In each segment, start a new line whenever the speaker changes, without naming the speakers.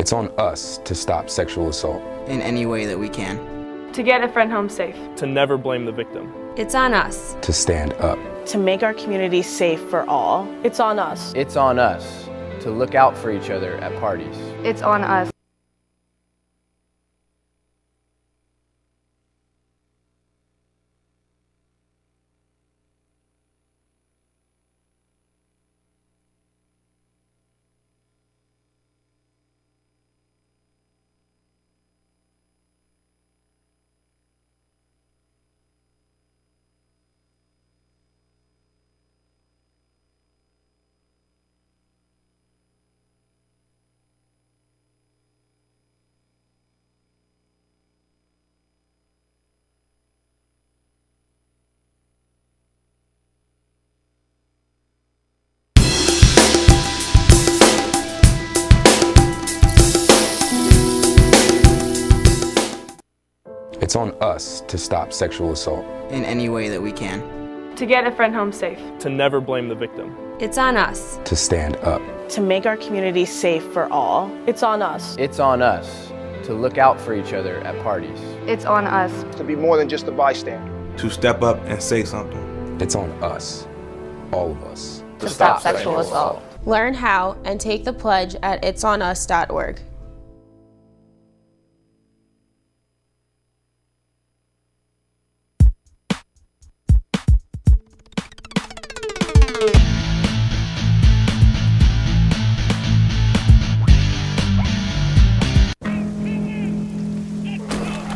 It's on us to stop sexual assault
in any way that we can.
To get a friend home safe.
To never blame the victim.
It's on us.
to stand up.
To make our community safe for all. It's on us.
It's on us to look out for each other at parties.
It's on us.
It's on us to stop sexual assault
in any way that we can.
To get a friend home safe.
To never blame the victim.
It's on us.
to stand up.
To make our community safe for all. It's on us.
It's on us to look out for each other at parties.
It's on us.
To be more than just a bystander.
To step up and say something.
It's on us, all of us.
To stop sexual assault. Learn how and take the pledge at itsonus.org.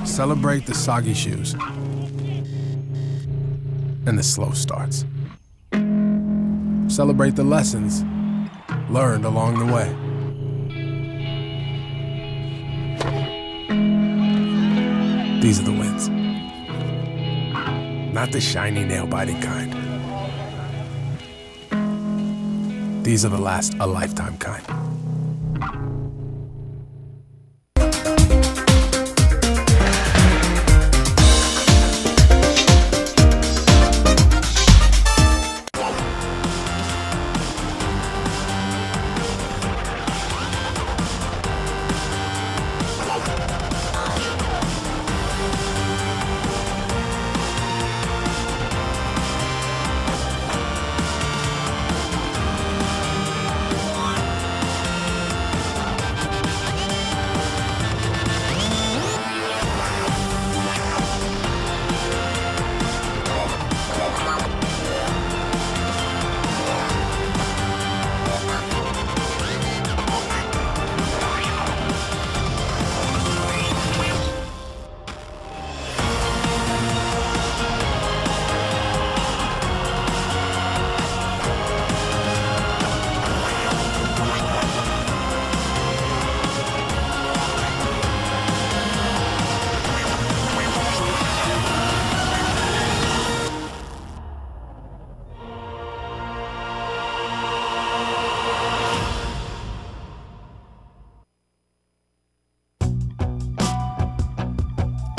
Celebrate the soggy shoes and the slow starts. Celebrate the lessons learned along the way. These are the wins. Not the shiny nail-biting kind. These are the last a lifetime kind.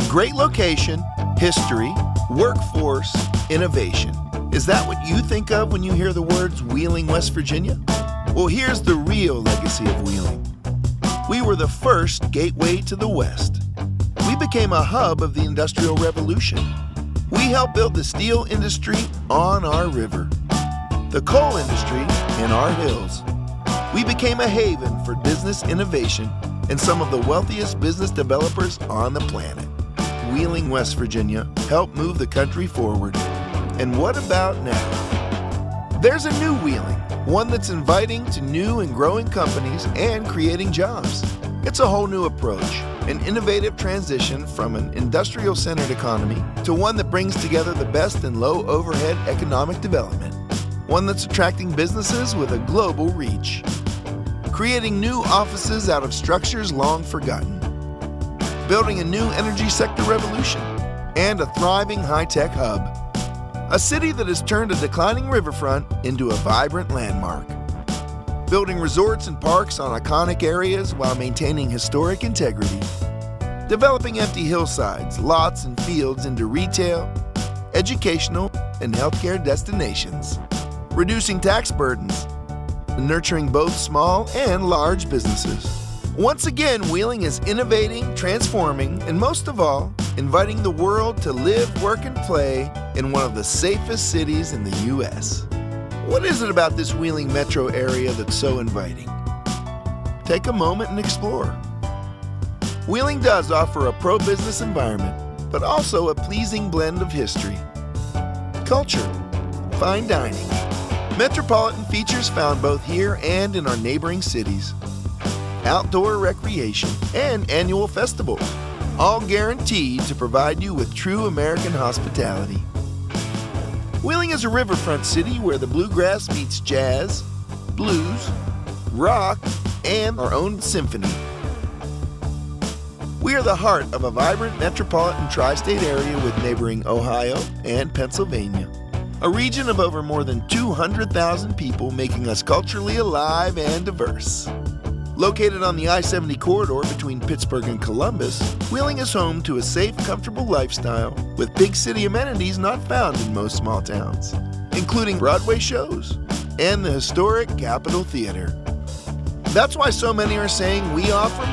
Great location, history, workforce, innovation. Is that what you think of when you hear the words Wheeling, West Virginia? Well, here's the real legacy of Wheeling. We were the first gateway to the West. We became a hub of the Industrial Revolution. We helped build the steel industry on our river, the coal industry in our hills. We became a haven for business innovation and some of the wealthiest business developers on the planet. Wheeling, West Virginia helped move the country forward. And what about now? There's a new Wheeling, one that's inviting to new and growing companies and creating jobs. It's a whole new approach, an innovative transition from an industrial-centered economy to one that brings together the best in low overhead economic development, one that's attracting businesses with a global reach, creating new offices out of structures long forgotten, building a new energy sector revolution, and a thriving high-tech hub. A city that has turned a declining riverfront into a vibrant landmark. Building resorts and parks on iconic areas while maintaining historic integrity. Developing empty hillsides, lots, and fields into retail, educational, and healthcare destinations. Reducing tax burdens, and nurturing both small and large businesses. Once again, Wheeling is innovating, transforming, and most of all, inviting the world to live, work, and play in one of the safest cities in the U.S. What is it about this Wheeling metro area that's so inviting? Take a moment and explore. Wheeling does offer a pro-business environment, but also a pleasing blend of history, culture, fine dining, metropolitan features found both here and in our neighboring cities, outdoor recreation, and annual festivals, all guaranteed to provide you with true American hospitality. Wheeling is a riverfront city where the bluegrass meets jazz, blues, rock, and our own symphony. We are the heart of a vibrant metropolitan tri-state area with neighboring Ohio and Pennsylvania, a region of over more than 200,000 people, making us culturally alive and diverse. Located on the I-70 corridor between Pittsburgh and Columbus, Wheeling is home to a safe, comfortable lifestyle with big city amenities not found in most small towns, including Broadway shows and the historic Capitol Theater. That's why so many are saying we offer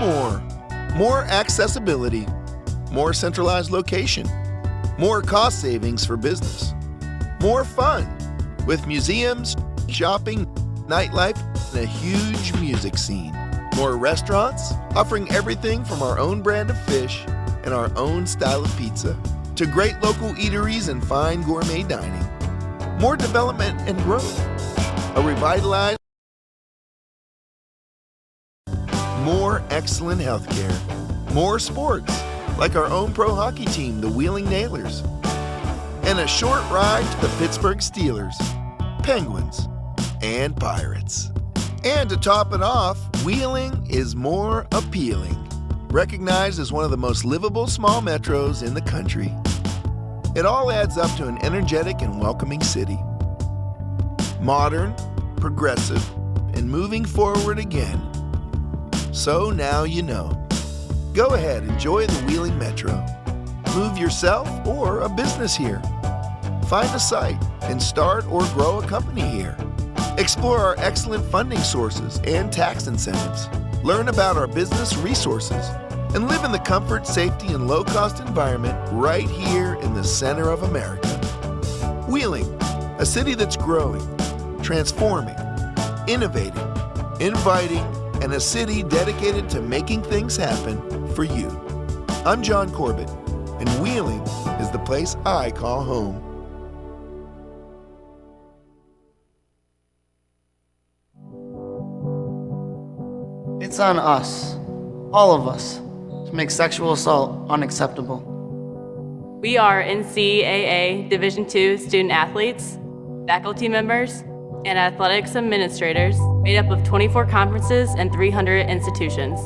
more accessibility, more centralized location, more cost savings for business, more fun with museums, shopping, nightlife, and a huge music scene. More restaurants, offering everything from our own brand of fish and our own style of pizza to great local eateries and fine gourmet dining. More development and growth. A revitalized, more excellent healthcare. More sports, like our own pro hockey team, the Wheeling Nailers. And a short ride to the Pittsburgh Steelers, Penguins, and Pirates. And to top it off, Wheeling is more appealing. Recognized as one of the most livable small metros in the country. It all adds up to an energetic and welcoming city. Modern, progressive, and moving forward again. So now you know. Go ahead, enjoy the Wheeling Metro. Move yourself or a business here. Find a site and start or grow a company here. Explore our excellent funding sources and tax incentives. Learn about our business resources and live in the comfort, safety, and low-cost environment right here in the center of America. Wheeling, a city that's growing, transforming, innovating, inviting, and a city dedicated to making things happen for you. I'm John Corbett, and Wheeling is the place I call home.
It's on us, all of us, to make sexual assault unacceptable.
We are NCAA Division II student athletes, faculty members, and athletics administrators made up of 24 conferences and 300 institutions.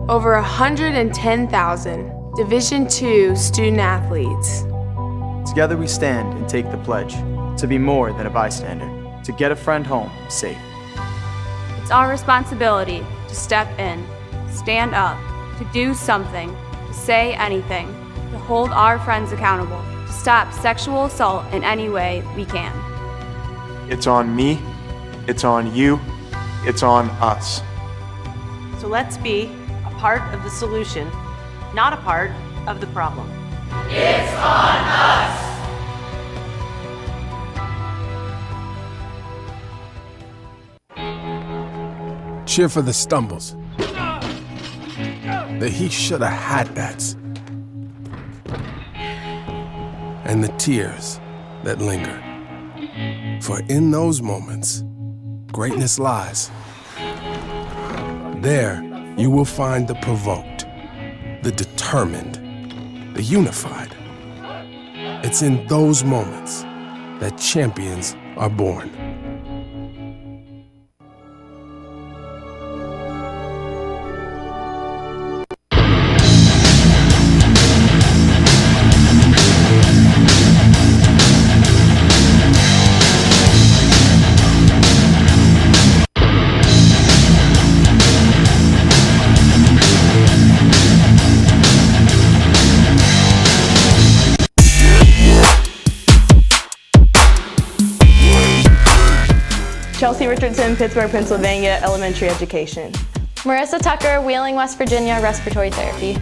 Over 110,000 Division II student athletes.
Together we stand and take the pledge to be more than a bystander, to get a friend home safe.
It's our responsibility to step in, stand up, to do something, to say anything, to hold our friends accountable, to stop sexual assault in any way we can.
It's on me, it's on you, it's on us.
So let's be a part of the solution, not a part of the problem.
It's on us!
Cheer for the stumbles, the he shoulda had that's, and the tears that linger. For in those moments, greatness lies. There, you will find the provoked, the determined, the unified. It's in those moments that champions are born.
Chelsea Richardson, Pittsburgh, Pennsylvania, elementary education.
Marissa Tucker, Wheeling, West Virginia, respiratory therapy.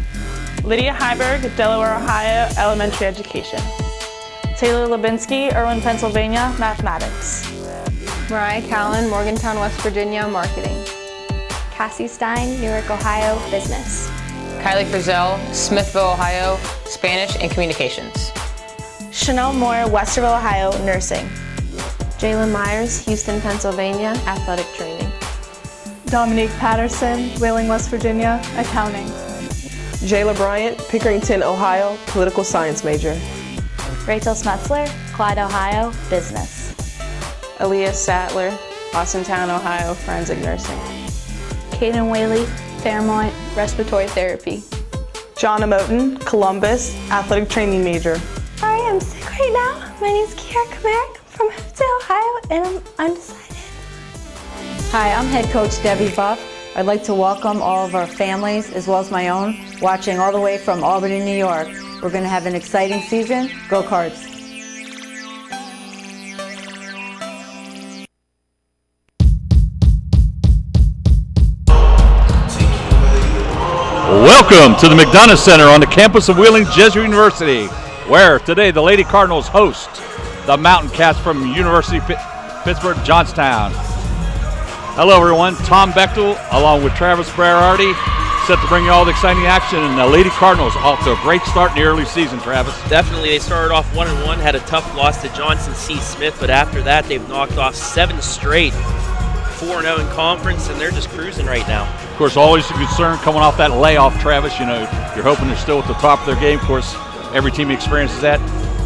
Lydia Heiberg, Delaware, Ohio, elementary education.
Taylor Lubinsky, Irwin, Pennsylvania, mathematics.
Mariah Callan, Morgantown, West Virginia, marketing.
Cassie Stein, Newark, Ohio, business.
Kylie Frizzell, Smithville, Ohio, Spanish and communications.
Chanel Moore, Westerville, Ohio, nursing.
Jalen Myers, Houston, Pennsylvania, athletic training.
Dominique Patterson, Wheeling, West Virginia, accounting.
Jayla Bryant, Pickerington, Ohio, political science major.
Rachel Smetzler, Clyde, Ohio, business.
Aaliyah Sattler, Austintown, Ohio, forensic nursing.
Kaden Whaley, Fairmont, respiratory therapy.
Jonna Moten, Columbus, athletic training major.
Hi, I'm sick right now. My name's Kiara Kamek from Houston, Ohio, and I'm undecided.
Hi, I'm head coach Debbie Buff. I'd like to welcome all of our families, as well as my own, watching all the way from Albany, New York. We're going to have an exciting season. Go Cards!
Welcome to the McDonough Center on the campus of Wheeling Jesuit University, where today the Lady Cardinals host the Mountain Cats from University of Pittsburgh, Johnstown. Hello everyone, Tom Bechtel along with Travis Berardi, set to bring you all the exciting action, and the Lady Cardinals off to a great start in the early season, Travis.
Definitely, they started off 1-1, had a tough loss to Johnson C. Smith, but after that they've knocked off 7 straight, 4-0 in conference, and they're just cruising right now.
Of course, always a concern coming off that layoff, Travis. You know, you're hoping they're still at the top of their game. Of course, every team experiences that.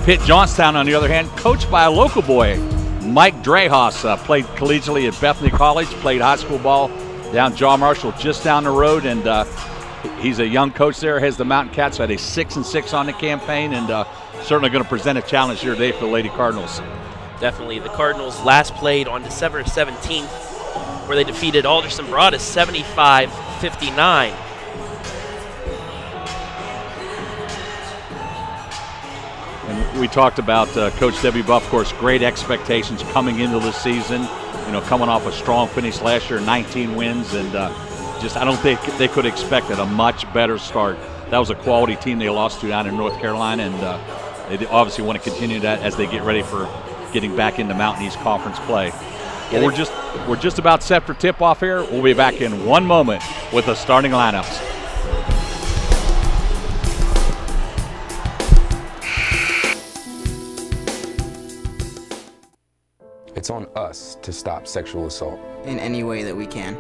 Pitt Johnstown, on the other hand, coached by a local boy, Mike Drehas, played collegiately at Bethany College, played high school ball down John Marshall just down the road, and he's a young coach there, has the Mountain Cats at a 6-6 on the campaign, and certainly going to present a challenge here today for the Lady Cardinals.
Definitely. The Cardinals last played on December 17th, where they defeated Alderson Broaddus 75-59.
And we talked about Coach Debbie Buff, of course, great expectations coming into the season. You know, coming off a strong finish last year, 19 wins, and just I don't think they could have expected a much better start. That was a quality team they lost to down in North Carolina, and they obviously want to continue that as they get ready for getting back into Mountain East Conference play. Yeah, we're just about set for tip-off here. We'll be back in one moment with the starting lineups.
It's on us to stop sexual assault
in any way that we can.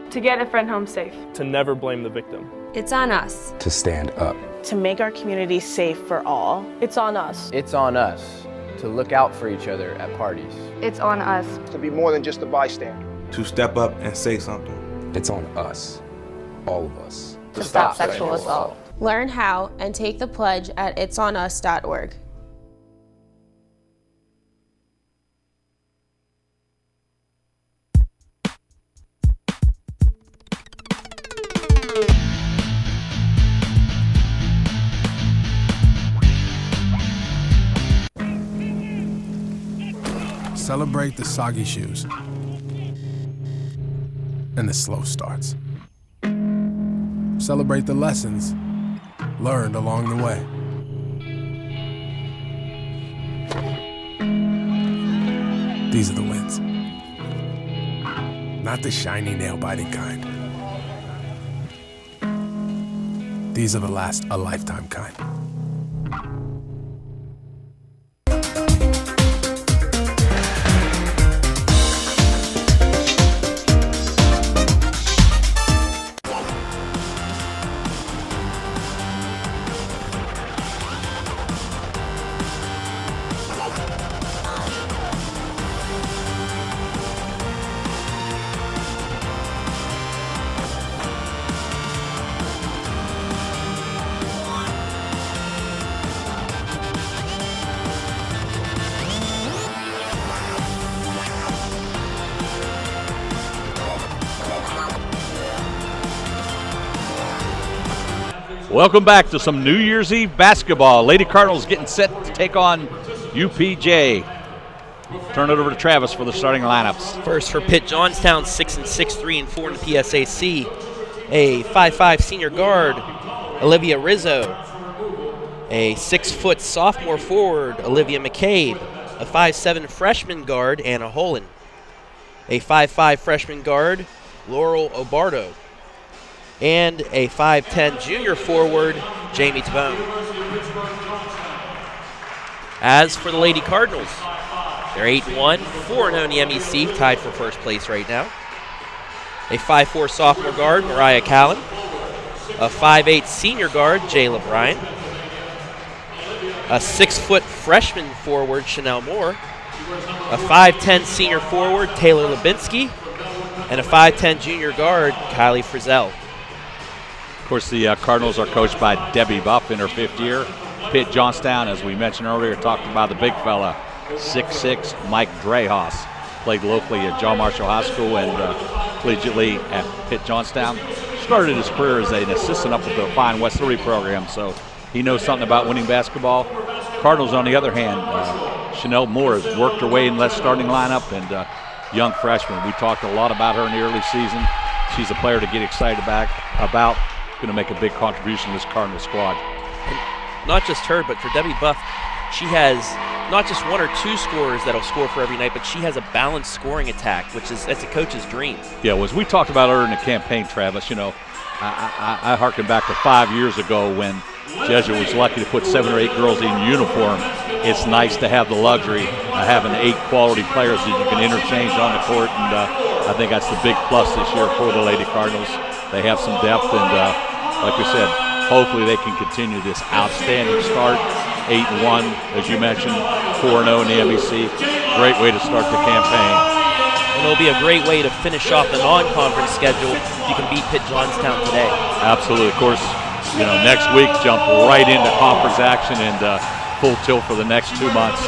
To get a friend home safe.
To never blame the victim.
It's on us.
to stand up.
To make our community safe for all.
It's on us. It's on us to look out for each other at parties.
It's on us.
To be more than just a bystander.
To step up and say something.
It's on us, all of us.
To stop sexual assault. Learn how and take the pledge at itsonus.org.
Celebrate the soggy shoes and the slow starts. Celebrate the lessons learned along the way. These are the wins. Not the shiny, nail-biting kind. These are the last a lifetime kind.
Welcome back to some New Year's Eve basketball. Lady Cardinals getting set to take on UPJ. Turn it over to Travis for the starting lineups.
First for Pitt Johnstown, 6-6, 3-4 in the PSAC. A 5'5" senior guard, Olivia Rizzo. A 6-foot sophomore forward, Olivia McCabe. A 5'7" freshman guard, Anna Holland. A 5'5" freshman guard, Laurel Obardo. And a 5'10" junior forward, Jamie Tabone. As for the Lady Cardinals, they're 8-1, 4-0 in the MEC, tied for first place right now. A 5'4" sophomore guard, Mariah Callan. A 5'8" senior guard, Jayla Bryant. A 6-foot freshman forward, Chanel Moore. A 5'10" senior forward, Taylor Lubinsky. And a 5'10" junior guard, Kylie Frizzell.
Of course, the Cardinals are coached by Debbie Buff in her 5th year. Pitt Johnstown, as we mentioned earlier, talked about the big fella, 6'6", Mike Drehas. Played locally at John Marshall High School and collegiately at Pitt Johnstown. Started his career as an assistant up at the Fine West Liberty program, so he knows something about winning basketball. Cardinals, on the other hand, Chanel Moore has worked her way in the starting lineup, and young freshman. We talked a lot about her in the early season. She's a player to get excited about. Going to make a big contribution to this Cardinal squad.
And not just her, but for Debbie Buff, she has not just 1 or 2 scorers that'll score for every night, but she has a balanced scoring attack, that's a coach's dream.
Yeah, well, as we talked about earlier in the campaign, Travis, I harken back to 5 years ago when Jesuit was lucky to put 7 or 8 girls in uniform. It's nice to have the luxury of having 8 quality players that you can interchange on the court, and I think that's the big plus this year for the Lady Cardinals. They have some depth, and like we said, hopefully they can continue this outstanding start. 8-1, as you mentioned, 4-0 in the MEC. Great way to start the campaign.
And it'll be a great way to finish off the non-conference schedule if you can beat Pitt Johnstown today.
Absolutely. Of course, next week jump right into conference action and full tilt for the next 2 months.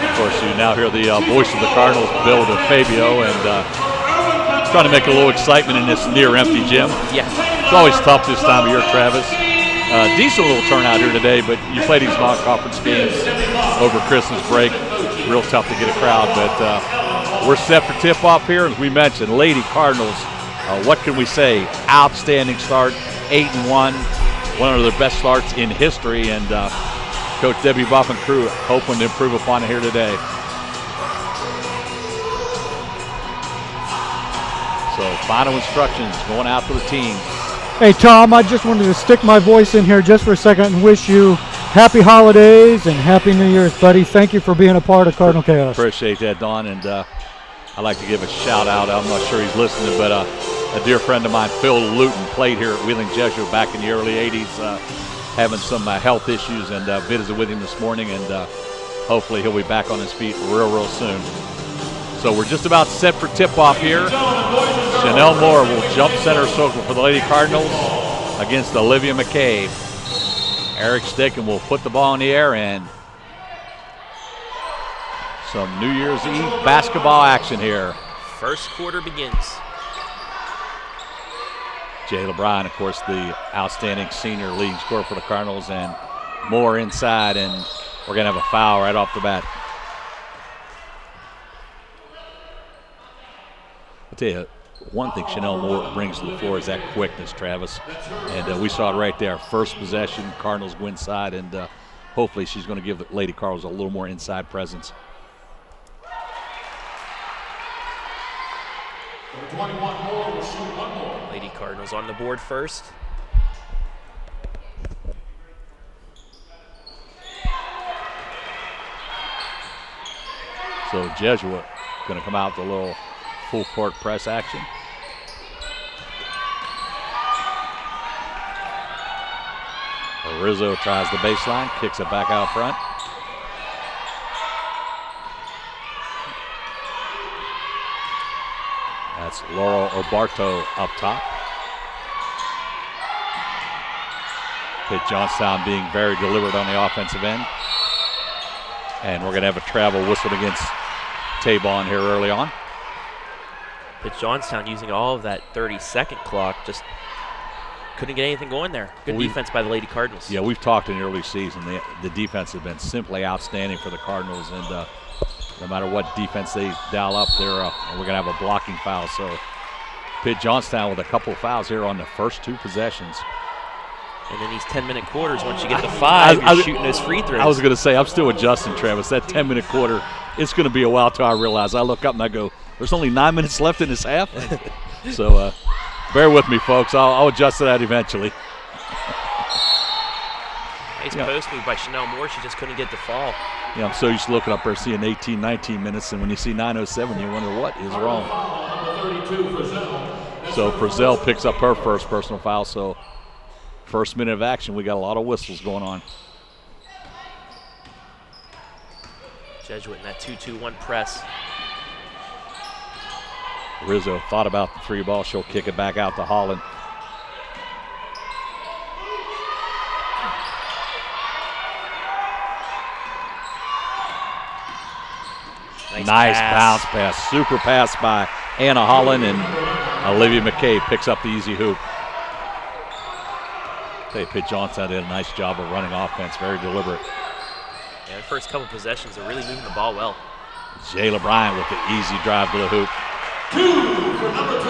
Of course, you now hear the voice of the Cardinals, Bill DeFabio, and trying to make a little excitement in this near-empty gym.
Yeah.
It's always tough this time of year, Travis. Decent little turnout here today, but you play these non-conference games over Christmas break. Real tough to get a crowd, but we're set for tip-off here. As we mentioned, Lady Cardinals, what can we say? Outstanding start, 8-1, one of their best starts in history, and Coach Debbie Buff and crew hoping to improve upon it here today. So final instructions going out to the team.
Hey, Tom, I just wanted to stick my voice in here just for a second and wish you happy holidays and happy New Year's, buddy. Thank you for being a part of Cardinal Chaos.
Appreciate that, Don. And I'd like to give a shout out. I'm not sure he's listening, but a dear friend of mine, Phil Luton, played here at Wheeling Jesuit back in the early 80s, having some health issues, and visited with him this morning, and hopefully he'll be back on his feet real soon. So we're just about set for tip-off here. Chanel Moore will jump center circle for the Lady Cardinals against Olivia McCabe. Eric Sticken will put the ball in the air, and some New Year's Eve basketball action here.
First quarter begins.
Jayla Bryan, of course, the outstanding senior leading scorer for the Cardinals, and Moore inside, and we're going to have a foul right off the bat. I'll tell you, one thing Chanel Moore brings to the floor is that quickness, Travis. And we saw it right there. First possession, Cardinals go inside, and hopefully she's going to give the Lady Cardinals a little more inside presence.
Lady Cardinals on the board first.
So Jesuit going to come out with a little full court press action. Rizzo tries the baseline, kicks it back out front. That's Laurel Obarto up top. Pitt Johnstown being very deliberate on the offensive end. And we're going to have a travel whistled against Tabon here early on.
Pitt Johnstown using all of that 30-second clock, just couldn't get anything going there. Good defense by the Lady Cardinals.
Yeah, we've talked in the early season. The defense has been simply outstanding for the Cardinals, and no matter what defense they dial up, we're going to have a blocking foul. So Pitt Johnstown with a couple of fouls here on the first 2 possessions.
And in these 10-minute quarters, once you get to 5, you're shooting those free throws.
I was going to say, I'm still adjusting, Travis. That 10-minute quarter, it's going to be a while till I realize. I look up and I go, there's only 9 minutes left in this half. So bear with me, folks. I'll adjust to that eventually.
Nice post move by Chanel Moore. She just couldn't get the fall.
Yeah, I'm so used to looking up there seeing 18, 19 minutes, and when you see 9:07, you wonder what is wrong. So Frizzell picks up her first personal foul. So first minute of action, we got a lot of whistles going on.
Jesuit in that 2-2-1 press.
Rizzo thought about the 3 ball. She'll kick it back out to Holland. Nice bounce pass. Super pass by Anna Holland, and Olivia McCabe picks up the easy hoop. Pitt Johnstown did a nice job of running offense, very deliberate.
Yeah, the first couple possessions are really moving the ball well.
Jayla Bryan with the easy drive to the hoop.
2 for number 2,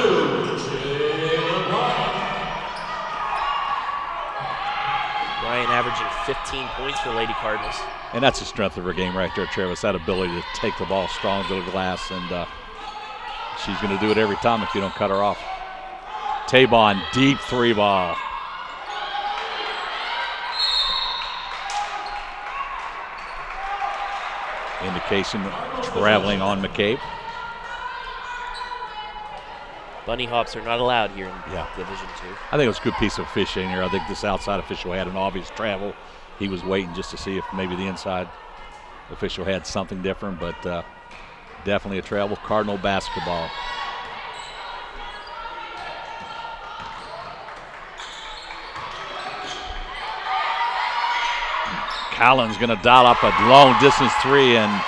Jayla Bryan.
Bryan averaging 15 points for Lady Cardinals.
And that's the strength of her game right there, Travis, that ability to take the ball strong to the glass, and she's going to do it every time if you don't cut her off. Tabon, deep 3 ball. Indication traveling on McCabe.
Bunny hops are not allowed here in Division II.
I think it was a good piece of officiating here. I think this outside official had an obvious travel. He was waiting just to see if maybe the inside official had something different, but definitely a travel. Cardinal basketball. Callan's going to dial up a long distance 3, and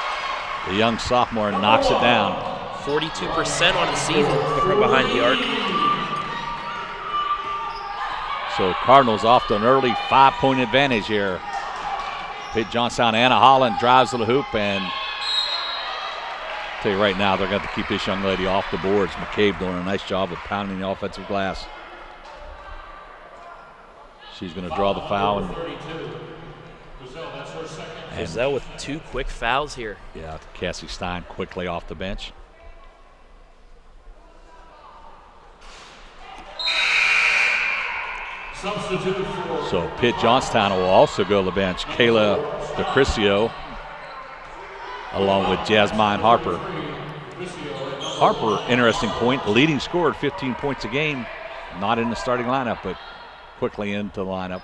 the young sophomore knocks it down.
42% on the season from behind the arc.
So Cardinals off to an early 5-point advantage here. Pitt Johnstown, Anna Holland drives to the hoop, and I'll tell you right now, they're going to have to keep this young lady off the boards. McCabe doing a nice job of pounding the offensive glass. She's going to draw the foul. And
Frizzell with 2 quick fouls here.
Yeah, Cassie Stein quickly off the bench. So Pitt Johnstown will also go to the bench. Kayla DeCrisio along with Jasmine Harper. Harper, interesting point, leading scorer at 15 points a game. Not in the starting lineup, but quickly into the lineup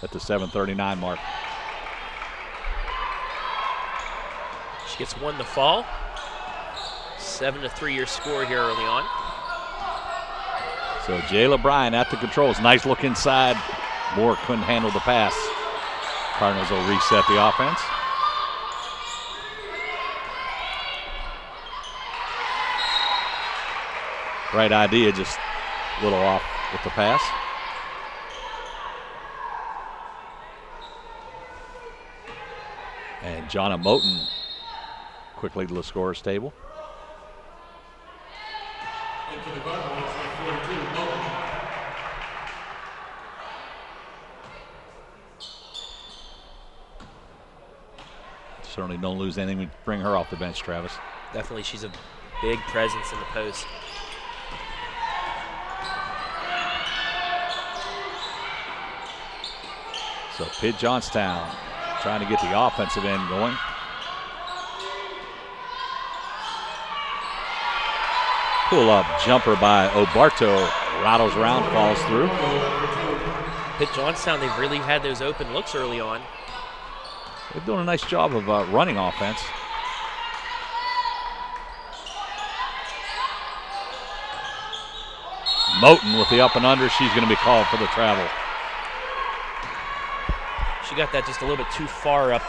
at the 7:39 mark.
She gets 1 to fall. 7-3 your score here early on.
So Jayla Bryan at the controls. Nice look inside. Moore couldn't handle the pass. Cardinals will reset the offense. Right idea, just a little off with the pass. And Jonna Moten quickly to the scorer's table. Certainly don't lose anything to bring her off the bench, Travis.
Definitely, she's a big presence in the post.
So Pitt Johnstown trying to get the offensive end going. Pull-up jumper by Obarto. Rattles around, falls through.
Pitt Johnstown, they've really had those open looks early on.
They're doing a nice job of running offense. Moten with the up and under. She's going to be called for the travel.
She got that just a little bit too far up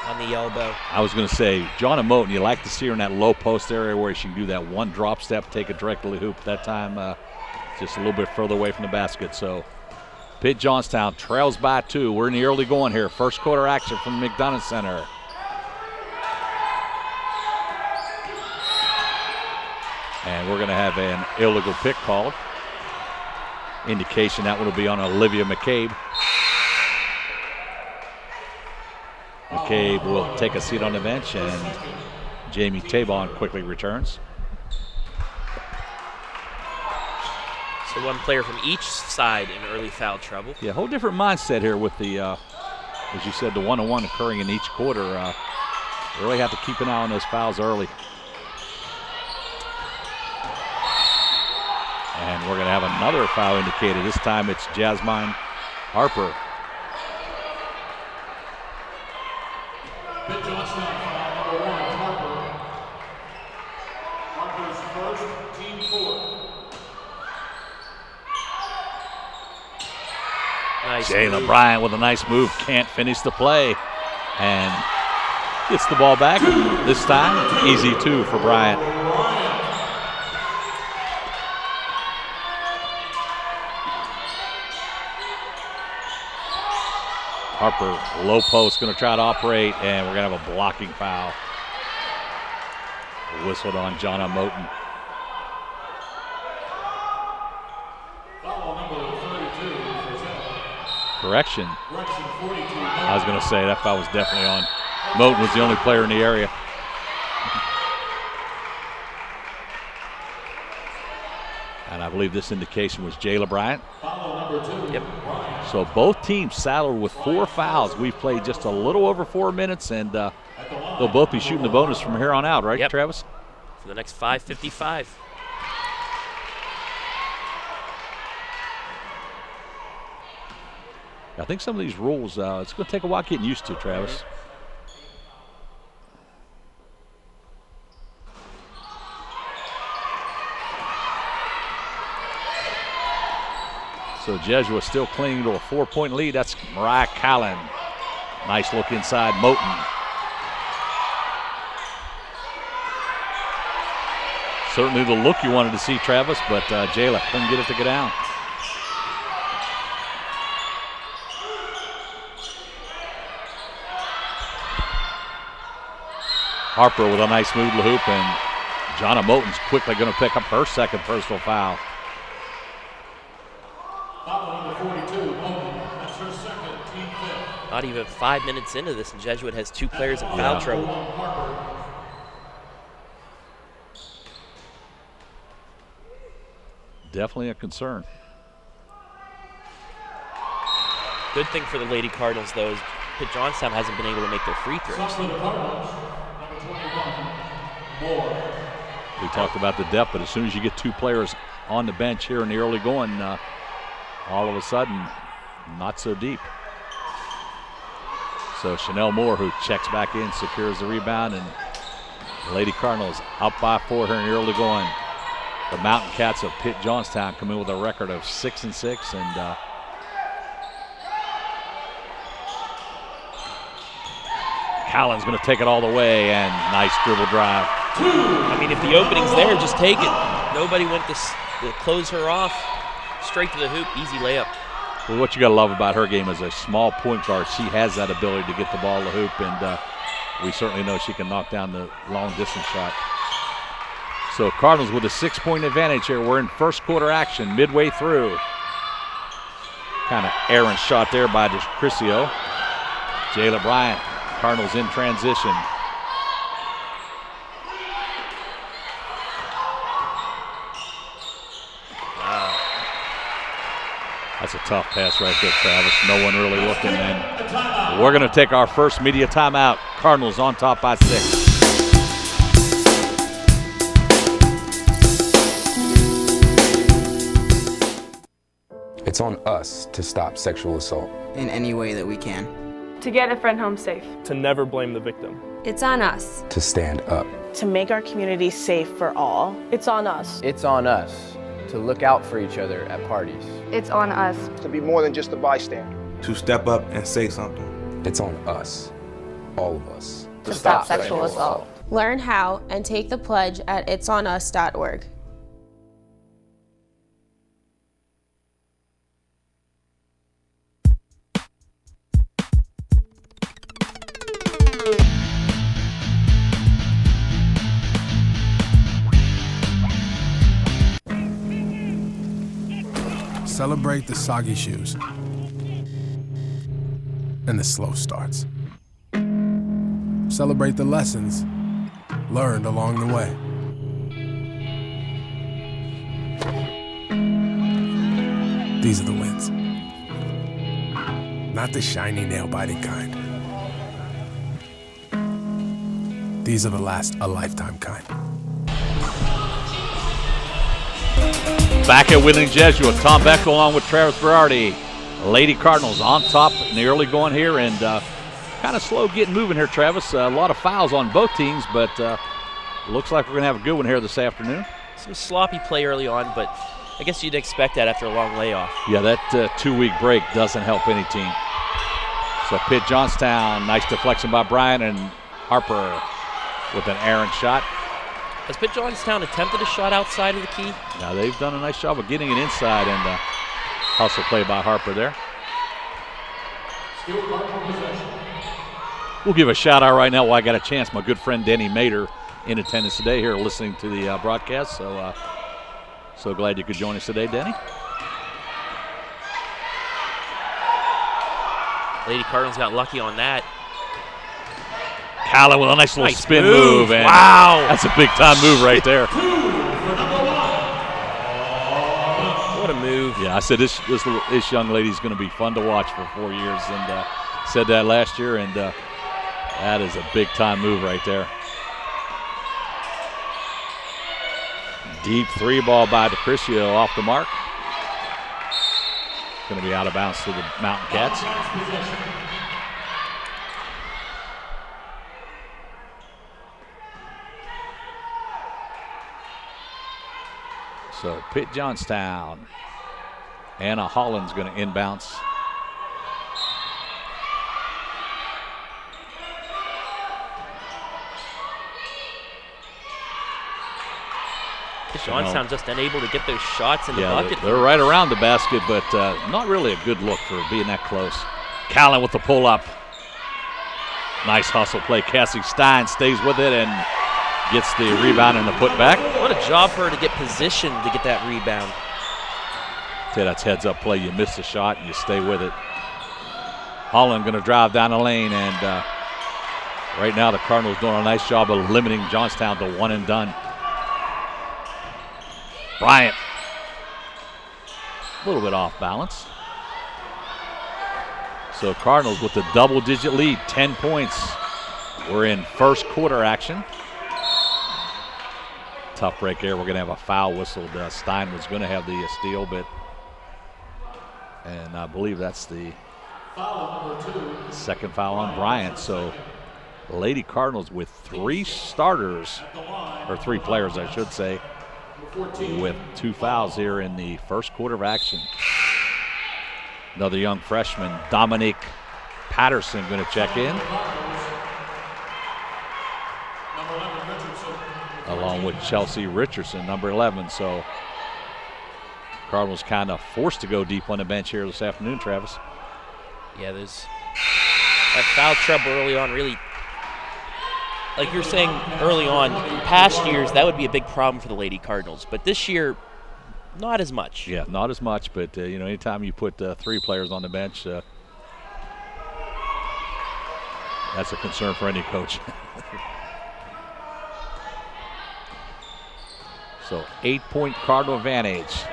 on the elbow.
I was going to say, Jonna Moten, you like to see her in that low post area where she can do that one drop step, take it directly to the hoop. That time, just a little bit further away from the basket. So Pitt Johnstown trails by 2. We're in the early going here. First quarter action from McDonough Center. And we're going to have an illegal pick called. Indication that one will be on Olivia McCabe. McCabe will take a seat on the bench, and Jamie Tabon quickly returns.
So one player from each side in early foul trouble.
Yeah, whole different mindset here with the, as you said, the one-on-one occurring in each quarter. Really have to keep an eye on those fouls early. And we're going to have another foul indicated. This time it's Jasmine Harper.
Pitt Johnstown foul number 1, Harper. Harper's first, team 4.
Nice
Jayla
move.
Bryant with a nice move, can't finish the play, and gets the ball back. This time, easy 2 for Bryant. Harper, low post, going to try to operate, and we're going to have a blocking foul. Whistled on Jonna Moten.
Foul number 32 for Zell.
Correction.
Correction 42.
I was going to say that foul was definitely on. Moten was the only player in the area. And I believe this indication was Jayla Bryant.
Foul number 2.
Yep.
So both teams saddled with 4 fouls. We've played just a little over 4 minutes, and they'll both be shooting the bonus from here on out, right,
Yep.
Travis?
For the next 5:55.
I think some of these rules, it's going to take a while getting used to, Travis. So Jesuit still clinging to a 4-point lead. That's Mariah Callan. Nice look inside Moten. Certainly the look you wanted to see, Travis, but Jayla couldn't get it to go down. Harper with a nice move to the hoop, and Jonna Moten's quickly going to pick up her second personal foul.
Foul number 42, Moten. That's her second, team 5th.
Not even 5 minutes into this, and Jesuit has 2 players in foul trouble.
Harper.
Definitely a concern.
Good thing for the Lady Cardinals, though, is Pitt Johnstown hasn't been able to make their free throws.
For the Cardinals, number 21, Moore.
We talked about the depth, but as soon as you get 2 players on the bench here in the early going, all of a sudden, not so deep. So Chanel Moore, who checks back in, secures the rebound, and the Lady Cardinals up by 4 here in the early going. The Mountain Cats of Pitt Johnstown come in with a record of 6-6, and Callan's going to take it all the way, and nice dribble drive.
I mean, if the opening's there, just take it. Nobody went to close her off. Straight to the hoop, easy layup.
Well, what you got to love about her game is a small point guard. She has that ability to get the ball to the hoop, and we certainly know she can knock down the long distance shot. So Cardinals with a 6-point advantage here. We're in first quarter action, midway through. Kind of errant shot there by Crisio. Jayla Bryant, Cardinals in transition. That's a tough pass right there, Travis. No one really looking, and we're going to take our first media timeout. Cardinals on top by 6.
It's on us to stop sexual assault.
In any way that we can.
To get a friend home safe.
To never blame the victim.
It's on us.
To stand up.
To make our community safe for all.
It's on us.
It's on us to look out for each other at parties.
It's on us.
To be more than just a bystander.
To step up and say something.
It's on us. All of us.
To stop sexual assault. Learn how and take the pledge at itsonus.org.
Celebrate the soggy shoes and the slow starts. Celebrate the lessons learned along the way. These are the wins. Not the shiny, nail-biting kind. These are the last a lifetime kind.
Back at winning Jesuit, Tom Beck along with Travis Berardi. Lady Cardinals on top in the early going here, and kind of slow getting moving here, Travis. A lot of fouls on both teams, but looks like we're going to have a good one here this afternoon.
Some sloppy play early on, but I guess you'd expect that after a long layoff.
Yeah, that 2-week break doesn't help any team. So Pitt Johnstown, nice deflection by Bryant, and Harper with an errant shot.
Has Pitt Johnstown attempted a shot outside of the key?
Now they've done a nice job of getting it inside, and hustle play by Harper there. We'll give a shout out right now while I got a chance. My good friend Denny Mater in attendance today here listening to the broadcast. So glad you could join us today, Denny.
Lady Cardinals got lucky on that.
Callan with a nice little spin move. And
wow.
That's a big time move right there.
What a move.
Yeah, I said this young lady's going to be fun to watch for 4 years, and said that last year, and that is a big time move right there. Deep 3 ball by DeCrisio off the mark. Going to be out of bounds to the Mountain Cats. So Pitt Johnstown. Anna Holland's going to inbounce.
Johnstown just unable to get those shots in the bucket.
They're right around the basket, but not really a good look for being that close. Callan with the pull-up. Nice hustle play. Cassie Stein stays with it and gets the rebound and the putback.
What a job for her to get positioned to get that rebound.
That's heads-up play. You miss the shot and you stay with it. Holland going to drive down the lane, and right now the Cardinals doing a nice job of limiting Johnstown to one and done. Bryant, a little bit off balance. So Cardinals with the double-digit lead, 10 points. We're in first quarter action. Tough break there. We're going to have a foul whistled. Stein was going to have the steal, and I believe that's the second foul on Bryant. So Lady Cardinals with 3 starters, or 3 players, I should say, with 2 fouls here in the first quarter of action. Another young freshman, Dominique Patterson, going to check in, along with Chelsea Richardson, number 11. So Cardinals kind of forced to go deep on the bench here this afternoon, Travis.
Yeah, there's that foul trouble early on really, like you're saying early on, in past years, that would be a big problem for the Lady Cardinals. But this year, not as much.
Yeah, not as much. But, anytime you put 3 players on the bench, that's a concern for any coach. So 8-point Cardinal advantage.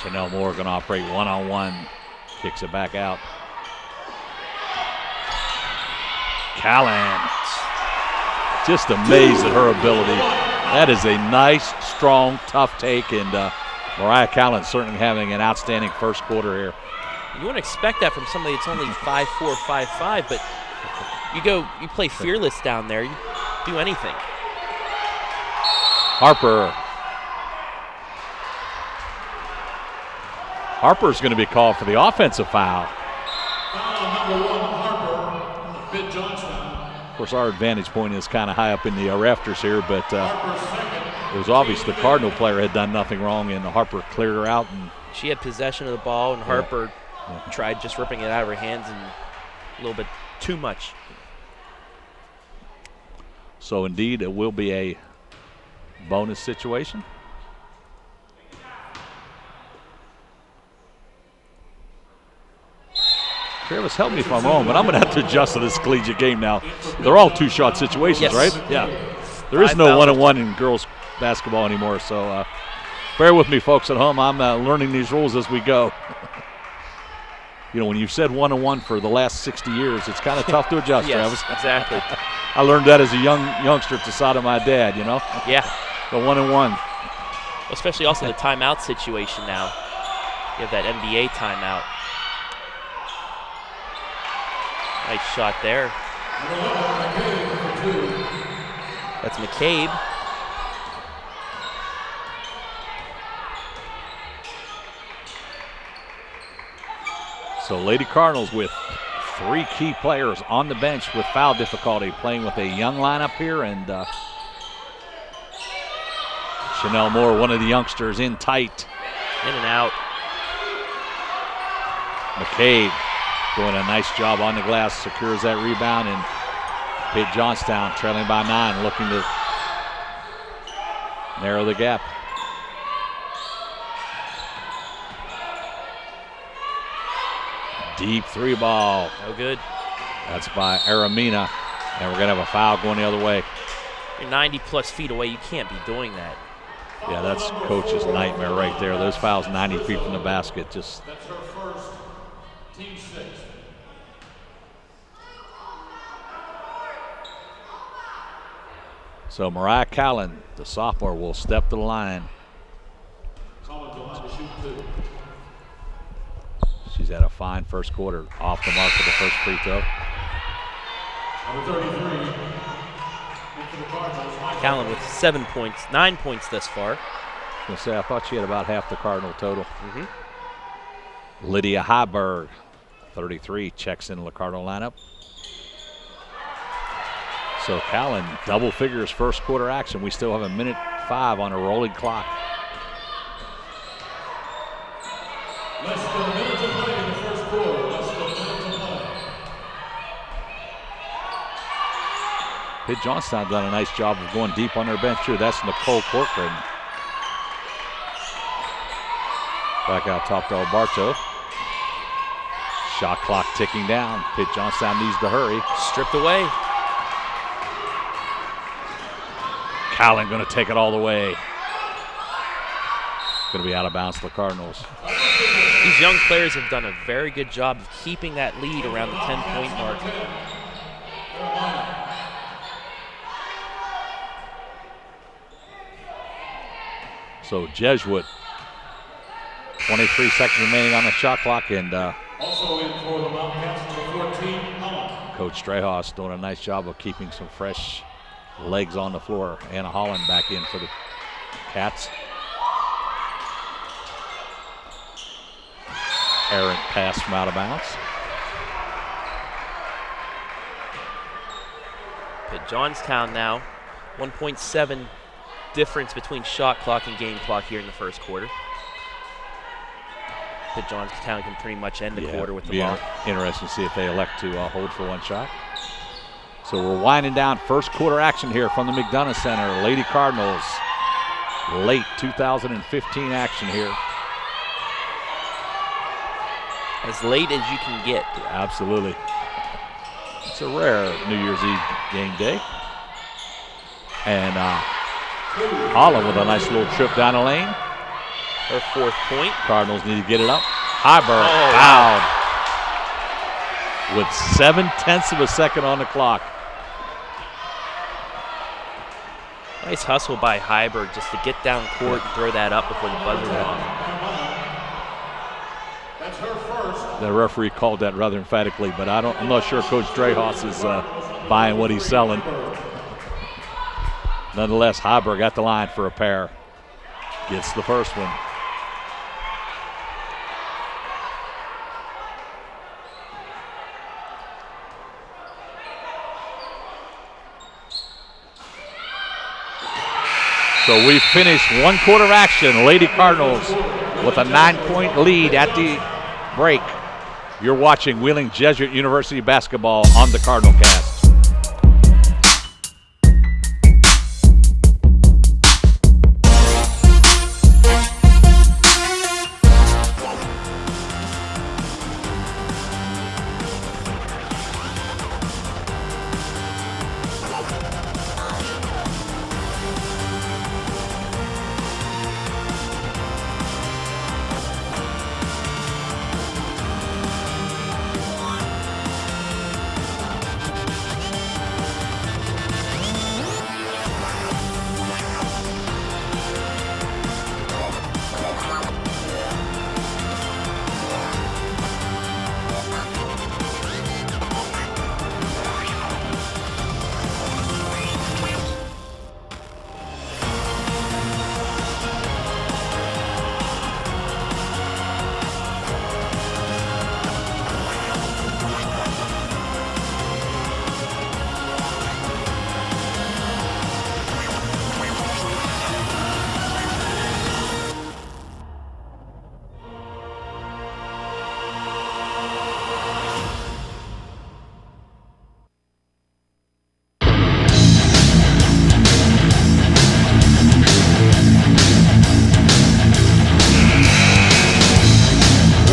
Chanel Moore going to operate one-on-one. Kicks it back out. Callan. Just amazed at her ability. That is a nice, strong, tough take, and Mariah Callan certainly having an outstanding first quarter here.
You wouldn't expect that from somebody that's only 5'4", 5'5", but you play fearless down there. You do anything.
Harper's going to be called for the offensive foul.
Foul number 1, Harper, Pitt Johnstown.
Of course, our advantage point is kind of high up in the rafters here, but
Harper's second.
It was obvious the Cardinal player had done nothing wrong, and Harper cleared her out. And
she had possession of the ball, and Harper tried just ripping it out of her hands and a little bit too much.
So, indeed, it will be a bonus situation. Travis, help me if I'm wrong, but I'm going to have to adjust to this collegiate game now. They're all two-shot situations, right? Yeah. There is no one-on-one in girls basketball anymore, so bear with me, folks at home. I'm learning these rules as we go. You know, when you've said one-on-one for the last 60 years, it's kind of tough to adjust,
Yes,
Travis.
exactly.
I learned that as a youngster at the side of my dad, you know?
Yeah.
The one-on-one.
Especially also the timeout situation now. You have that NBA timeout. Nice shot there. That's McCabe.
So Lady Cardinals with 3 key players on the bench with foul difficulty, playing with a young lineup here, and Chanel Moore, one of the youngsters, in tight.
In and out.
McCabe doing a nice job on the glass, secures that rebound, and Pitt Johnstown trailing by 9, looking to narrow the gap. Deep 3 ball.
No good.
That's by Aramina, and we're going to have a foul going the other way.
You're 90-plus feet away. You can't be doing that.
Yeah, that's coach's nightmare right there. Those fouls 90 feet from the basket. Just.
That's her first, team 6.
So Mariah Callan, the sophomore, will step to the line.
Collins will have to shoot 2.
She's had a fine first quarter, off the mark for the first free throw.
Number 33. For the Cardinals,
Callan with 7 points, 9 points thus far.
I was going to say, I thought she had about half the Cardinal total. Lydia Heiberg, 33, checks into the Cardinal lineup. So Callan, double figures first quarter action. We still have 1:05 on a rolling clock.
Less than a minute to play in the first quarter. Less than a minute to play.
Pitt Johnstown done a nice job of going deep on their bench too. That's Nicole Corcoran. Back out top to Alberto. Shot clock ticking down. Pitt Johnstown needs to hurry.
Stripped away.
Callan going to take it all the way. Going to be out of bounds for the Cardinals.
These young players have done a very good job of keeping that lead around the 10-point mark.
So Jesuit, 23 seconds remaining on the shot clock, and
Also in for the Wildcats, number 14, Holland.
Coach Strayhouse doing a nice job of keeping some fresh legs on the floor. Anna Holland back in for the Cats. Errant pass from out of bounds.
Pitt Johnstown now, 1.7 difference between shot clock and game clock here in the first quarter. Pitt Johnstown can pretty much end the quarter with the ball.
Interesting to see if they elect to hold for one shot. So we're winding down first quarter action here from the McDonough Center. Lady Cardinals, late 2015 action here.
As late as you can get.
Absolutely. It's a rare New Year's Eve game day. And Holland with a nice little trip down the lane.
Her 4th point.
Cardinals need to get it up. Heiberg fouled with 0.7 of a second on the clock.
Nice hustle by Heiberg just to get down court and throw that up before the buzzer went off.
That's her first.
The referee called that rather emphatically, but I'm not sure Coach Dreyhaus is buying what he's selling. Nonetheless, Heiberg at the line for a pair. Gets the first one. So So we finished one quarter of action. Lady Cardinals with a 9-point lead at the break. You're watching Wheeling Jesuit University basketball on the Cardinal Cast.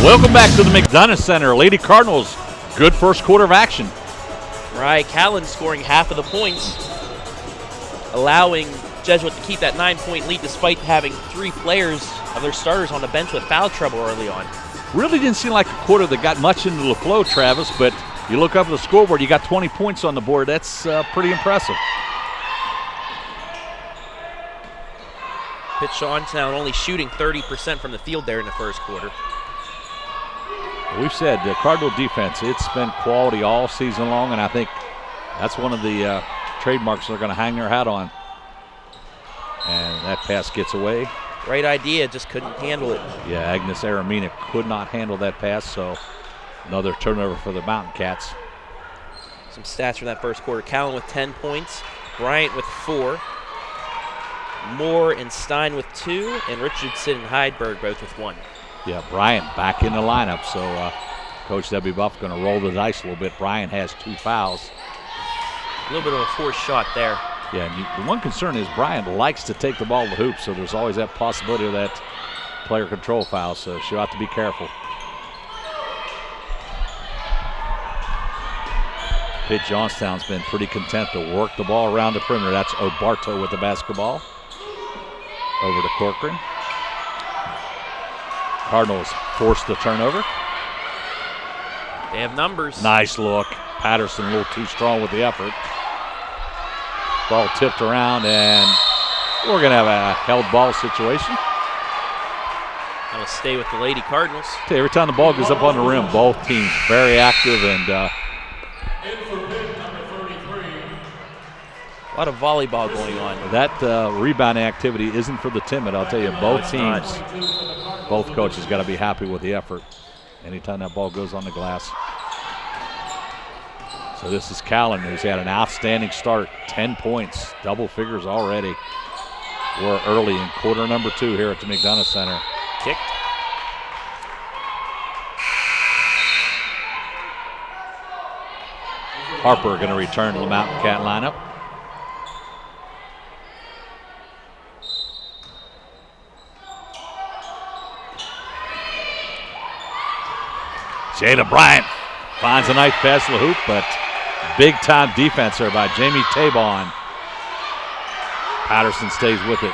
Welcome back to the McDonough Center. Lady Cardinals, good first quarter of action.
Mariah Callan scoring half of the points, allowing Jesuit to keep that 9-point lead despite having 3 players of their starters on the bench with foul trouble early on.
Really didn't seem like a quarter that got much into the flow, Travis, but you look up at the scoreboard, you got 20 points on the board. That's pretty impressive.
Pitt Johnstown only shooting 30% from the field there in the first quarter.
We've said the Cardinal defense, it's been quality all season long, and I think that's one of the trademarks they're going to hang their hat on. And that pass gets away.
Great idea, just couldn't handle it.
Yeah, Agnes Aramina could not handle that pass, so another turnover for the Mountain Cats.
Some stats from that first quarter. Callan with 10 points, Bryant with 4, Moore and Stein with 2, and Richardson and Heidberg both with 1.
Yeah, Bryant back in the lineup, so Coach Debbie Buff going to roll the dice a little bit. Bryant has 2 fouls.
A little bit of a forced shot there.
Yeah, and the one concern is Bryant likes to take the ball to the hoop, so there's always that possibility of that player control foul, so she'll have to be careful. Pitt Johnstown's been pretty content to work the ball around the perimeter. That's Obarto with the basketball. Over to Corcoran. Cardinals forced the turnover.
They have numbers.
Nice look. Patterson a little too strong with the effort. Ball tipped around, and we're going to have a held ball situation.
That'll stay with the Lady Cardinals.
Every time the ball goes up on the rim, both teams very active, and
a lot of volleyball going on.
That rebounding activity isn't for the timid, I'll tell you. Both teams, both coaches got to be happy with the effort anytime that ball goes on the glass. So this is Callan, who's had an outstanding start. 10 points, double figures already. We're early in quarter number 2 here at the McDonough Center.
Kicked.
Harper going to return to the Mountain Cat lineup. Jayla Bryant finds a nice pass to the hoop, but big-time defense there by Jamie Tabon. Patterson stays with it.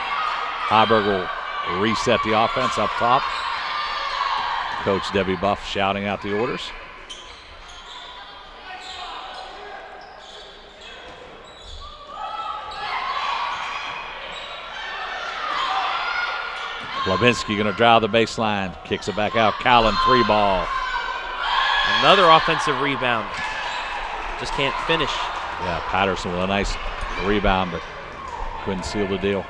Heiberg will reset the offense up top. Coach Debbie Buff shouting out the orders. Levinsky going to drive the baseline. Kicks it back out. Callan, 3 ball.
Another offensive rebound. Just can't finish.
Yeah, Patterson with a nice rebound, but couldn't seal the deal.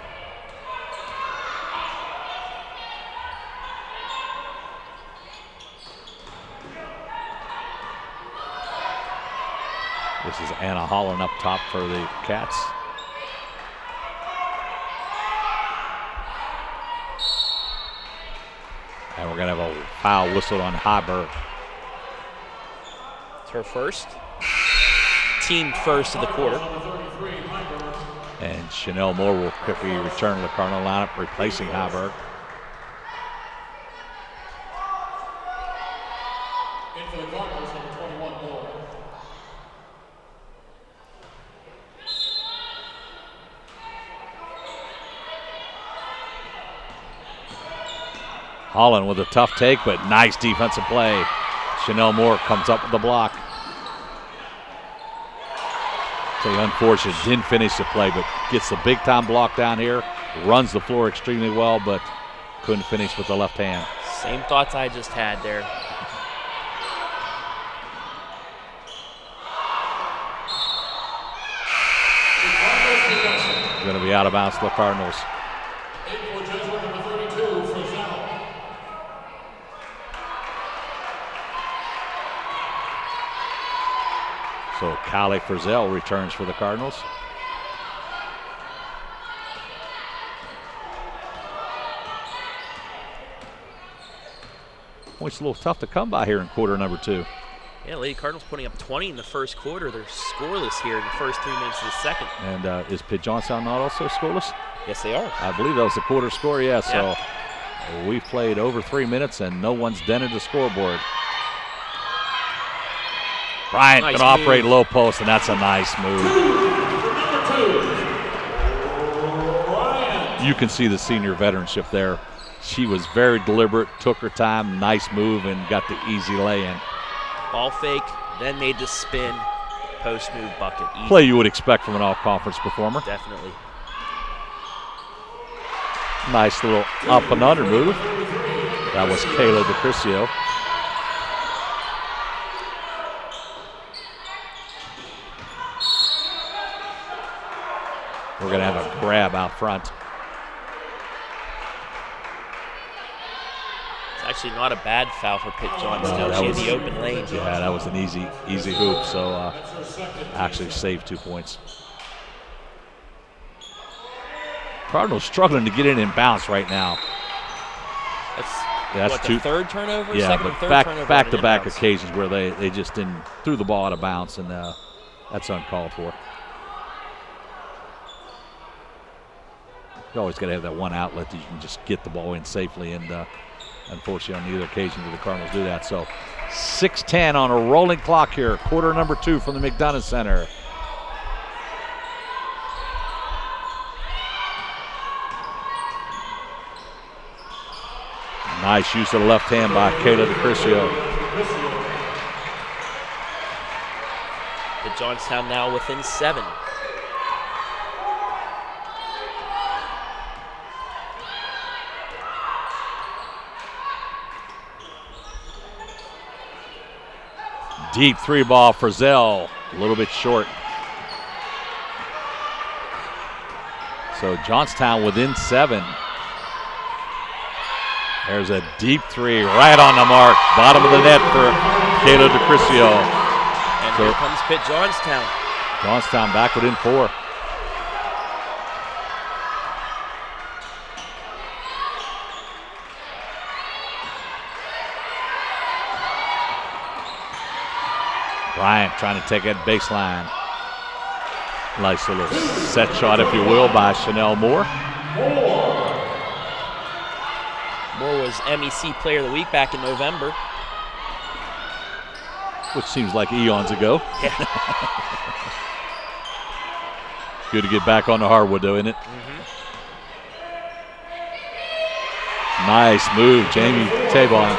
This is Anna Holland up top for the Cats. And we're going to have a foul whistled on Heiberg.
It's her first. Team first of the quarter.
And Chanel Moore will quickly return to the Cardinal lineup, replacing Heiberg.
Into the Cardinals, number 21, Moore.
Holland with a tough take, but nice defensive play. Chanel Moore comes up with the block. So unfortunate, didn't finish the play, but gets the big time block down here, runs the floor extremely well, but couldn't finish with the left hand.
Same thoughts I just had there.
Going to be out of bounds to the Cardinals. So Kylie Frizzell returns for the Cardinals. It's a little tough to come by here in quarter number 2.
Yeah, Lady Cardinals putting up 20 in the first quarter. They're scoreless here in the first 3 minutes of the second.
And is Pitt Johnstown not also scoreless?
Yes, they are.
I believe that was the quarter score, yeah. So we've played over 3 minutes and no one's dented the scoreboard. Bryant can operate low post, and that's a nice move. You can see the senior veteranship there. She was very deliberate, took her time, nice move, and got the easy lay-in.
Ball fake, then made the spin, post move bucket. Easy.
Play you would expect from an all-conference performer.
Definitely.
Nice little up and under move. That was Kayla DeCrisio. We're going to have a grab out front.
It's actually not a bad foul for Pitt Johnstown. She had the open lane.
Yeah, that was an easy hoop, so actually saved 2 points. Cardinals struggling to get in and bounce right now.
That's what, the third turnover?
Yeah,
Second
but
or third turnover
back-to-back occasions where they just threw the ball out of bounds, and that's uncalled for. You always got to have that one outlet that you can just get the ball in safely, and unfortunately on neither occasion did the Cardinals do that. So 6:10 on a rolling clock here, quarter number 2 from the McDonough Center. Nice use of the left hand by Kayla DeCrisio.
Pitt Johnstown now within 7.
Deep 3 ball for Zell, a little bit short. So Johnstown within 7. There's a deep 3 right on the mark, bottom of the net for Kayla DeCrisio.
And here comes Pitt Johnstown.
Johnstown back within 4. Bryant trying to take that baseline. Nice little set shot, if you will, by Chanel Moore.
Moore was MEC Player of the Week back in November.
Which seems like eons ago.
Yeah.
Good to get back on the hardwood, though, isn't it? Nice move, Jamie Tabon.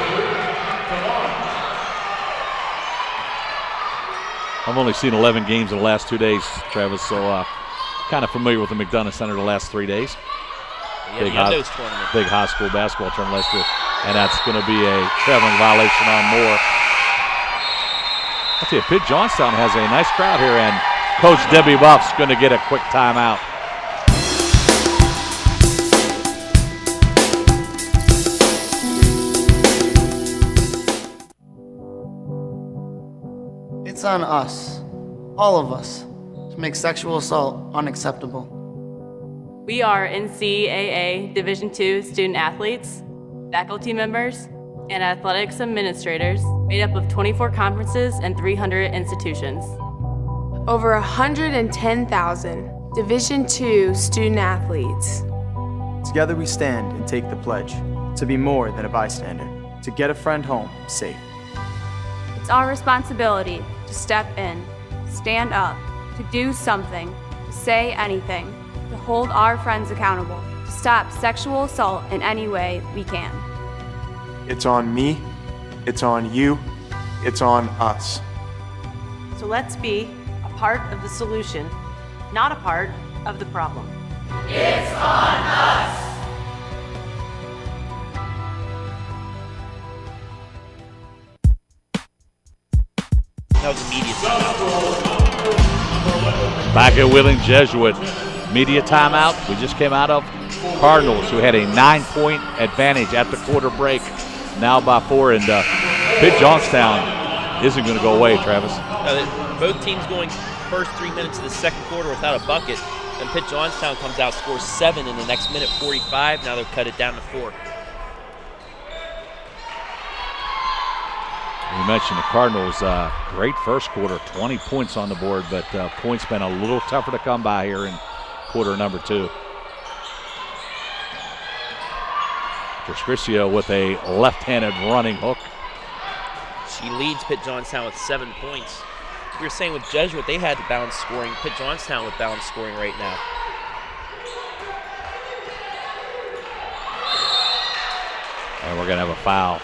I've only seen 11 games in the last 2 days, Travis, so kind of familiar with the McDonough Center the last 3 days.
Yeah,
Big high school basketball tournament last year, and that's going to be a traveling violation on Moore. I'll tell you, Pitt Johnstown has a nice crowd here, and Coach Debbie Buff's going to get a quick timeout.
It's on us, all of us, to make sexual assault unacceptable.
We are NCAA Division II student athletes, faculty members, and athletics administrators made up of 24 conferences and 300 institutions.
Over 110,000 Division II student athletes.
Together we stand and take the pledge to be more than a bystander, to get a friend home safe.
It's our responsibility to step in, stand up, to do something, to say anything, to hold our friends accountable, to stop sexual assault in any way we can.
It's on me, it's on you, it's on us.
So let's be a part of the solution, not a part of the problem.
It's on us!
That was immediate.
Back at Wheeling Jesuit. Media timeout. We just came out of Cardinals, who had a 9-point advantage at the quarter break. Now by 4, and Pitt Johnstown isn't going to go away, Travis.
Both teams going first 3 minutes of the second quarter without a bucket. And Pitt Johnstown comes out, scores 7 in the next minute, 45. Now they'll cut it down to 4.
We mentioned the Cardinals, great first quarter, 20 points on the board, but points been a little tougher to come by here in quarter number 2. Patricio with a left-handed running hook.
She leads Pitt Johnstown with 7 points. We were saying with Jesuit, they had to balance scoring. Pitt Johnstown with balance scoring right now.
And we're going to have a foul.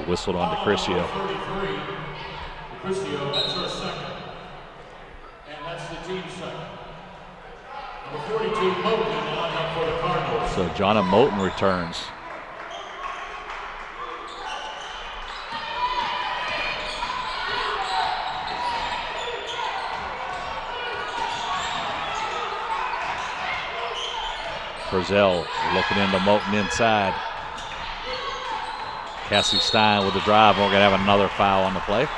Whistled on DeCrisio.
DeCrisio, that's her second. And that's the team's second. Number 42, Moten, lined up for the Cardinals.
So Jonna Moten returns. Frizzell looking into Moten inside. Cassie Stein with the drive. We're going to have another foul on the play.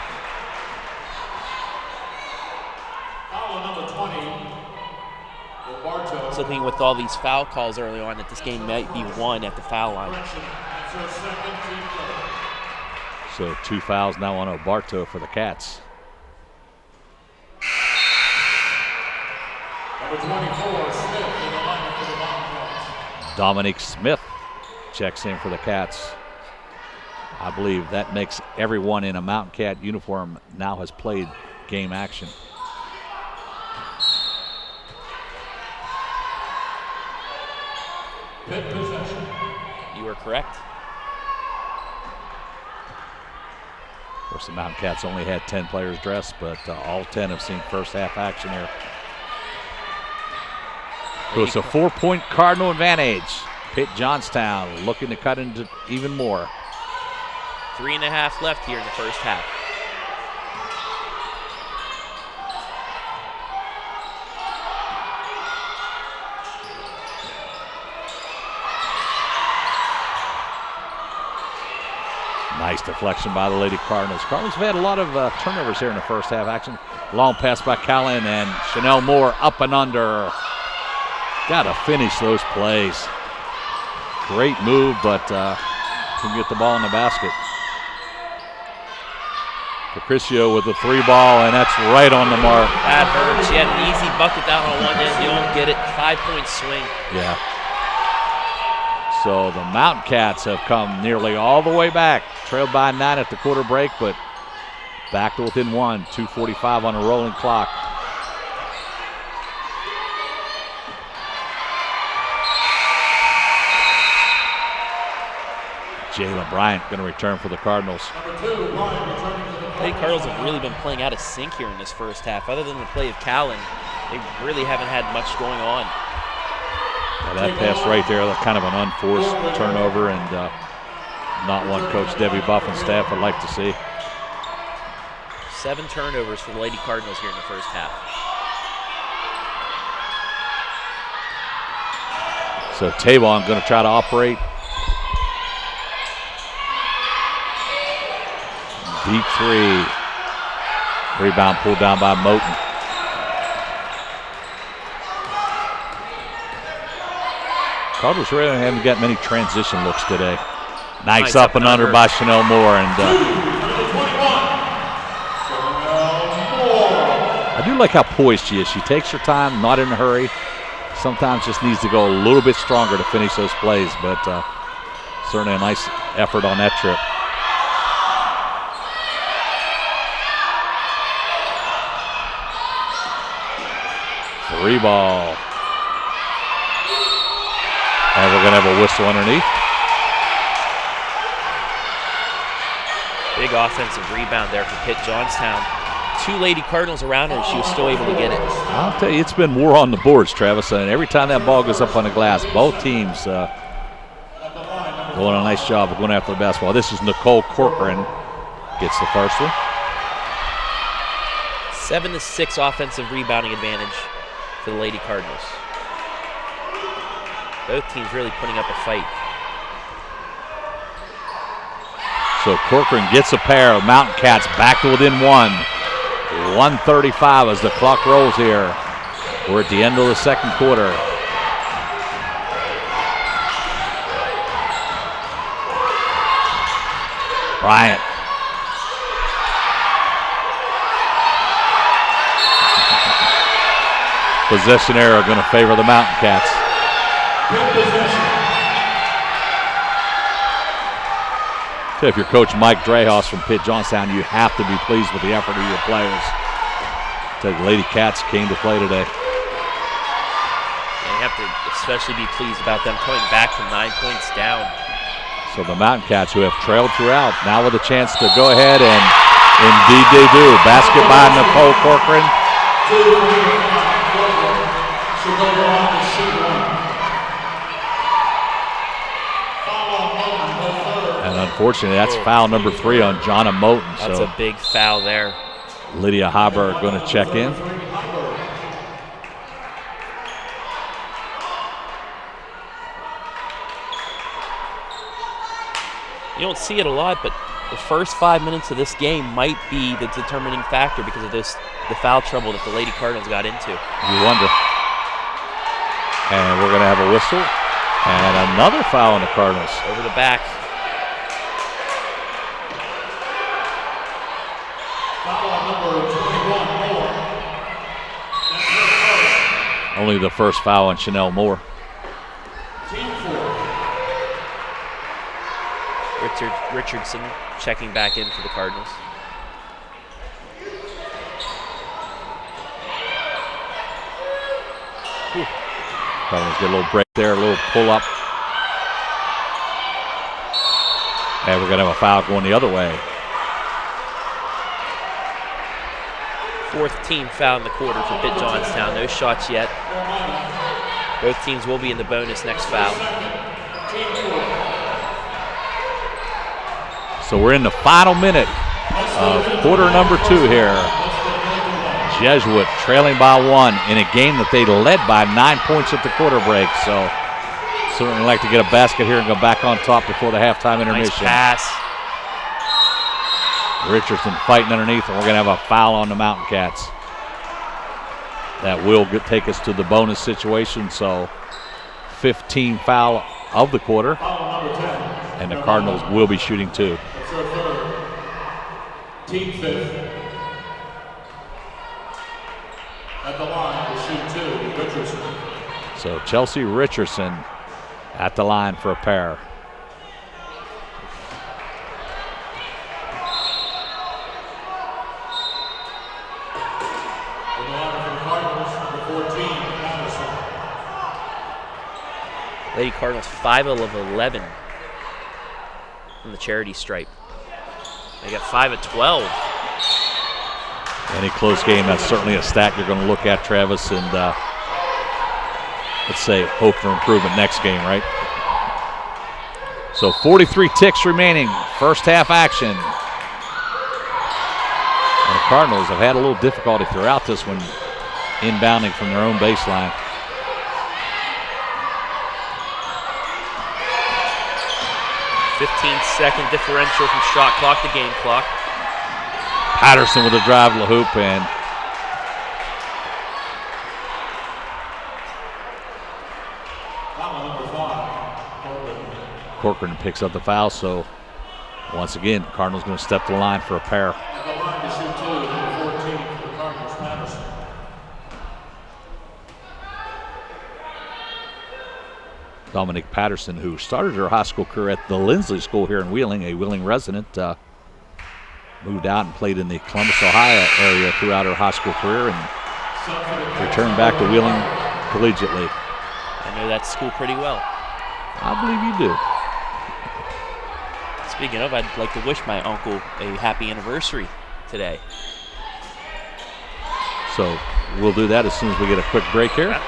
Foul number 20.
So thinking with all these foul calls early on that this game might be won at the foul line.
So 2 fouls now on Obarto for the Cats.
Number 24, Smith in the lineup for the Bobcats.
Dominique Smith checks in for the Cats. I believe that makes everyone in a Mountain Cat uniform now has played game action.
Pitt possession.
You are correct.
Of course, the Mountain Cats only had 10 players dressed, but all 10 have seen first half action here. So it's a 4-point Cardinal advantage. Pitt Johnstown looking to cut into even more.
3.5 left here in the first half.
Nice deflection by the Lady Cardinals. Cardinals have had a lot of turnovers here in the first half action. Long pass by Callan and Chanel Moore up and under. Got to finish those plays. Great move, but couldn't get the ball in the basket. Patricio with the 3-ball, and that's right on the mark.
That hurt. She had an easy bucket down on one end. You don't get it. 5-point swing.
Yeah. So the Mountain Cats have come nearly all the way back. Trailed by 9 at the quarter break, but back to within 1. 2:45 on a rolling clock. Jayla Bryant going to return for the Cardinals.
Lady Cardinals have really been playing out of sync here in this first half. Other than the play of Callan, they really haven't had much going on.
Well, that pass right there, kind of an unforced turnover, and not one Coach Debbie Buff and staff would like to see.
7 turnovers for the Lady Cardinals here in the first half.
So Tavon going to try to operate. Deep 3. Rebound pulled down by Moten. Cardinals really haven't got many transition looks today. Nice up and under by Chanel Moore. And I do like how poised she is. She takes her time, not in a hurry. Sometimes just needs to go a little bit stronger to finish those plays, but certainly a nice effort on that trip. Free ball. And we're going to have a whistle underneath.
Big offensive rebound there for Pitt Johnstown. 2 Lady Cardinals around her, and she was still able to get it.
I'll tell you, it's been war on the boards, Travis, and every time that ball goes up on the glass, both teams doing a nice job of going after the basketball. This is Nicole Corcoran gets the first one.
7-6 offensive rebounding advantage for the Lady Cardinals. Both teams really putting up a fight.
So Corcoran gets a pair of Mountain Cats back to within 1:35 as the clock rolls here. We're at the end of the second quarter. Bryant. Possession error going to favor the Mountain Cats. So if you're Coach Mike Dreyhaus from Pitt Johnstown, you have to be pleased with the effort of your players. The Lady Cats came to play today.
And you have to especially be pleased about them coming back from 9 points down.
So the Mountain Cats, who have trailed throughout, now with a chance to go ahead and indeed they do. Basket by Nicole Corcoran. And unfortunately, that's foul number 3 on Jonna Moten.
That's a big foul there.
Lydia Haber going to check in.
You don't see it a lot, but the first 5 minutes of this game might be the determining factor because of the foul trouble that the Lady Cardinals got into.
You wonder. And we're going to have a whistle. And another foul on the Cardinals.
Over the back.
Only the first foul on Chanel Moore.
Richardson checking back in for the Cardinals.
Cardinals get a little break there, a little pull up. And we're going to have a foul going the other way.
4th team foul in the quarter for Pitt Johnstown. No shots yet. Both teams will be in the bonus next foul.
So we're in the final minute of quarter number 2 here. Jesuit trailing by 1 in a game that they led by 9 points at the quarter break. So certainly like to get a basket here and go back on top before the halftime intermission.
Nice pass.
Richardson fighting underneath, and we're going to have a foul on the Mountain Cats. That will take us to the bonus situation. So 15 foul of the quarter, and the Cardinals will be shooting 2.
Team 5th. At the line to shoot 2, Richardson.
So Chelsea Richardson at the line for a pair.
On the line for the Cardinals, number 14, Patterson.
Lady Cardinals 5 of 11 from the charity stripe. They got 5 of 12.
Any close game, that's certainly a stat you're going to look at, Travis, and let's say hope for improvement next game, right? So 43 ticks remaining, first half action. And the Cardinals have had a little difficulty throughout this one, inbounding from their own baseline.
$15-second differential from shot clock to game clock.
Patterson with a drive to the hoop, and Corcoran picks up the foul. So once again, Cardinals going to step to the line for a pair.
At the line to shoot 2, number 14 for the Cardinals, Patterson.
Dominique Patterson, who started her high school career at the Lindsley School here in Wheeling, a Wheeling resident, moved out and played in the Columbus, Ohio area throughout her high school career and returned back to Wheeling collegiately.
I know that school pretty well.
I believe you do.
Speaking of, I'd like to wish my uncle a happy anniversary today.
So we'll do that as soon as we get a quick break here.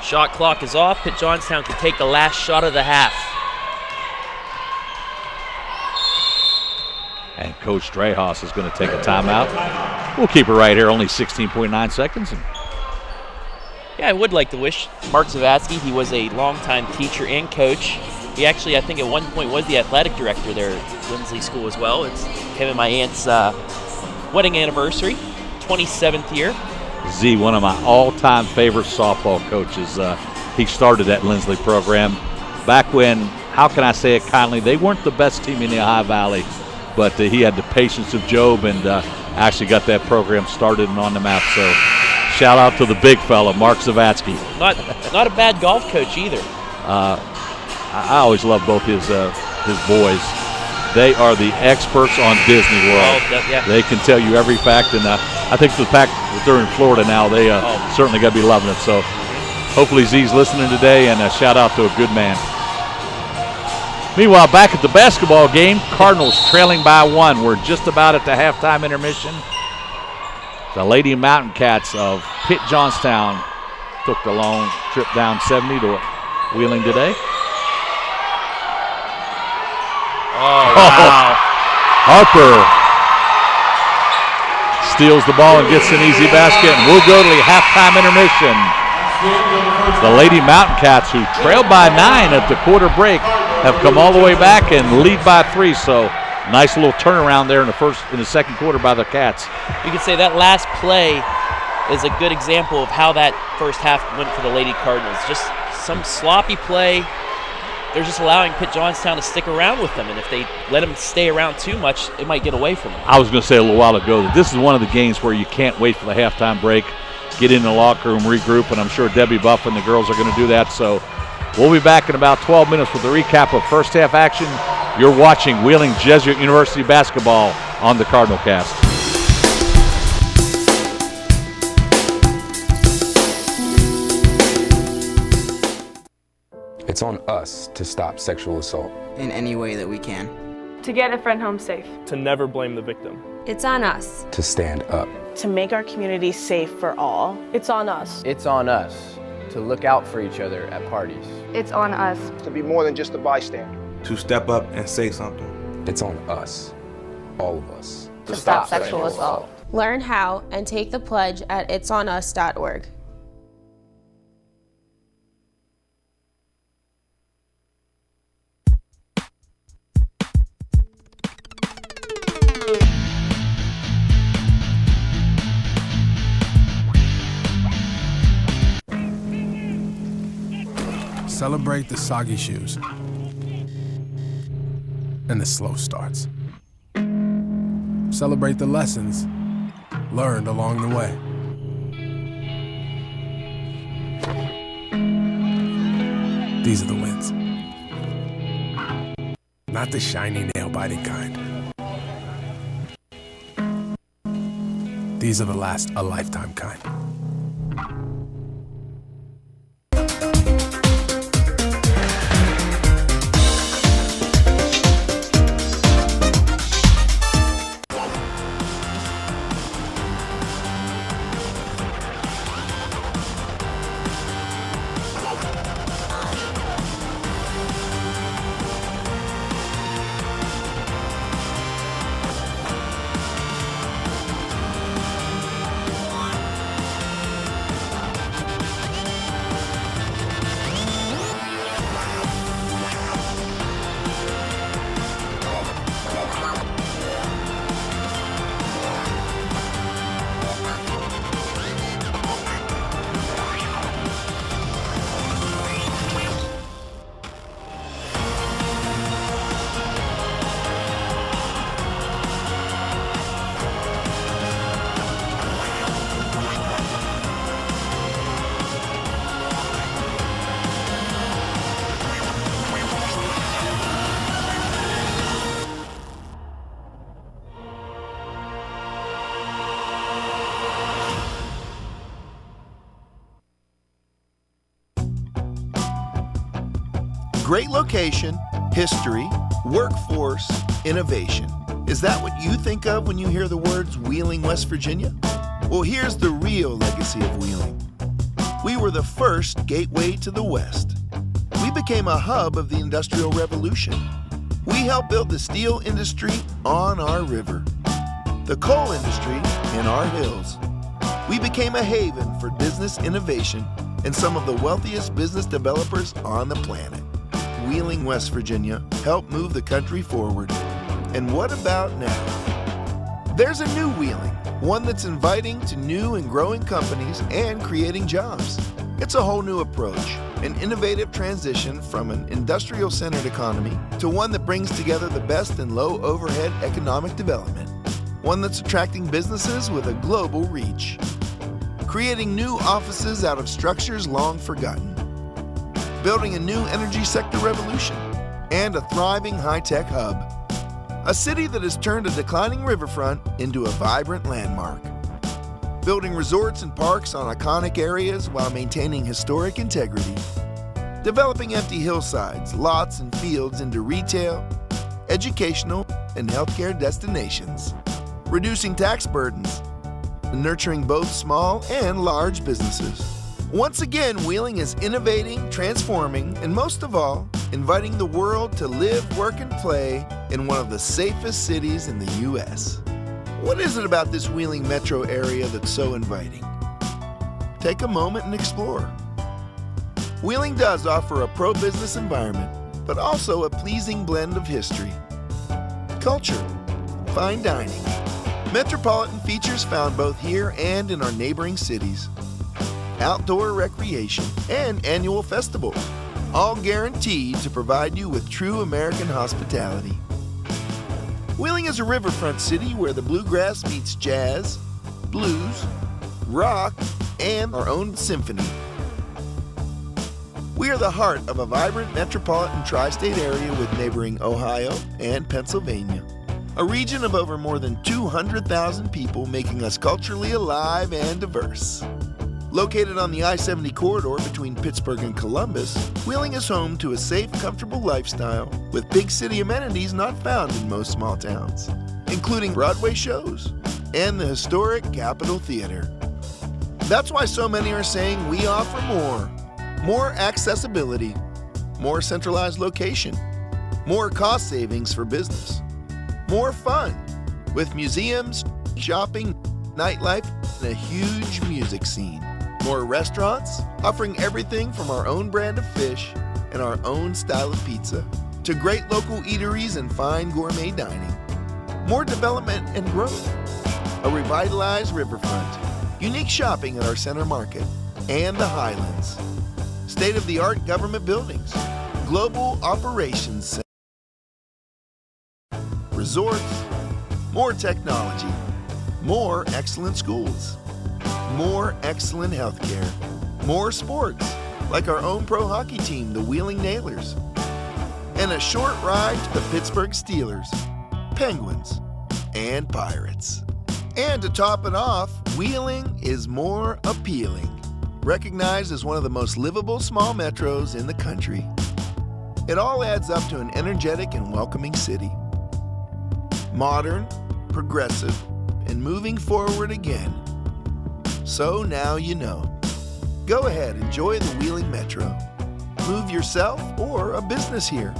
Shot clock is off. Pitt Johnstown can take the last shot of the half.
And Coach Dreyhaus is going to take a timeout. We'll keep it right here, only 16.9 seconds.
Yeah, I would like to wish Mark Zavatsky. He was a longtime teacher and coach. He actually, I think at one point, was the athletic director there at Lindsley School as well. It's him and my aunt's wedding anniversary, 27th year.
Z, one of my all-time favorite softball coaches. He started that Lindsley program back when, how can I say it kindly, they weren't the best team in the Ohio Valley, but he had the patience of Job and actually got that program started and on the map. So shout out to the big fella, Mark Zavatsky.
Not a bad golf coach either.
I always love both his boys. They are the experts on Disney World.
Yeah.
They can tell you every fact, and I think the fact that they're in Florida now, they certainly got to be loving it. So hopefully Z's listening today, and a shout out to a good man. Meanwhile, back at the basketball game, Cardinals trailing by 1. We're just about at the halftime intermission. The Lady Mountain Cats of Pitt Johnstown took the long trip down 70 to Wheeling today.
Oh, wow.
Harper steals the ball and gets an easy basket, and we'll go to the halftime intermission. The Lady Mountain Cats, who trailed by 9 at the quarter break, have come all the way back and lead by 3. So nice little turnaround there in the second quarter by the Cats.
You could say that last play is a good example of how that first half went for the Lady Cardinals. Just some sloppy play. They're just allowing Pitt Johnstown to stick around with them, and if they let them stay around too much, it might get away from them.
I was going to say a little while ago that this is one of the games where you can't wait for the halftime break, get in the locker room, regroup, and I'm sure Debbie Buff and the girls are going to do that. So we'll be back in about 12 minutes with a recap of first half action. You're watching Wheeling Jesuit University basketball on the Cardinal Cast.
It's on us to stop sexual assault
in any way that we can.
To get a friend home safe.
To never blame the victim.
It's on us.
to stand up.
To make our community safe for all. It's on us.
It's on us to look out for each other at parties.
It's on us.
To be more than just a bystander.
To step up and say something.
It's on us, all of us.
To stop sexual assault. Learn how and take the pledge at itsonus.org.
Celebrate the soggy shoes and the slow starts. Celebrate the lessons learned along the way. These are the wins. Not the shiny, nail-biting kind. These are the last a lifetime kind.
Great location, history, workforce, innovation. Is that what you think of when you hear the words Wheeling, West Virginia? Well, here's the real legacy of Wheeling. We were the first gateway to the West. We became a hub of the Industrial Revolution. We helped build the steel industry on our river, the coal industry in our hills. We became a haven for business innovation and some of the wealthiest business developers on the planet. Wheeling, West Virginia helped move the country forward. And what about now? There's a new Wheeling, one that's inviting to new and growing companies and creating jobs. It's a whole new approach, an innovative transition from an industrial-centered economy to one that brings together the best in low-overhead economic development, one that's attracting businesses with a global reach, creating new offices out of structures long forgotten, building a new energy sector revolution, and a thriving high-tech hub. A city that has turned a declining riverfront into a vibrant landmark, building resorts and parks on iconic areas while maintaining historic integrity, developing empty hillsides, lots, and fields into retail, educational, and healthcare destinations, reducing tax burdens, and nurturing both small and large businesses. Once again, Wheeling is innovating, transforming, and most of all, inviting the world to live, work, and play in one of the safest cities in the U.S. What is it about this Wheeling metro area that's so inviting? Take a moment and explore. Wheeling does offer a pro-business environment, but also a pleasing blend of history, culture, fine dining, metropolitan features found both here and in our neighboring cities, outdoor recreation, and annual festivals, all guaranteed to provide you with true American hospitality. Wheeling is a riverfront city where the bluegrass meets jazz, blues, rock, and our own symphony. We are the heart of a vibrant metropolitan tri-state area with neighboring Ohio and Pennsylvania, a region of over more than 200,000 people, making us culturally alive and diverse. Located on the I-70 corridor between Pittsburgh and Columbus, Wheeling is home to a safe, comfortable lifestyle with big city amenities not found in most small towns, including Broadway shows and the historic Capitol Theater. That's why so many are saying we offer more accessibility, more centralized location, more cost savings for business, more fun with museums, shopping, nightlife, and a huge music scene. More restaurants, offering everything from our own brand of fish and our own style of pizza to great local eateries and fine gourmet dining. More development and growth, a revitalized riverfront, unique shopping at our center market and the Highlands, state-of-the-art government buildings, global operations center, resorts, more technology, more excellent schools, more excellent healthcare, more sports, like our own pro hockey team, the Wheeling Nailers, and a short ride to the Pittsburgh Steelers, Penguins, and Pirates. And to top it off, Wheeling is more appealing, recognized as one of the most livable small metros in the country. It all adds up to an energetic and welcoming city. Modern, progressive, and moving forward again. So now you know. Go ahead, enjoy the Wheeling Metro. Move yourself or a business here.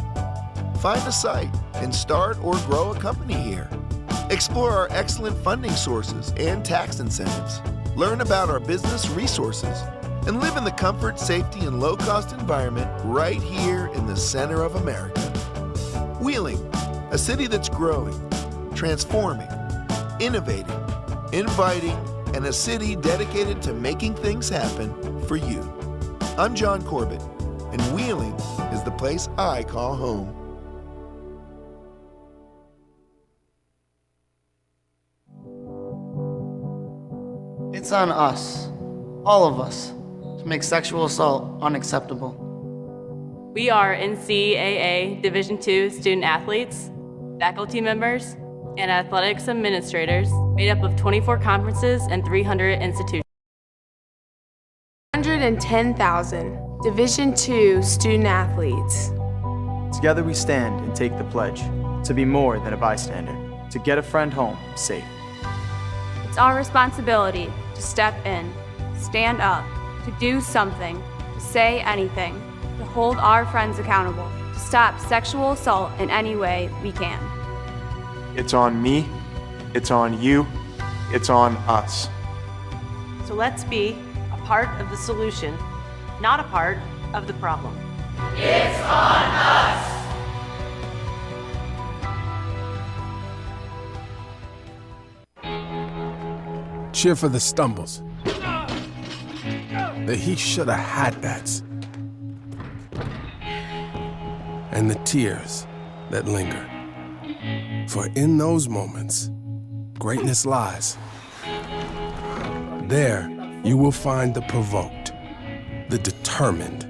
Find a site and start or grow a company here. Explore our excellent funding sources and tax incentives. Learn about our business resources and live in the comfort, safety, and low-cost environment right here in the center of America. Wheeling, a city that's growing, transforming, innovating, inviting, and a city dedicated to making things happen for you. I'm John Corbett, and Wheeling is the place I call home.
It's on us, all of us, to make sexual assault unacceptable.
We are NCAA Division II student athletes, faculty members, and athletics administrators made up of 24 conferences and 300 institutions.
110,000 Division II student athletes,
Together we stand and take the pledge to be more than a bystander, to get a friend home safe.
It's our responsibility to step in, stand up, to do something, to say anything, to hold our friends accountable, to stop sexual assault in any way we can.
It's on me, it's on you, it's on us.
So let's be a part of the solution, not a part of the problem.
It's on us!
Cheer for the stumbles, the he shoulda had that's, and the tears that linger. For in those moments, greatness lies. There, you will find the provoked, the determined,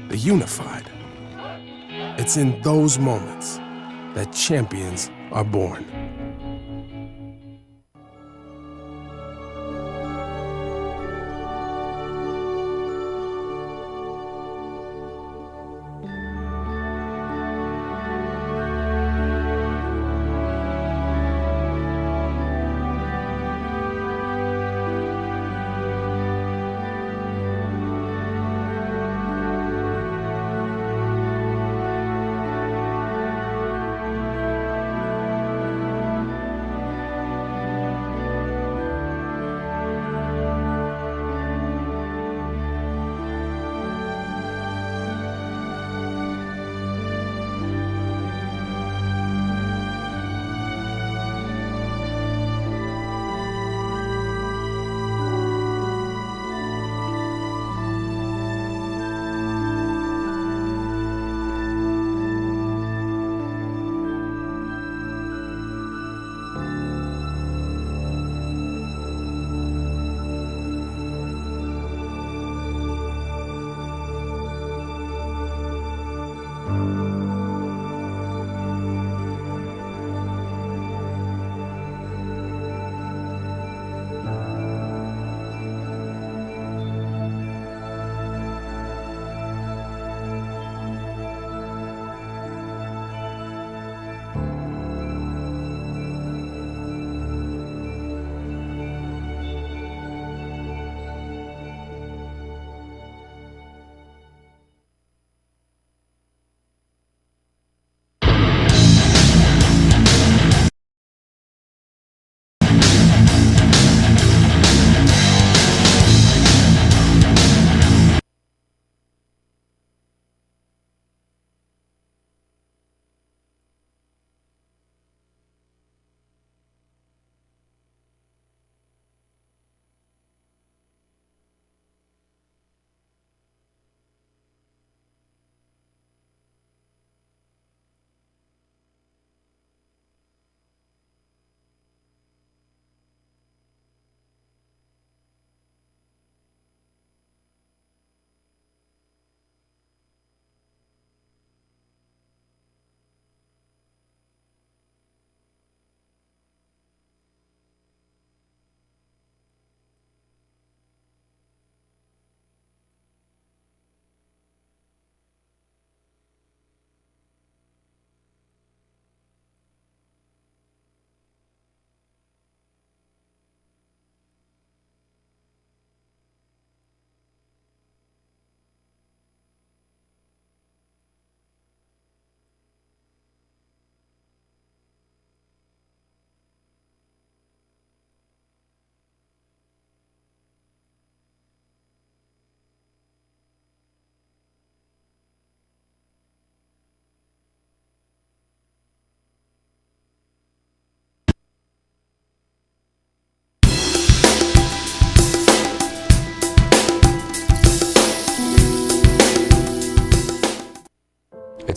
the unified. It's in those moments that champions are born.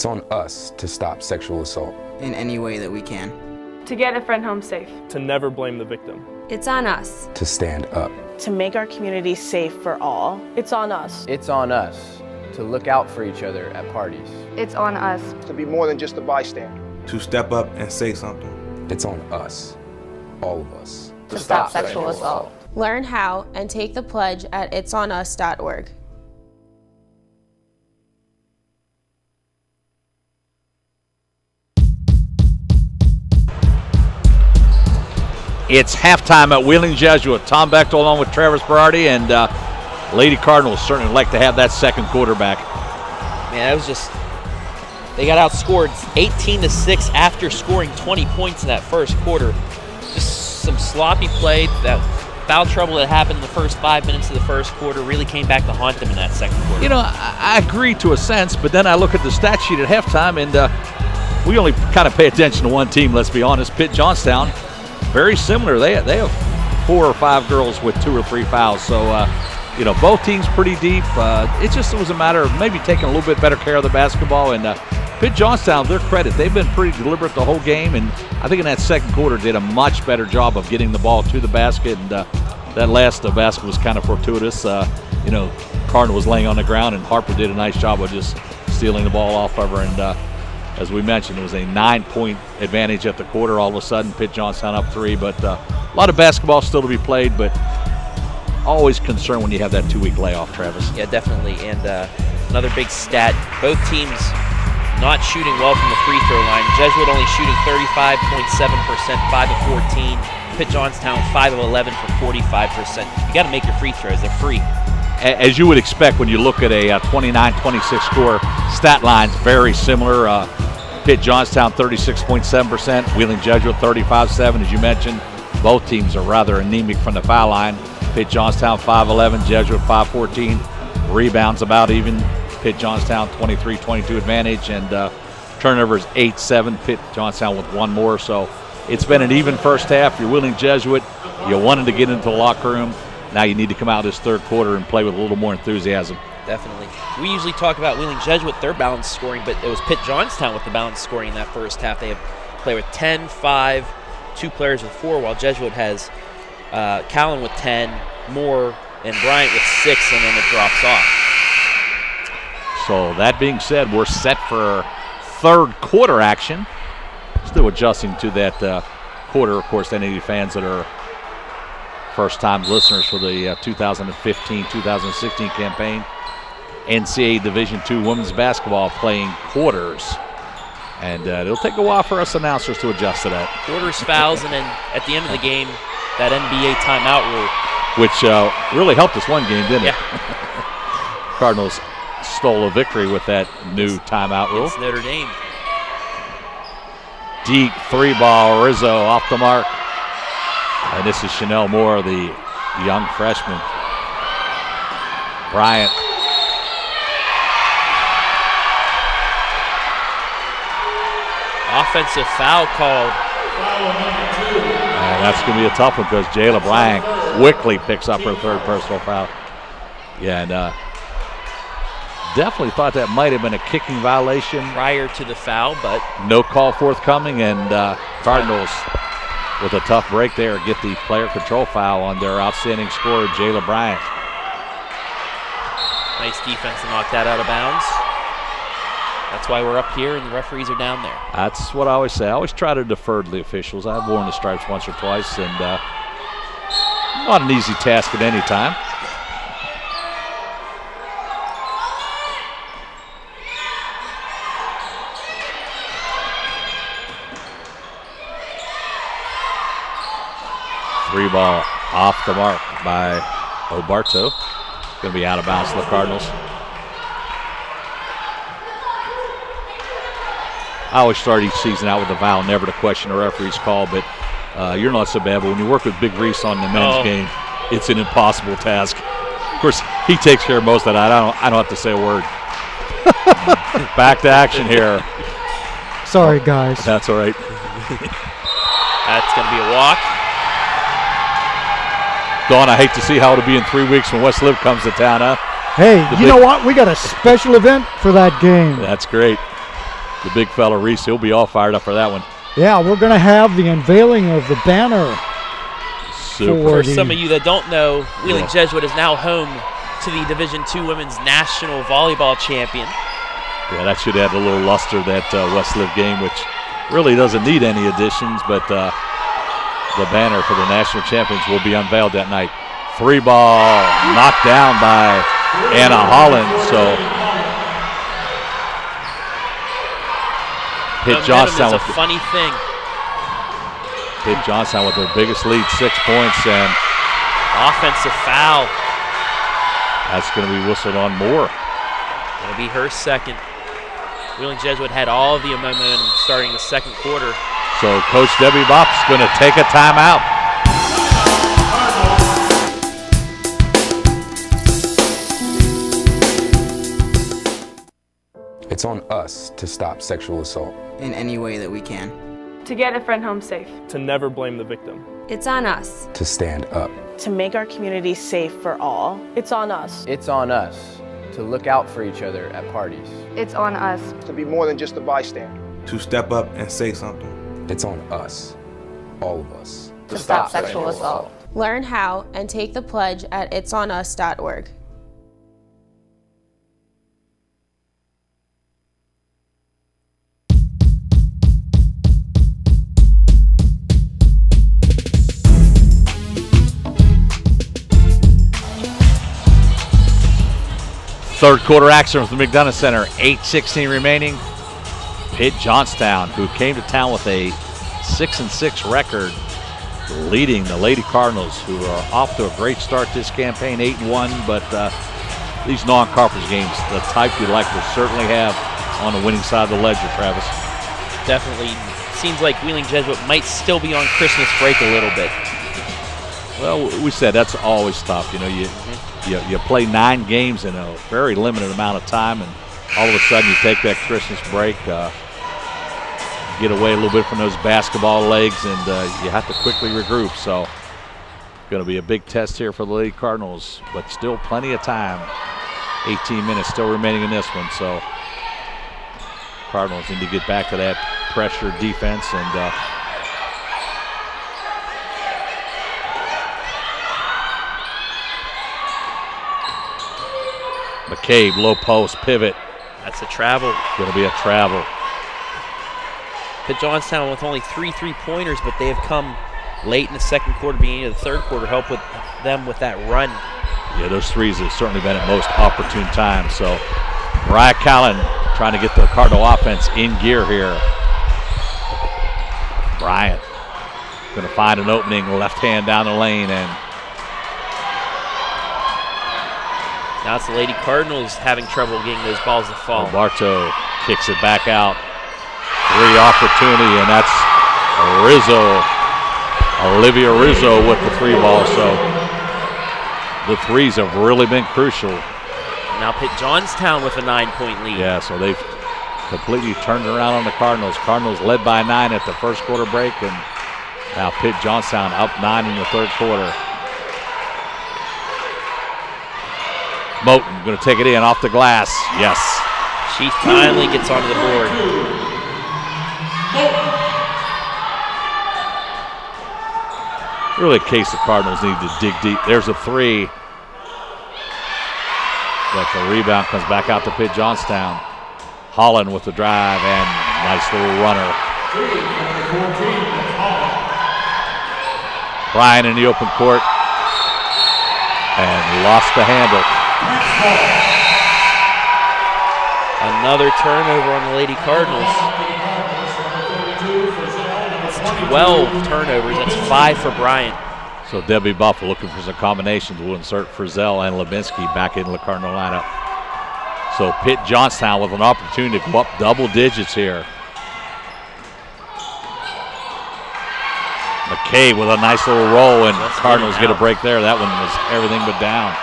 It's on us to stop sexual assault
in any way that we can.
To get a friend home safe.
To never blame the victim.
It's on us.
to stand up.
To make our community safe for all.
It's on us.
It's on us to look out for each other at parties.
It's on us.
To be more than just a bystander.
To step up and say something.
It's on us, all of us.
To stop sexual assault. Learn how and take the pledge at itsonus.org.
It's halftime at Wheeling Jesuit. Tom Bechtel along with Travis Berardi, and Lady Cardinals certainly like to have that second quarterback.
Man, that was just, they got outscored 18-6 after scoring 20 points in that first quarter. Just some sloppy play. That foul trouble that happened in the first 5 minutes of the first quarter really came back to haunt them in that second quarter.
You know, I agree to a sense, but then I look at the stat sheet at halftime, and we only kind of pay attention to one team, let's be honest. Pitt Johnstown, very similar. They have 4 or 5 girls with 2 or 3 fouls. So, you know, both teams pretty deep. It was a matter of maybe taking a little bit better care of the basketball. And Pitt Johnstown, their credit, they've been pretty deliberate the whole game. And I think in that second quarter did a much better job of getting the ball to the basket. And that last basket was kind of fortuitous. You know, Cardinal was laying on the ground, and Harper did a nice job of just stealing the ball off of her. And as we mentioned, it was a 9-point advantage at the quarter. All of a sudden, Pitt Johnstown up 3. But a lot of basketball still to be played, but always concerned when you have that 2-week layoff, Travis.
Yeah, definitely. And another big stat, both teams not shooting well from the free throw line. Jesuit only shooting 35.7%, 5 of 14. Pitt Johnstown 5 of 11 for 45%. You got to make your free throws. They're free.
As you would expect when you look at a 29-26 score, stat lines very similar. Pitt Johnstown 36.7%, Wheeling Jesuit 35.7. As you mentioned, both teams are rather anemic from the foul line. Pitt Johnstown 5-11, Jesuit 5-14. Rebounds about even. Pitt Johnstown 23-22 advantage, and turnovers 8-7. Pitt Johnstown with 1 more. So it's been an even first half. You're Wheeling Jesuit. You wanted to get into the locker room. Now you need to come out this third quarter and play with a little more enthusiasm.
Definitely. We usually talk about Wheeling Jesuit, their balanced scoring, but it was Pitt Johnstown with the balanced scoring in that first half. They have play with 10, 5, 2 players with 4, while Jesuit has Callan with 10, Moore and Bryant with 6, and then it drops off.
So that being said, we're set for third quarter action. Still adjusting to that quarter. Of course, any fans that are first-time listeners for the 2015-2016 campaign, NCAA Division II women's basketball playing quarters. And it'll take a while for us announcers to adjust to that.
Quarters, fouls, and then at the end of the game, that NBA timeout rule.
Which really helped us one game, didn't it?
Yeah.
Cardinals stole a victory with that new timeout rule.
It's Notre Dame.
Deep 3-ball, Rizzo off the mark. And this is Chanel Moore, the young freshman. Bryant.
Offensive foul called.
And that's going to be a tough one because Jayla Bryant quickly picks up her third personal foul. Yeah, and definitely thought that might have been a kicking violation
prior to the foul, but
no call forthcoming, and Cardinals with a tough break there get the player control foul on their outstanding scorer, Jayla Bryant.
Nice defense to knock that out of bounds. That's why we're up here and the referees are down there.
That's what I always say. I always try to defer to the officials. I've worn the stripes once or twice, and not an easy task at any time. Three-ball off the mark by Obarto. Going to be out of bounds for the Cardinals. I always start each season out with a vow never to question a referee's call, but you're not so bad. But when you work with Big Reese on the men's game, it's an impossible task. Of course, he takes care of most of that. I don't have to say a word. Back to action here.
Sorry, guys.
That's all right.
That's going to be a walk.
Dawn, I hate to see how it'll be in 3 weeks when West Liv comes to town, huh?
Hey, you know what? We got a special event for that game.
That's great. The big fella, Reese, he'll be all fired up for that one.
Yeah, we're going to have the unveiling of the banner.
For some of you that don't know, Wheeling Jesuit is now home to the Division II Women's National Volleyball Champion.
Yeah, that should add a little luster, that West Liv game, which really doesn't need any additions, but the banner for the national champions will be unveiled that night. Three-ball knocked down by Anna Holland, so Pitt Johnstown
is a funny thing.
Pitt Johnstown with their biggest lead, 6 points, and
offensive foul.
That's going to be whistled on Moore.
It'll be her second. Wheeling Jesuit had all of the momentum starting the second quarter.
So Coach Debbie Bopp's going to take a timeout.
It's on us to stop sexual assault.
In any way that we can.
To get a friend home safe.
To never blame the victim.
It's on us.
To stand up.
To make our community safe for all.
It's on us.
It's on us to look out for each other at parties.
It's on us.
To be more than just a bystander.
To step up and say something.
It's on us, all of us.
To stop sexual assault. Learn how and take the pledge at itsonus.org.
Third quarter action from the McDonough Center. 8:16 remaining. Pitt Johnstown, who came to town with a 6-6 record, leading the Lady Cardinals, who are off to a great start this campaign, 8-1. But these non-conference games, the type you'd like to certainly have on the winning side of the ledger, Travis.
Definitely seems like Wheeling Jesuit might still be on Christmas break a little bit.
Well, we said that's always tough. You know, you play 9 games in a very limited amount of time, and all of a sudden you take that Christmas break, get away a little bit from those basketball legs, and you have to quickly regroup. So going to be a big test here for the Lady Cardinals, but still plenty of time. 18 minutes still remaining in this one, so Cardinals need to get back to that pressure defense and McCabe, low post, pivot.
That's a travel.
Going to be a travel.
Pitt Johnstown with only 3 3-pointers, but they have come late in the second quarter, beginning of the third quarter, help with them with that run.
Yeah, those threes have certainly been at most opportune times. So Mariah Callan trying to get the Cardinal offense in gear here. Bryant going to find an opening, left hand down the lane, and
now it's the Lady Cardinals having trouble getting those balls to fall.
Bartow kicks it back out. 3 opportunity, and that's Olivia Rizzo with the 3 ball. So the threes have really been crucial.
Now Pitt Johnstown with a 9-point lead.
Yeah, so they've completely turned around on the Cardinals. Cardinals led by 9 at the first quarter break, and now Pitt Johnstown up 9 in the third quarter. Moten going to take it in off the glass. Yes.
She finally gets onto the board.
Really a case the Cardinals need to dig deep. There's a 3. But the rebound comes back out to Pitt Johnstown. Holland with the drive and nice little runner. Bryan in the open court and lost the handle.
Another turnover on the Lady Cardinals. It's 12 turnovers. That's 5 for Bryant.
So Debbie Buff looking for some combinations. Will insert Frizzell and Levinsky back into the Cardinal lineup. So Pitt Johnstown with an opportunity to go up double digits here. McCabe with a nice little roll, and Cardinals get a break there. That one was everything but down.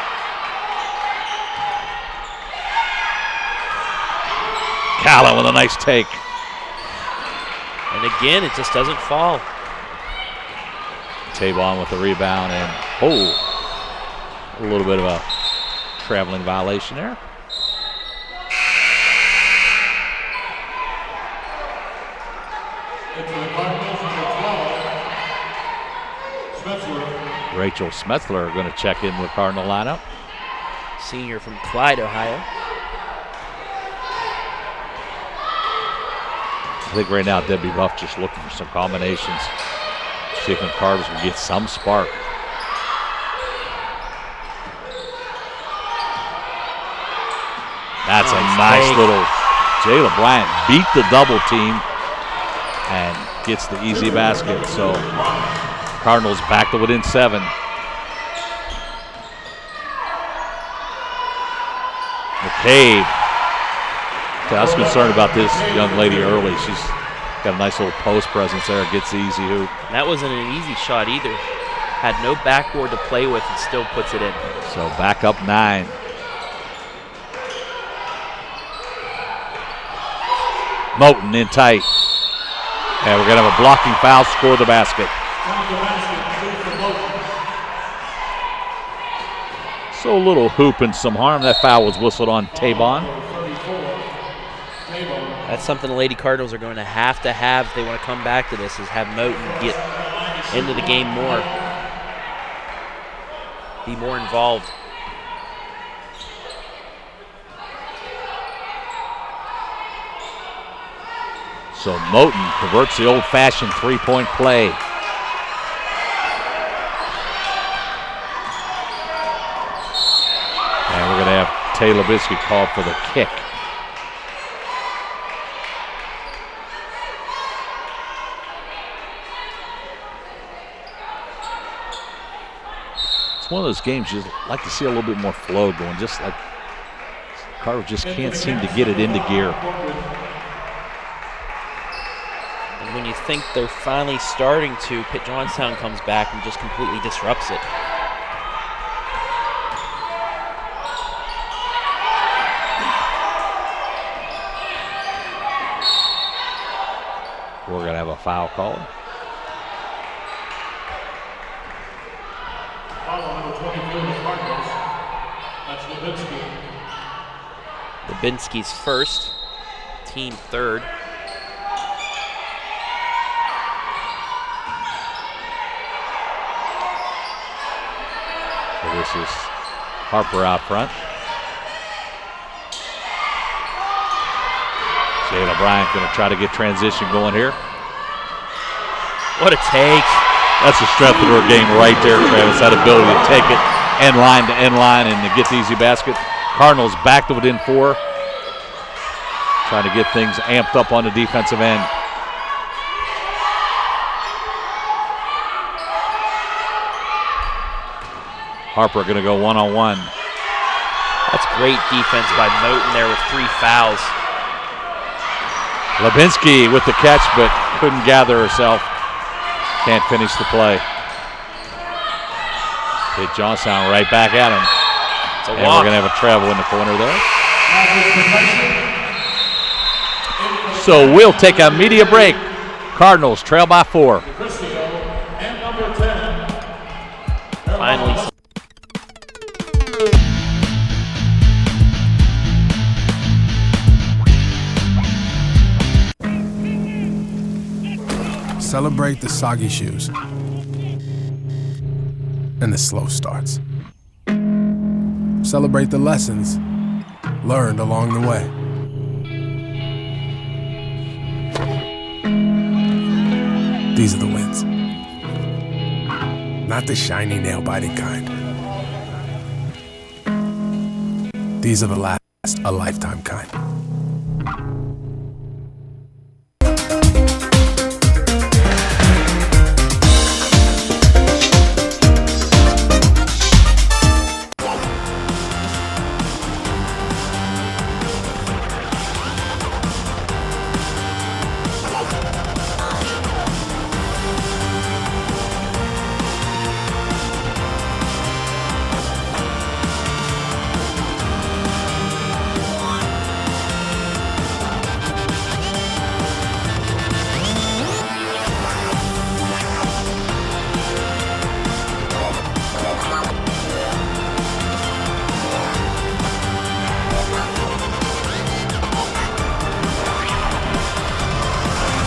Callan with a nice take.
And again, it just doesn't fall.
Tabon with the rebound, and a little bit of a traveling violation there. Rachel Smethler going to check into the Cardinal lineup.
Senior from Clyde, Ohio.
I think right now Debbie Buff just looking for some combinations. See if the Cardinals can get some spark. That's a nice little. Jayla Bryant beat the double team and gets the easy basket. So Cardinals back to within 7. McCabe. I was concerned about this young lady early. She's got a nice little post presence there. Gets the easy hoop.
That wasn't an easy shot either. Had no backboard to play with and still puts it in.
So back up 9. Moten in tight. And we're going to have a blocking foul, score the basket. So a little hoop and some harm. That foul was whistled on Tabon.
That's something the Lady Cardinals are going to have if they want to come back to this, is have Moten get into the game more. Be more involved.
So Moten converts the old-fashioned three-point play. And we're going to have Taylor Lebinski called for the kick. It's one of those games you'd like to see a little bit more flow going, just like Carter just can't seem to get it into gear.
And when you think they're finally starting to, Pitt Johnstown comes back and just completely disrupts it.
We're going to have a foul called.
Foul number 24 of the Cardinals. That's Lebinski.
Lebinski's first, team third.
So this is Harper out front. Jayla Bryant going to try to get transition going here.
What a take.
That's the strength of her game right there, Travis. That ability to take it end line to end line and to get the easy basket. Cardinals back to within 4. Trying to get things amped up on the defensive end. Harper going to go one-on-one.
That's great defense by Moten there with 3 fouls.
Lebinski with the catch, but couldn't gather herself. Can't finish the play. Pitt Johnstown right back at him. And we're going to have a travel in the corner there. So we'll take a media break. Cardinals trail by 4.
Finally.
Celebrate the soggy shoes and the slow starts. Celebrate the lessons learned along the way. These are the wins. Not the shiny, nail-biting kind. These are the last a lifetime kind.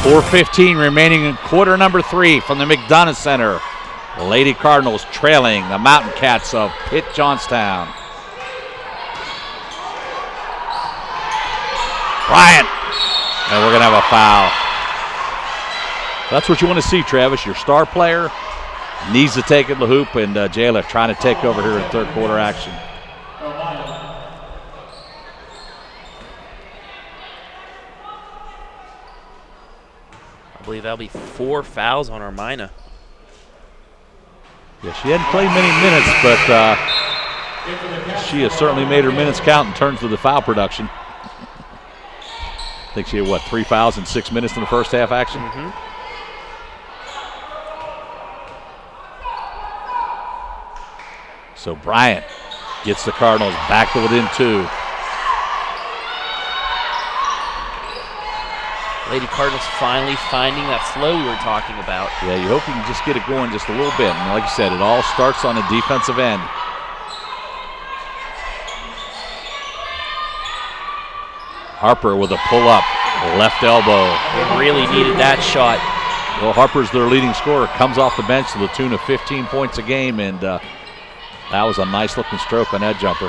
.4:15 remaining in quarter number 3 from the McDonough Center. The Lady Cardinals trailing the Mountain Cats of Pitt Johnstown. Bryant. And we're going to have a foul. That's what you want to see, Travis. Your star player needs to take it to the hoop, and Jayla trying to take over here in third quarter action.
I believe believe that'll be 4 fouls on Armina.
Yeah, she hadn't played many minutes, but she has certainly made her minutes count in terms of the foul production. I think she had, 3 fouls in 6 minutes in the first half action? So Bryant gets the Cardinals back to within 2.
Lady Cardinals finally finding that flow we were talking about.
Yeah, you hope you can just get it going just a little bit. And like you said, it all starts on the defensive end. Harper with a pull-up, left elbow.
They really needed that shot.
Well, Harper's their leading scorer, comes off the bench to the tune of 15 points a game, and that was a nice-looking stroke on that jumper.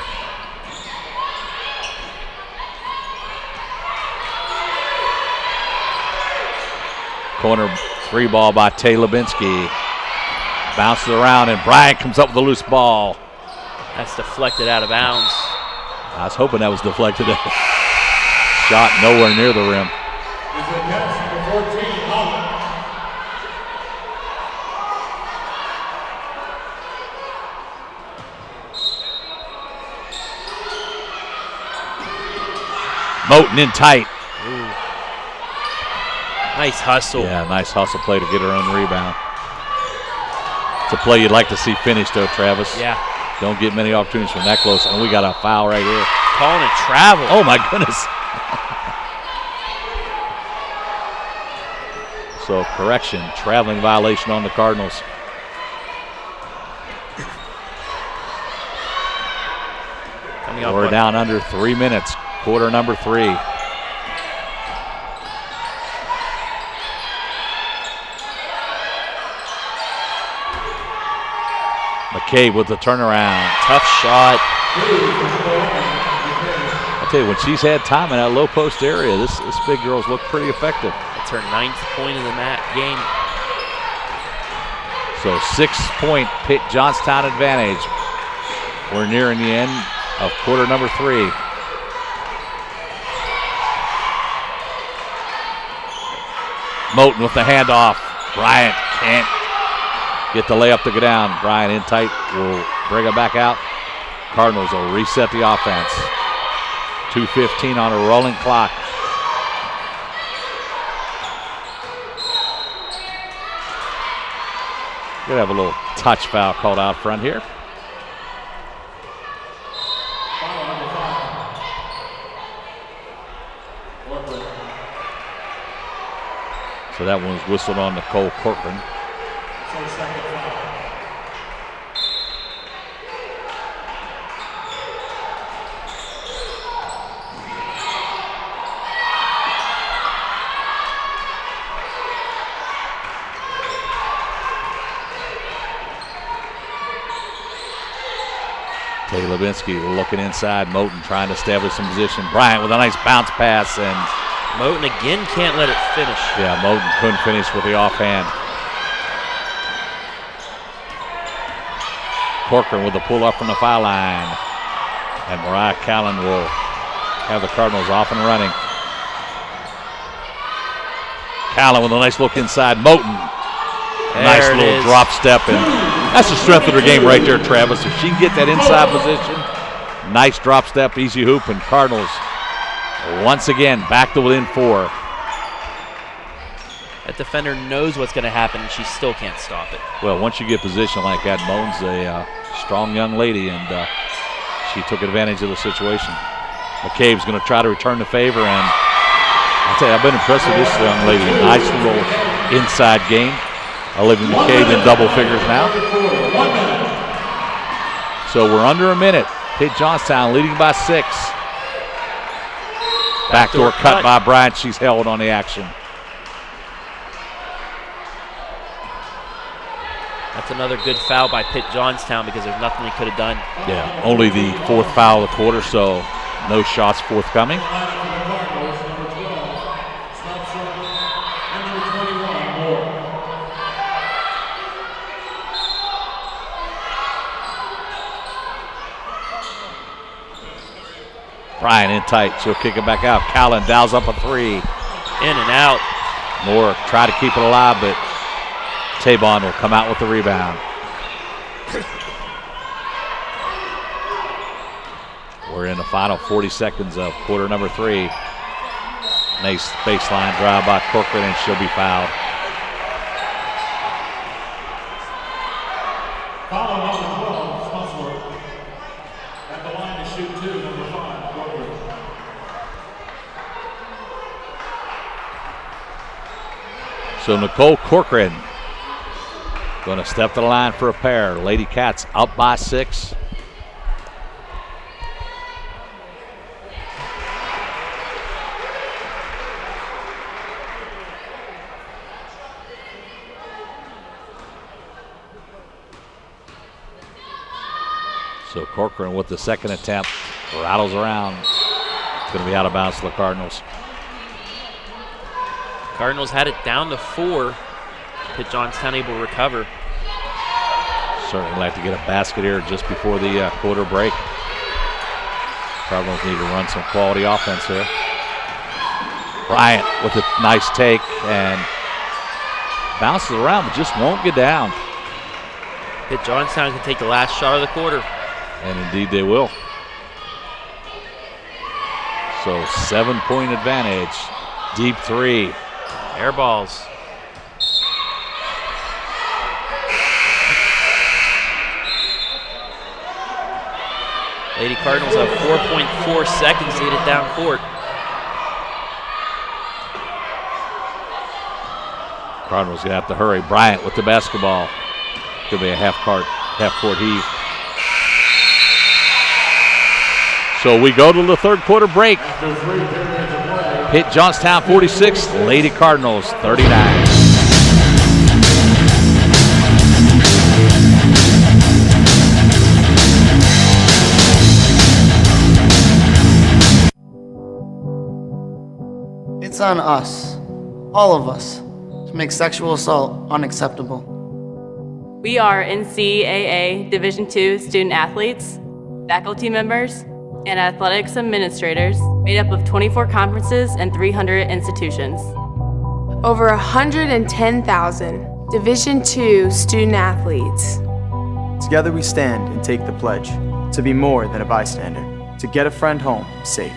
Corner 3 ball by Tay Lubinsky. Bounces around, and Bryant comes up with a loose ball.
That's deflected out of bounds.
I was hoping that was deflected. Shot nowhere near the rim. Moten in tight.
Ooh. Nice hustle.
Yeah, nice hustle play to get her own rebound. It's a play you'd like to see finished, though, Travis.
Yeah.
Don't get many opportunities from that close, and we got a foul right here.
Calling it travel.
Oh, my goodness. So, correction, traveling violation on the Cardinals. We're down under 3 minutes, quarter number 3. McCabe with the turnaround.
Tough shot.
I tell you, when she's had time in that low post area, this big girl's looked pretty effective.
It's her 9th point of the game.
So 6-point Pitt Johnstown advantage. We're nearing the end of quarter number 3. Moten with the handoff. Bryant can't get the layup to go down. Bryant in tight will bring it back out. Cardinals will reset the offense. 2:15 on a rolling clock. Gonna have a little touch foul called out front here. So that one was whistled on Nicole Corcoran. Tay Lubinsky looking inside. Moten trying to establish some position. Bryant with a nice bounce pass, and
Moten again can't let it finish.
Yeah, Moten couldn't finish with the offhand. Corcoran with the pull up from the foul line. And Mariah Callan will have the Cardinals off and running. Callan with a nice look inside. Moten. Nice little drop step. And that's the strength of her game right there, Travis. If she can get that inside position, nice drop step, easy hoop, and Cardinals once again back to within 4.
That defender knows what's going to happen, and she still can't stop it.
Well, once you get positioned like that, Moten's a strong young lady, and she took advantage of the situation. McCabe's going to try to return the favor, and I'll tell you, I've been impressed with this young lady. Nice little inside game. Olivia McCabe in double figures now. So we're under a minute. Pitt Johnstown leading by 6. Backdoor cut by Bryant. She's held on the action.
That's another good foul by Pitt Johnstown because there's nothing they could have done.
Yeah, only the 4th foul of the quarter, so no shots forthcoming. Bryant in tight. She'll kick it back out. Callan dials up a 3.
In and out.
Moore try to keep it alive, but Tabon will come out with the rebound. We're in the final 40 seconds of quarter number 3. Nice baseline drive by Corcoran, and she'll be fouled.
Foul number 12, Smutsworth. At the line to shoot 2, number 5, Corcoran.
So Nicole Corcoran going to step to the line for a pair. Lady Cats up by 6. So Corcoran with the second attempt, rattles around. It's going to be out of bounds to the Cardinals.
Cardinals had it down to 4. Pitt Johnstown able to recover.
Certainly like to get a basket here just before the quarter break. Cardinals need to run some quality offense here. Bryant with a nice take and bounces around but just won't get down.
Pitt Johnstown can take the last shot of the quarter.
And indeed they will. So 7-point advantage. Deep 3.
Air balls. Lady Cardinals have 4.4 seconds to get it down court.
Cardinals gonna have to hurry. Bryant with the basketball. Could be a half court heave. So we go to the third quarter break. Pitt Johnstown 46, Lady Cardinals 39.
It's on us, all of us, to make sexual assault unacceptable.
We are NCAA Division II student athletes, faculty members, and athletics administrators made up of 24 conferences and 300 institutions.
Over 110,000 Division II student athletes.
Together we stand and take the pledge to be more than a bystander, to get a friend home safe.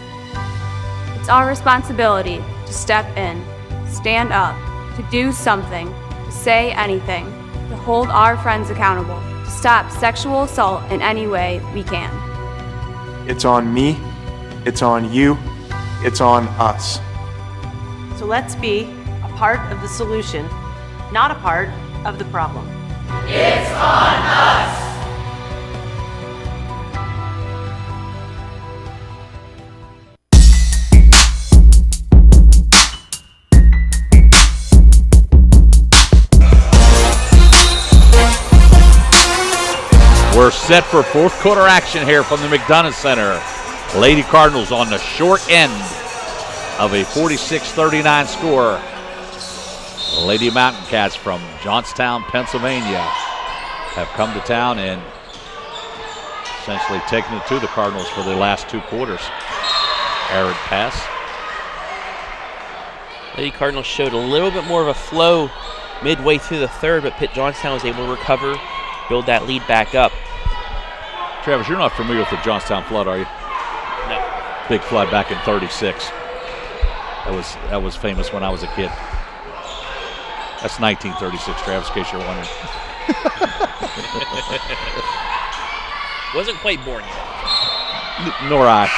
It's our responsibility to step in, stand up, to do something, to say anything, to hold our friends accountable, to stop sexual assault in any way we can.
It's on me, it's on you, it's on us.
So let's be a part of the solution, not a part of the problem.
It's on us!
We're set for fourth quarter action here from the McDonough Center. Lady Cardinals on the short end of a 46-39 score. Lady Mountain Cats from Johnstown, Pennsylvania have come to town and essentially taken it to the Cardinals for the last 2 quarters. Errant pass.
Lady Cardinals showed a little bit more of a flow midway through the third, but Pitt Johnstown was able to recover, build that lead back up.
Travis, you're not familiar with the Johnstown flood, are you?
No.
Big flood back in '36. That was famous when I was a kid. That's 1936, Travis, in case you're wondering.
Wasn't quite born yet.
Nor I.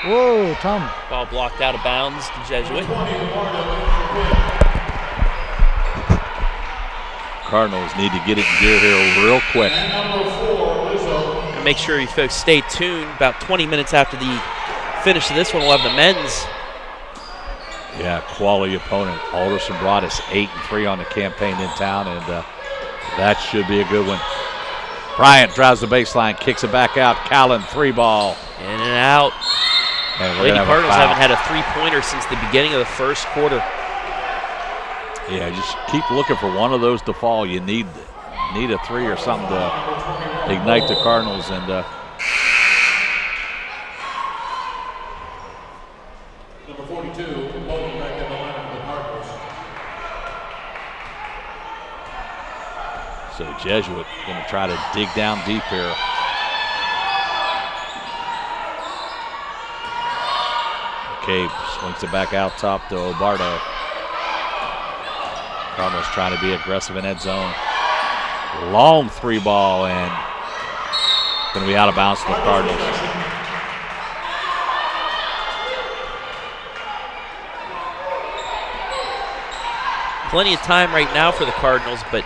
Whoa, Tom.
Ball blocked out of bounds to Jesuit.
Cardinals need to get it in gear here real quick.
And make sure you folks stay tuned. About 20 minutes after the finish of this one, we'll have the men's.
Yeah, quality opponent. Alderson brought us 8-3 on the campaign in town, and that should be a good one. Bryant drives the baseline, kicks it back out. Callan, 3-ball.
In and out.
And
Lady Cardinals haven't had a 3-pointer since the beginning of the first quarter.
Yeah, just keep looking for one of those to fall. You need a 3 or something to ignite the Cardinals. And
Number 42, back in the line of the
So Jesuit going to try to dig down deep here. McCabe swings it back out top to Obardo. Cardinals trying to be aggressive in that zone. Long 3-ball and going to be out of bounds for the Cardinals.
Plenty of time right now for the Cardinals, but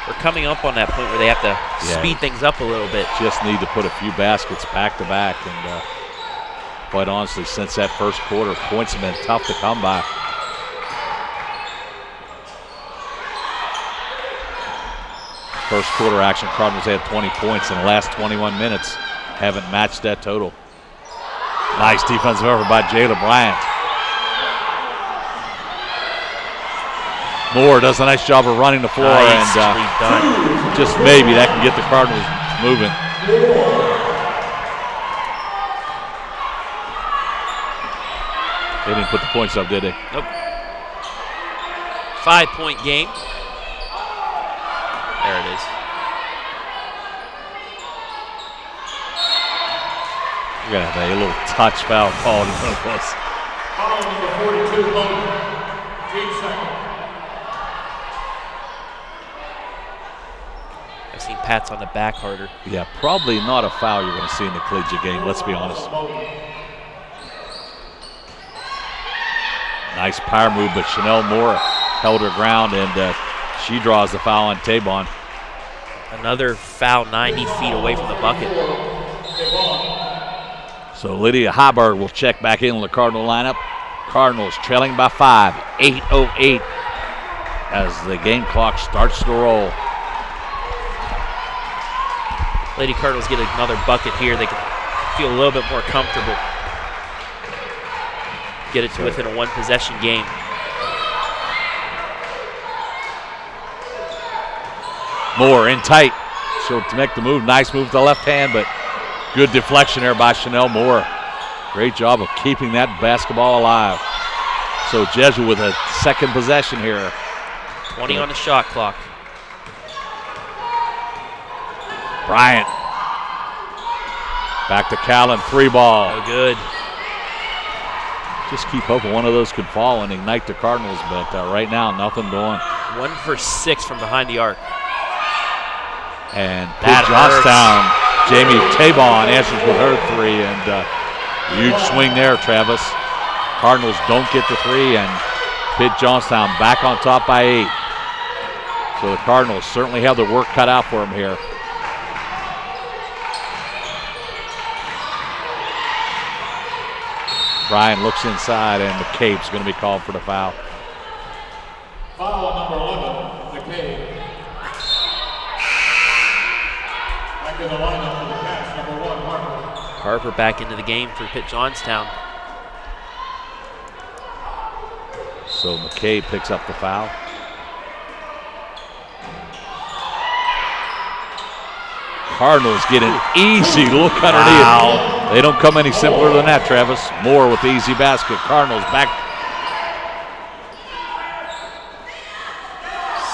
we're coming up on that point where they have to speed things up a little bit.
Just need to put a few baskets back to back, and quite honestly, since that first quarter, points have been tough to come by. First quarter action, Cardinals had 20 points in the last 21 minutes. Haven't matched that total. Nice defensive effort by Jayla Bryant. Moore does a nice job of running the floor, and just maybe that can get the Cardinals moving. They didn't put the points up, did they?
Nope. 5-point game. There it is.
We're going to have a little touch foul called in front of us.
Foul number 42, Logan. Team second.
I've seen pats on the back harder.
Yeah, probably not a foul you're going to see in the collegiate game, let's be honest. Nice power move, but Chanel Moore held her ground, and she draws the foul on Tabon.
Another foul 90 feet away from the bucket.
So Lydia Heiberg will check back in on the Cardinal lineup. Cardinals trailing by 5, 8:08 as the game clock starts to roll.
Lady Cardinals get another bucket here. They can feel a little bit more comfortable. Get it to within a one-possession game.
Moore in tight. She'll make the move. Nice move to the left hand, but good deflection there by Chanel Moore. Great job of keeping that basketball alive. So Jesuit with a second possession here.
20 on the shot clock.
Bryant. Back to Callan, 3-ball.
Oh, good.
Just keep hoping one of those could fall and ignite the Cardinals, but right now, nothing doing.
1 for 6 from behind the arc.
And Johnstown, Jamie Tabon answers with her 3, and huge swing there, Travis. Cardinals don't get the 3, and Pitt Johnstown back on top by 8. So the Cardinals certainly have their work cut out for them here. Brian looks inside, and McCabe's going to be called for the foul.
Foul number 11, McCabe. Back in the lineup for the Cats, number 1, Harper.
Harper back into the game for Pitt Johnstown.
So McCabe picks up the foul. Cardinals get an easy look underneath. Wow. They don't come any simpler than that, Travis. Moore with the easy basket. Cardinals back.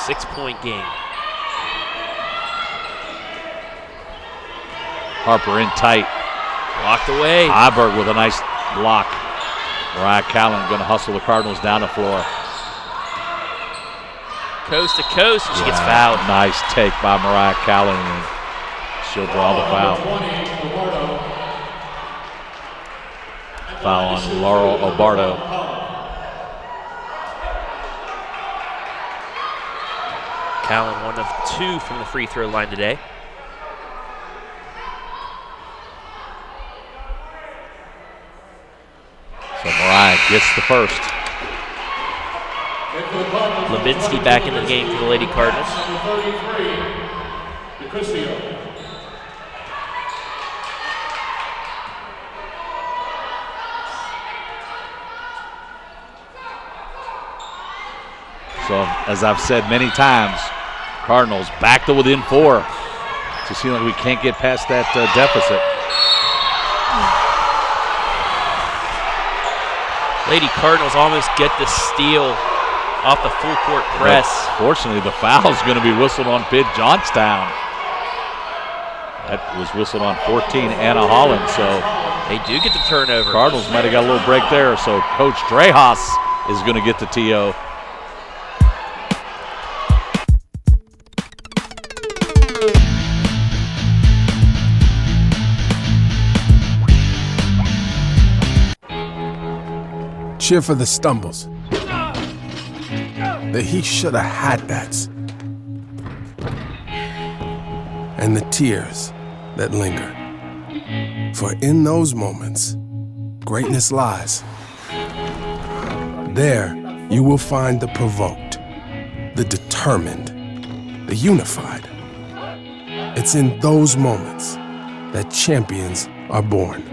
6-point game.
Harper in tight.
Locked away.
Heiberg with a nice block. Mariah Callan going to hustle the Cardinals down the floor.
Coast to coast, and she gets fouled.
Nice take by Mariah Callan, and she'll draw the foul. Foul on Laurel Obardo.
Callan 1 of 2 from the free throw line today.
So Mariah gets the first.
Levinsky back into the game for the Lady Cardinals.
So, as I've said many times, Cardinals back to within 4. To seem like we can't get past that deficit.
Lady Cardinals almost get the steal off the full court press.
But fortunately, the foul is going to be whistled on Johnstown. That was whistled on 14, Anna Holland. So
they do get the turnover.
Cardinals might have got a little break there. So Coach Drehas is going to get the TO.
Cheer for the stumbles. The he shoulda had that's. And the tears that linger. For in those moments, greatness lies. There you will find the provoked, the determined, the unified. It's in those moments that champions are born.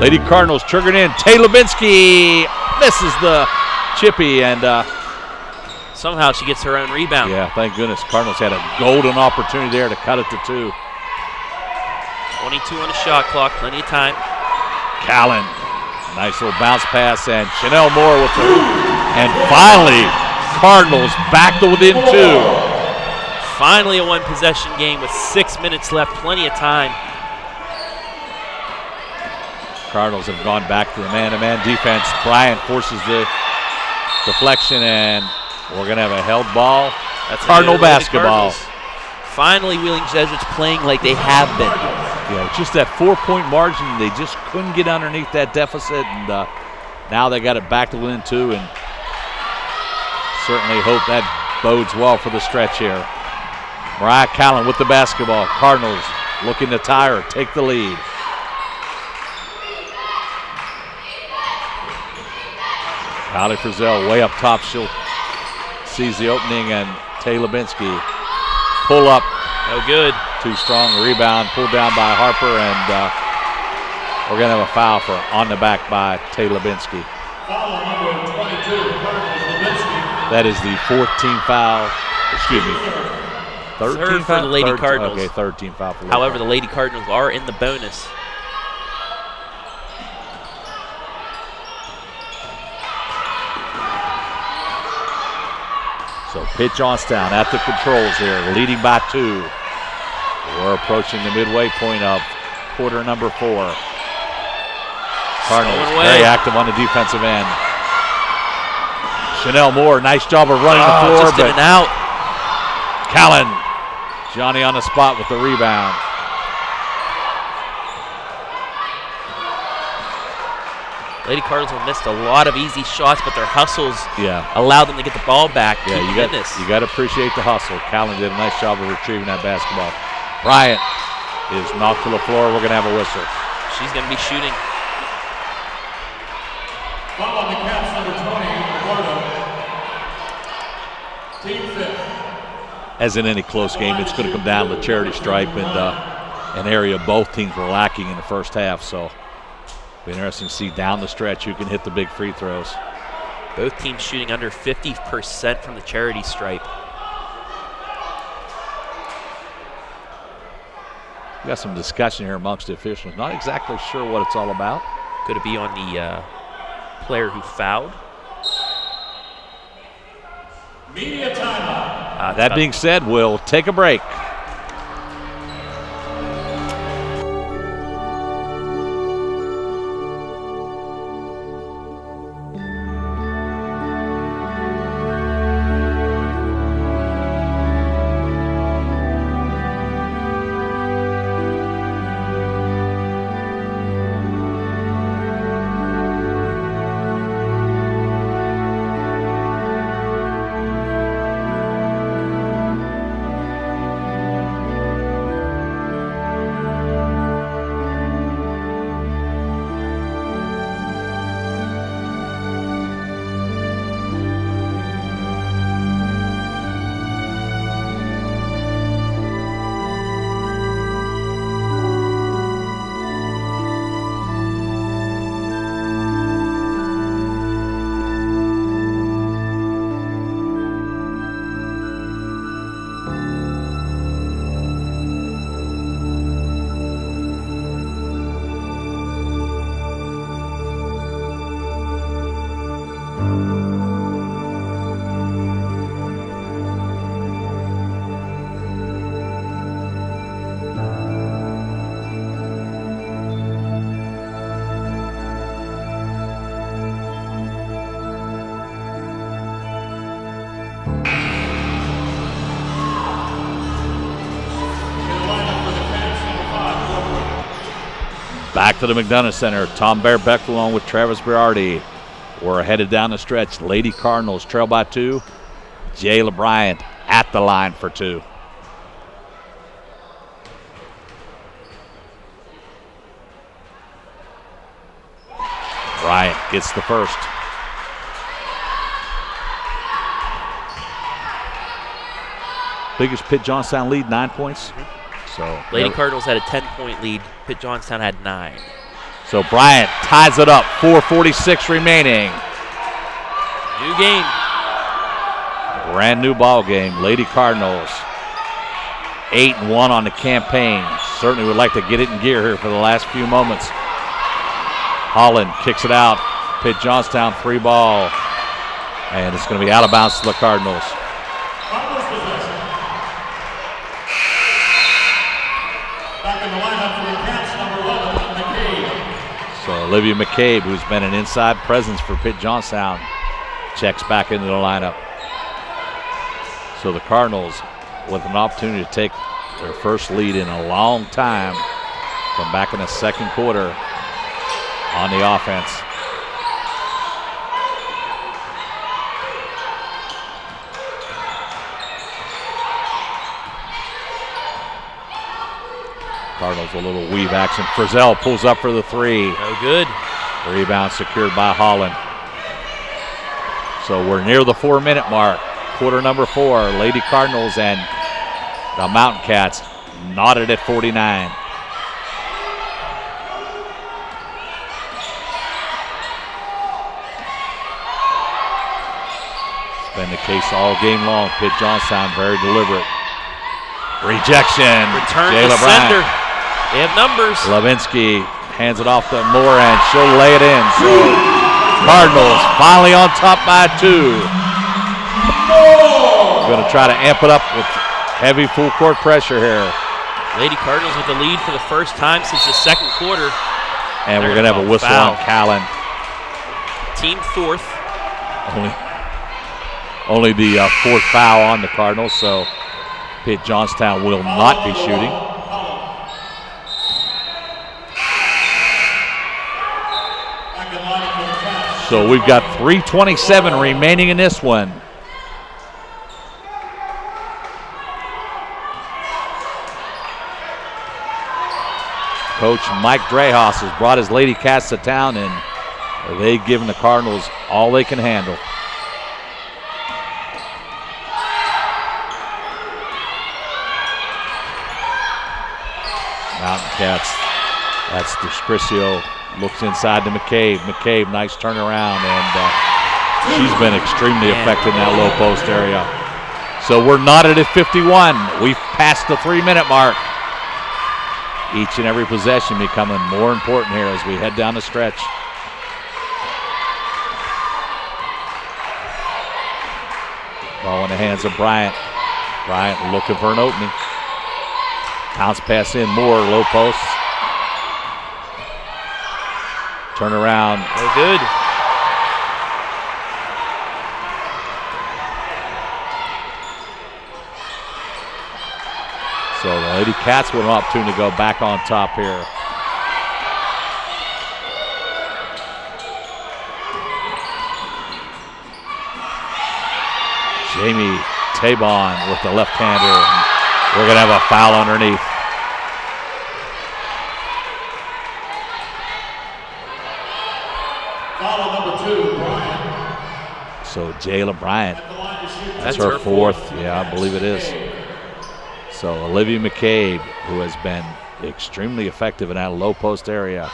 Lady Cardinals triggering in. Tay Lubinsky misses the chippy, and
somehow she gets her own rebound.
Yeah, thank goodness. Cardinals had a golden opportunity there to cut it to 2.
22 on the shot clock, plenty of time.
Callan, nice little bounce pass, and Chanel Moore with the hoop. And finally, Cardinals back to within 2.
Finally a one-possession game with 6 minutes left, plenty of time.
Cardinals have gone back to the man-to-man defense. Bryant forces the deflection, and we're going to have a held ball. That's Cardinal basketball.
Finally, Wheeling Jesuits playing like they have been.
Yeah, just that 4-point margin. They just couldn't get underneath that deficit, and now they got it back to within 2, and certainly hope that bodes well for the stretch here. Mariah Callan with the basketball. Cardinals looking to tie or take the lead. Kylie Frizzell way up top. She'll sees the opening, and Tay Lubinsky pull up.
No good.
Too strong. Rebound pulled down by Harper, and we're going to have a foul for on the back by Tay Lubinsky.
Foul number 22, Lubinsky.
That is the 14th foul. Excuse me.
Third for the Lady Cardinals.
Okay, third team foul for
However, the Lady Cardinals are in the bonus.
So Pitt Johnstown at the controls here, leading by 2. We're approaching the midway point of quarter number 4. Cardinals very active on the defensive end. Chanel Moore, nice job of running the floor.
Just in and out.
Callan, Johnny on the spot with the rebound.
Lady Cardinals have missed a lot of easy shots, but their hustles
Yeah.
allow them to get the ball back.
Yeah, you got to appreciate the hustle. Callan did a nice job of retrieving that basketball. Bryant is knocked to the floor. We're going to have a whistle.
She's going to be shooting.
Foul on the Caps, number 20, Eduardo. Team fifth.
As in any close game, it's going to come down to the charity stripe, and an area both teams were lacking in the first half. So it'll be interesting to see down the stretch who can hit the big free throws.
Both teams shooting under 50% from the charity stripe.
We got some discussion here amongst the officials. Not exactly sure what it's all about.
Could it be on the player who fouled?
Media timeout.
That being said, we'll take a break. Back to the McDonough Center. Tom Bearbeck along with Travis Berardi. We're headed down the stretch. Lady Cardinals trail by 2. Jayla Bryant at the line for 2. Bryant gets the first. Biggest Pitt Johnstown lead, 9 points. So
Lady Cardinals had a 10-point lead. Pitt Johnstown had 9.
So Bryant ties it up. 4:46 remaining.
New game.
Brand new ball game. Lady Cardinals 8-1 on the campaign. Certainly would like to get it in gear here for the last few moments. Holland kicks it out. Pitt Johnstown 3 ball. And it's going to be out of bounds to the Cardinals.
Back in the lineup for the Cats, number 11, McCabe.
So Olivia McCabe, who's been an inside presence for Pitt Johnstown, checks back into the lineup. So the Cardinals, with an opportunity to take their first lead in a long time, come back in the second quarter on the offense. Cardinals a little weave action. Frizzell pulls up for the 3.
No good.
Rebound secured by Holland. So we're near the 4-minute mark. Quarter number 4. Lady Cardinals and the Mountain Cats knotted at 49. It's been the case all game long. Pitt Johnstown very deliberate. Rejection.
Return
Jayla
to
Bryant.
sender. They have numbers.
Levinsky hands it off to Moore, and she'll lay it in. So Cardinals finally on top by 2. Going to try to amp it up with heavy full court pressure here.
Lady Cardinals with the lead for the first time since the second quarter.
And we're going to have a whistle on Callan.
Team 4th.
Only the 4th foul on the Cardinals, so Pitt Johnstown will not be shooting. So we've got 3:27 remaining in this one. Coach Mike Drehas has brought his Lady Cats to town, and they've given the Cardinals all they can handle. Mountain Cats, that's Descricio, looks inside to McCabe. McCabe, nice turnaround, and she's been extremely effective in that low post area. So we're knotted at 51. We've passed the 3-minute mark. Each and every possession becoming more important here as we head down the stretch. Ball in the hands of Bryant. Bryant looking for an opening. Bounce pass in, Moore, low post. Turn around.
No good.
So the Lady Cats with an opportunity to go back on top here. Jamie Tabon with the left-hander. We're going to have a foul underneath.
Foul number 2, Bryant.
So Jayla Bryant, that's her 4th. Yeah, I believe it is. So Olivia McCabe, who has been extremely effective in that low post area,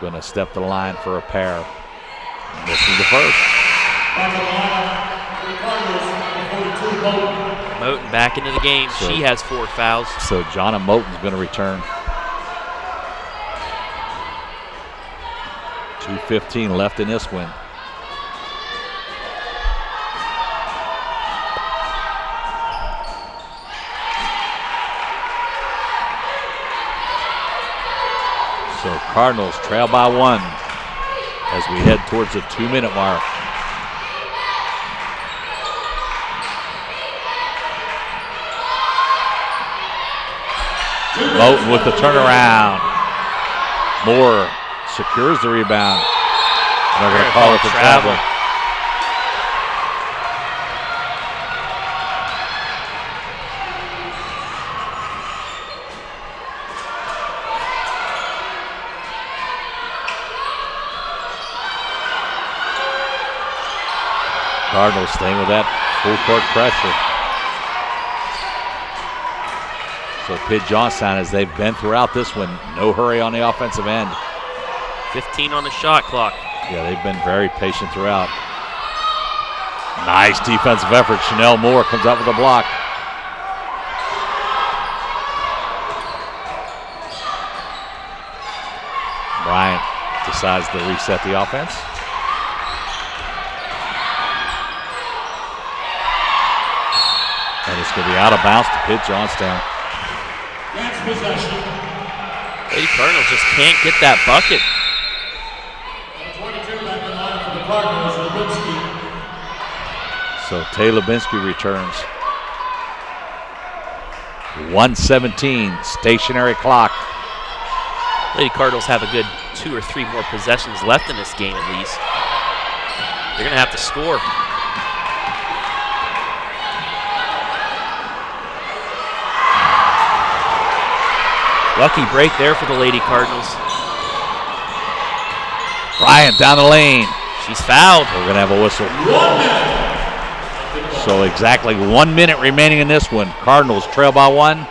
going to step to the line for a pair. And this is the first.
Back in the lineup for the Cardinals, number 42, Moten.
Moten back into the game.
So,
she has 4 fouls.
So Jonna Moten's going to return. 2:15 left in this one. So Cardinals trail by 1 as we head towards the 2-minute mark. Moten with the turnaround. Moore secures the rebound. They're going to call it for travel. Cardinals staying with that full court pressure. So Pitt Johnstown, as they've been throughout this one, no hurry on the offensive end.
15 on the shot clock.
Yeah, they've been very patient throughout. Nice defensive effort. Chanel Moore comes up with a block. Bryant decides to reset the offense. And it's going to be out of bounds to Pitt Johnstown.
That's possession.
Lady Cardinals just can't get that bucket.
22 back in line for the Cardinals, Lubinsky.
So Tay Lubinsky returns. 1:17, stationary clock.
Lady Cardinals have a good 2 or 3 more possessions left in this game at least. They're going to have to score. Lucky break there for the Lady Cardinals.
Bryant down the lane.
She's fouled.
We're going to have a whistle.
1 minute.
So exactly 1 minute remaining in this one. Cardinals trail by 1.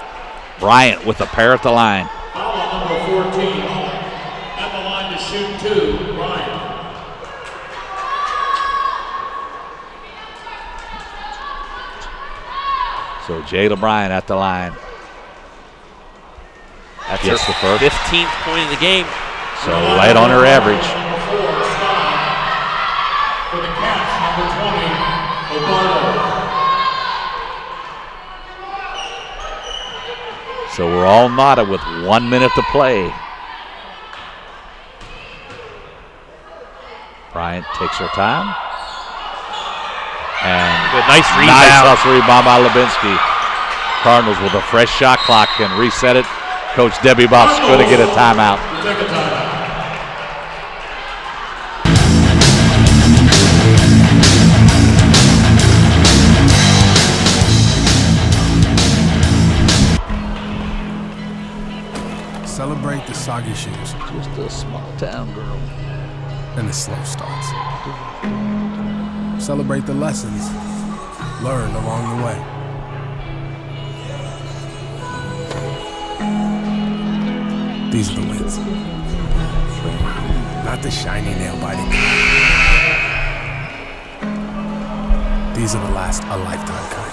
Bryant with a pair at the line.
Foul on number 14. At the line to shoot 2, Bryant.
So Jayla Bryant at the line.
That's
Gets
her
the first.
15th point of the game.
So right on her average.
For the Cats, number 20, Obardo.
So we're all knotted with 1 minute to play. Bryant takes her time. And
good, nice rebound.
Nice hustle rebound by Lubinsky. Cardinals with a fresh shot clock can reset it. Coach Debbie Buff's going to get a timeout.
Take a timeout.
Celebrate the soggy shoes.
Just a small town girl.
And the slow starts. Celebrate the lessons learned along the way. These are the wins. Not the shiny nail-biting. These are the last a lifetime kind.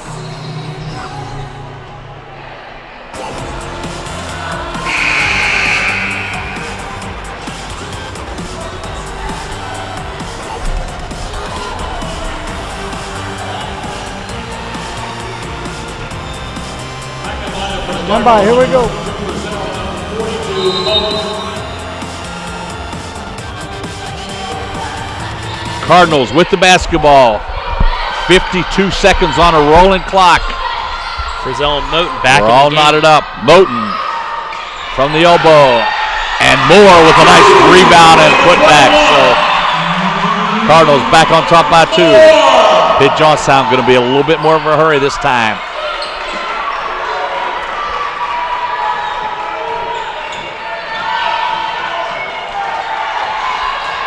Stand by, here we go.
Cardinals with the basketball. 52 seconds on a rolling clock.
Frizzell and Moten back
We're
in
all
the game.
knotted up. Moten from the elbow. And Moore with a nice rebound and putback. So Cardinals back on top by 2. Pitt Johnstown going to be a little bit more of a hurry this time.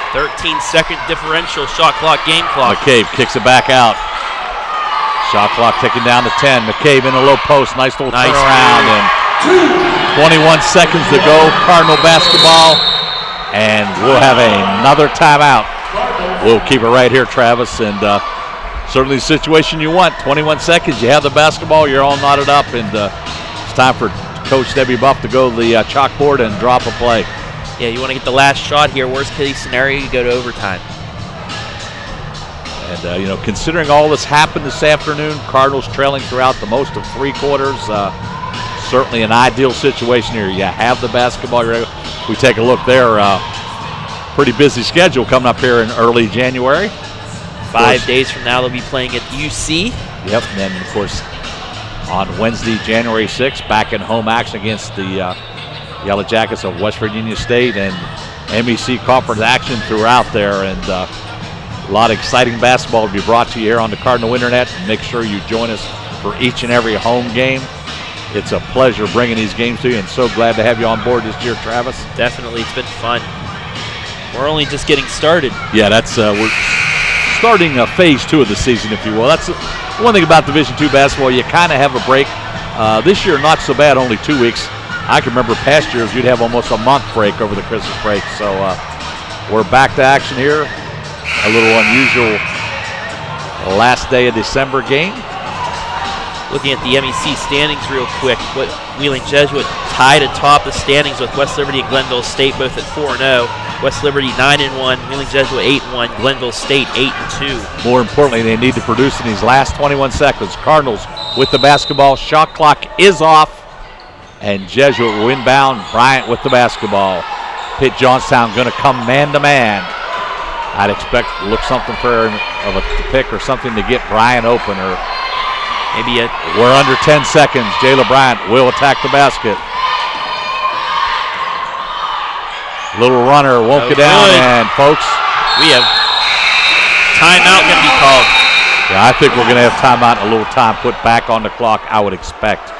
13-second differential shot clock, game clock.
McCabe kicks it back out. Shot clock ticking down to 10. McCabe in a low post. Nice little turnaround. And 21 seconds to go. Cardinal basketball. And we'll have another timeout. We'll keep it right here, Travis. And certainly the situation you want. 21 seconds. You have the basketball. You're all knotted up. And it's time for Coach Debbie Buff to go to the chalkboard and drop a play.
Yeah, you want to get the last shot here. Worst case scenario, you go to overtime.
And, considering all that's happened this afternoon, Cardinals trailing throughout the most of 3 quarters, certainly an ideal situation here. You have the basketball. We take a look there. Pretty busy schedule coming up here in early January.
5 days from now, they'll be playing at UC.
Yep, and then, of course, on Wednesday, January 6th, back in home action against the Yellow Jackets of West Virginia State and MEC conference action throughout there, and a lot of exciting basketball to be brought to you here on the Cardinal Internet. Make sure you join us for each and every home game. It's a pleasure bringing these games to you, and so glad to have you on board this year, Travis.
Definitely, it's been fun. We're only just getting started.
Yeah, that's we're starting phase 2 of the season, if you will. That's one thing about Division II basketball. You kind of have a break. This year, not so bad, only 2 weeks. I can remember past years you'd have almost a month break over the Christmas break. So we're back to action here. A little unusual last day of December game.
Looking at the MEC standings real quick. Wheeling Jesuit tied atop the standings with West Liberty and Glenville State both at 4-0. West Liberty 9-1, Wheeling Jesuit 8-1, Glenville State 8-2.
More importantly, they need to produce in these last 21 seconds. Cardinals with the basketball. Shot clock is off, and Jesuit will inbound. Bryant with the basketball. Pitt Johnstown going to come man-to-man. I'd expect look something for of a pick or something to get Bryant open, or
maybe
we're under 10 seconds. Jayla Bryant will attack the basket. Little runner won't get down, and folks,
we have timeout going to be called.
Yeah, I think we're going to have timeout and a little time put back on the clock, I would expect.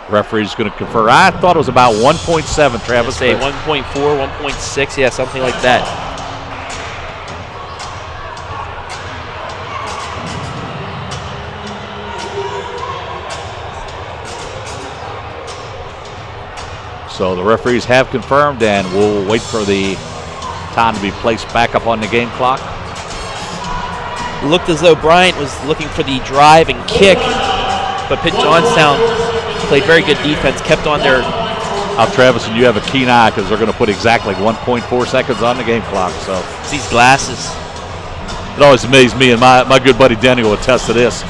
Referee's going to confer. I thought it was about 1.7, Travis.
Say 1.4, 1.6, yeah, something like that.
So the referees have confirmed, and we'll wait for the time to be placed back up on the game clock.
It looked as though Bryant was looking for the drive and kick, but Pitt Johnstown played very good defense, kept on their...
Travis, and you have a keen eye because they're going to put exactly 1.4 seconds on the game clock. So
it's these glasses.
It always amazed me, and my good buddy Denny will attest to this.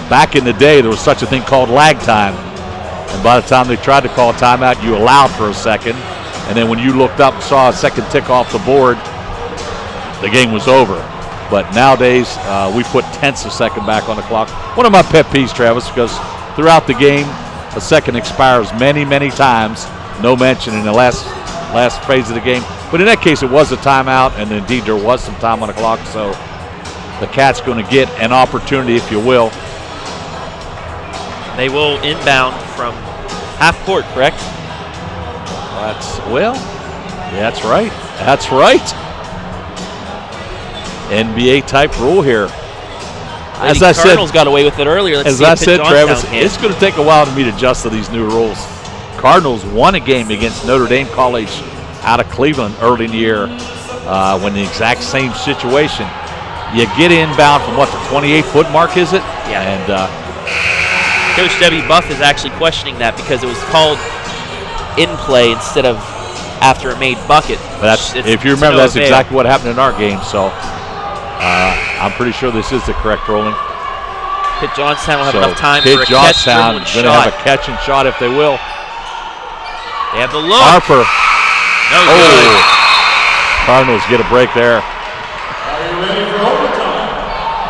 Back in the day, there was such a thing called lag time. And by the time they tried to call a timeout, you allowed for a second. And then when you looked up and saw a second tick off the board, the game was over. But nowadays, we put tenths of a second back on the clock. One of my pet peeves, Travis, because throughout the game, a second expires many, many times. No mention in the last phase of the game. But in that case, it was a timeout, and indeed there was some time on the clock. So the Cats going to get an opportunity, if you will.
They will inbound from half court, correct?
That's right. That's right. NBA type rule here.
As I said, Cardinals got away with it earlier.
As I said, Travis, it's going to take a while for me to adjust to these new rules. Cardinals won a game against Notre Dame College out of Cleveland early in the year when the exact same situation. You get inbound from what, the 28-foot mark, is it?
Yeah. And Coach Debbie Buff is actually questioning that because it was called in play instead of after a made bucket.
But if you remember, that's exactly what happened in our game. So I'm pretty sure this is the correct ruling.
Pitt Johnstown will have enough time for a catch,
Johnstown going to have a catch and shot if they will.
They have the look.
Harper.
No good.
Cardinals get a break there.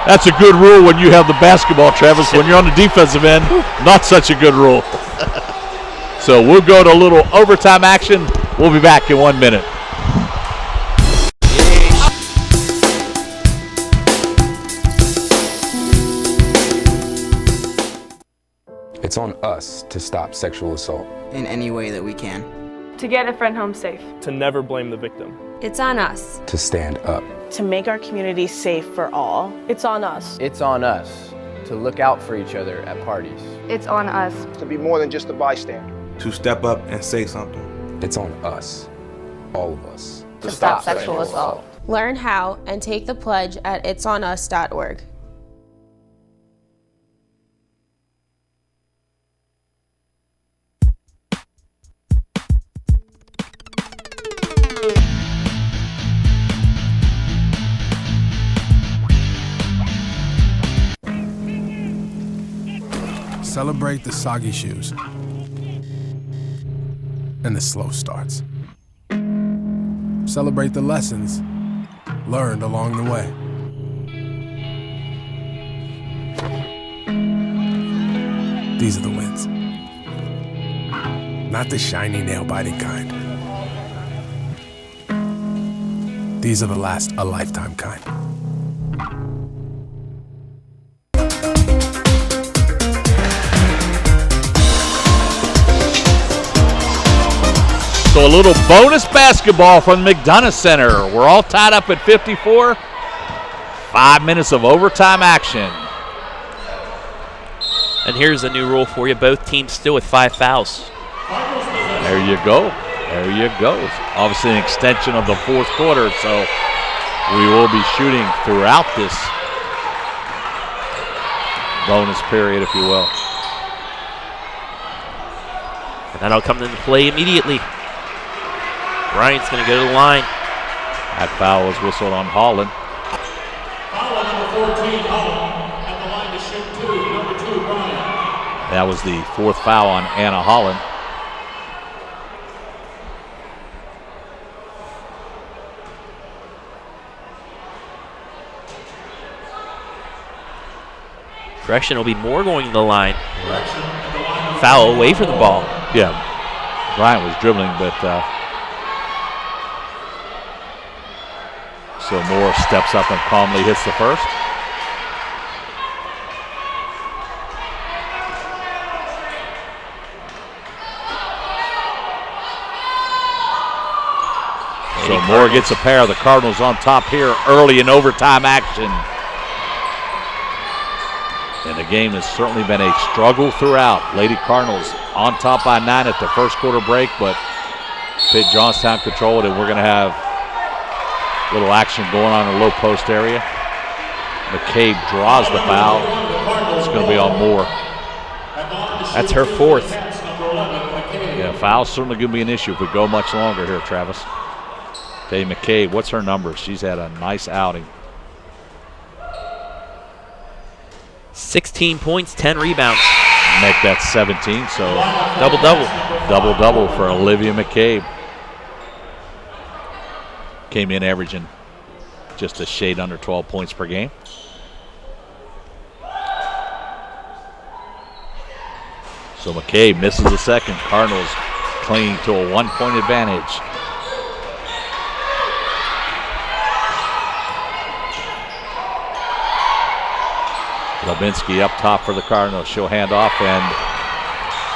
That's a good rule when you have the basketball, Travis. When you're on the defensive end, not such a good rule. So we'll go to a little overtime action. We'll be back in 1 minute.
It's on us to stop sexual assault
in any way that we can.
To get a friend home safe.
To never blame the victim.
It's on us.
to stand up.
To make our community safe for all.
It's on us.
It's on us to look out for each other at parties.
It's on us.
To be more than just a bystander.
To step up and say something.
It's on us, all of us.
To stop sexual assault. Learn how and take the pledge at itsonus.org.
Celebrate the soggy shoes and the slow starts. Celebrate the lessons learned along the way. These are the wins. not the shiny, nail-biting kind. These are the last a lifetime kind.
So a little bonus basketball from the McDonough Center. We're all tied up at 54. 5 minutes of overtime action.
And here's a new rule for you. Both teams still with 5 fouls.
There you go. There you go. It's obviously an extension of the fourth quarter, so we will be shooting throughout this bonus period, if you will.
And that'll come into play immediately. Bryant's going to go to the line.
That foul was whistled on Holland.
Foul on number 14, Holland. At the line to shoot 2, number 2, Bryant.
That was the fourth foul on Anna Holland.
Correction, will be Moore going to the line. Foul away from the ball.
Yeah, Bryant was dribbling, but so Moore steps up and calmly hits the first. So Moore gets a pair of the Cardinals on top here early in overtime action. And the game has certainly been a struggle throughout. Lady Cardinals on top by 9 at the first quarter break, but Pitt Johnstown controlled it. We're going to have a little action going on in the low post area. McCabe draws the foul. It's going to be on Moore.
That's her fourth.
Yeah, foul's certainly going to be an issue if we go much longer here, Travis. Okay, McCabe, what's her number? She's had a nice outing.
16 points, 10 rebounds.
Make that 17, so
double-double.
Double-double for Olivia McCabe. Came in averaging just a shade under 12 points per game. So McCabe misses the second. Cardinals clinging to a 1-point advantage. Levinsky up top for the Cardinals. She'll hand off, and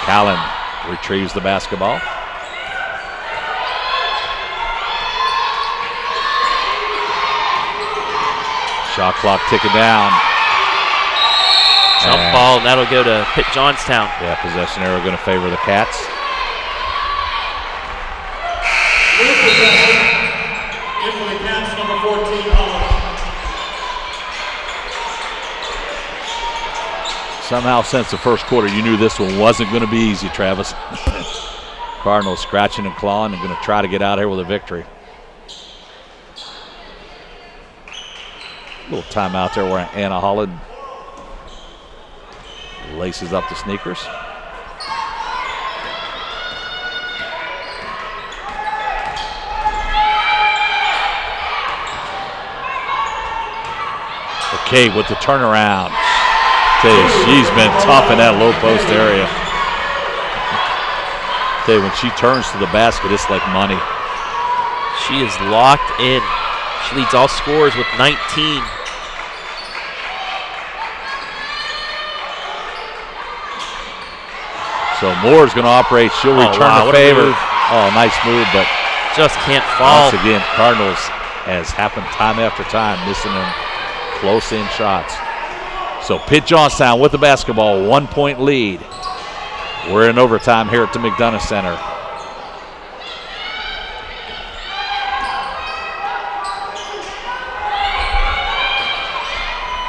Callan retrieves the basketball. Shot clock ticking down.
Jump ball, and that'll go to Pitt Johnstown.
Yeah, possession arrow going to favor the Cats.
With possession, in for the Cats, number 14, Holland.
Somehow since the first quarter, you knew this one wasn't going to be easy, Travis. Cardinals scratching and clawing and going to try to get out here with a victory. Little timeout there where Anna Holland laces up the sneakers. Okay, with the turnaround. She's been tough in that low post area. When she turns to the basket, it's like money.
She is locked in. She leads all scorers with 19.
So Moore's going to operate. She'll return the favor. Oh, nice move, but
just can't fall.
Once again, Cardinals, as happened time after time, missing them close-in shots. So Pitt Johnstown with the basketball, 1-point lead. We're in overtime here at the McDonough Center.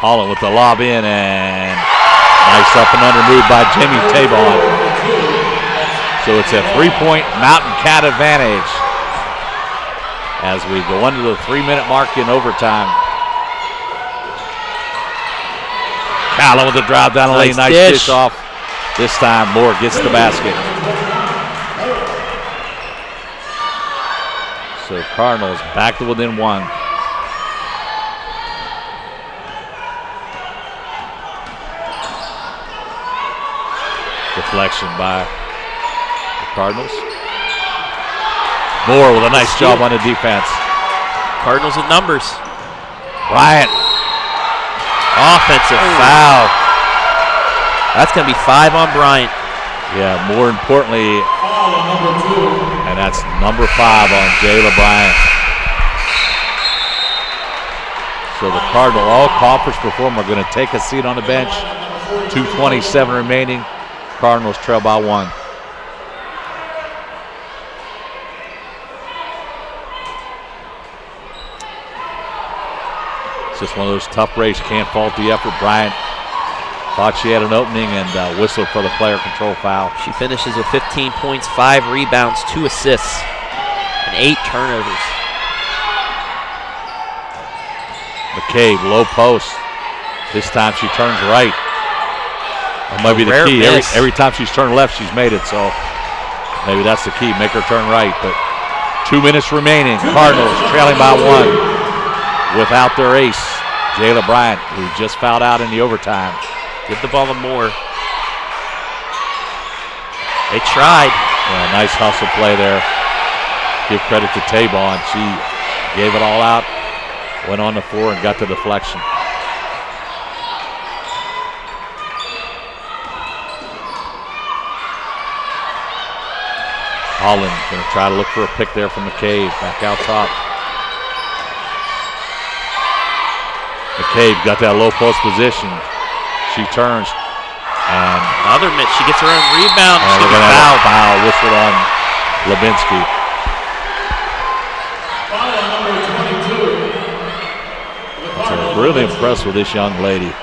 Holland with the lob in, and nice up and under move by Jamie Tabon. So it's a 3-point Mountain Cat advantage as we go under the 3-minute mark in overtime. Callan with the drive down the lane, nice dish off. This time Moore gets the basket. So Cardinals back to within 1. Deflection by the Cardinals. Moore with a nice job on the defense.
Cardinals with numbers.
Bryant.
Offensive foul. That's going to be 5 on Bryant.
Yeah, more importantly, and that's number 5 on Jayla Bryant. So the Cardinal all-conference performer going to take a seat on the bench. 2:27 remaining. Cardinals trail by 1. It's just one of those tough races. Can't fault the effort. Bryant thought she had an opening and whistled for the player control foul.
She finishes with 15 points, 5 rebounds, 2 assists, and 8 turnovers.
McCabe, low post. This time she turns right. That might be the key. Every time she's turned left, she's made it. So maybe that's the key. Make her turn right. But 2 minutes remaining. Cardinals trailing by 1 without their ace, Jayla Bryant, who just fouled out in the overtime.
Give the ball to Moore. They tried.
Yeah, nice hustle play there. Give credit to Tabon. She gave it all out, went on the floor and got the deflection. Holland going to try to look for a pick there from McCabe. Back out top. McCabe got that low post position. She turns and
another miss. She gets her own rebound.
She's going to have a foul whistled on Levinsky. So really impressed with this young lady.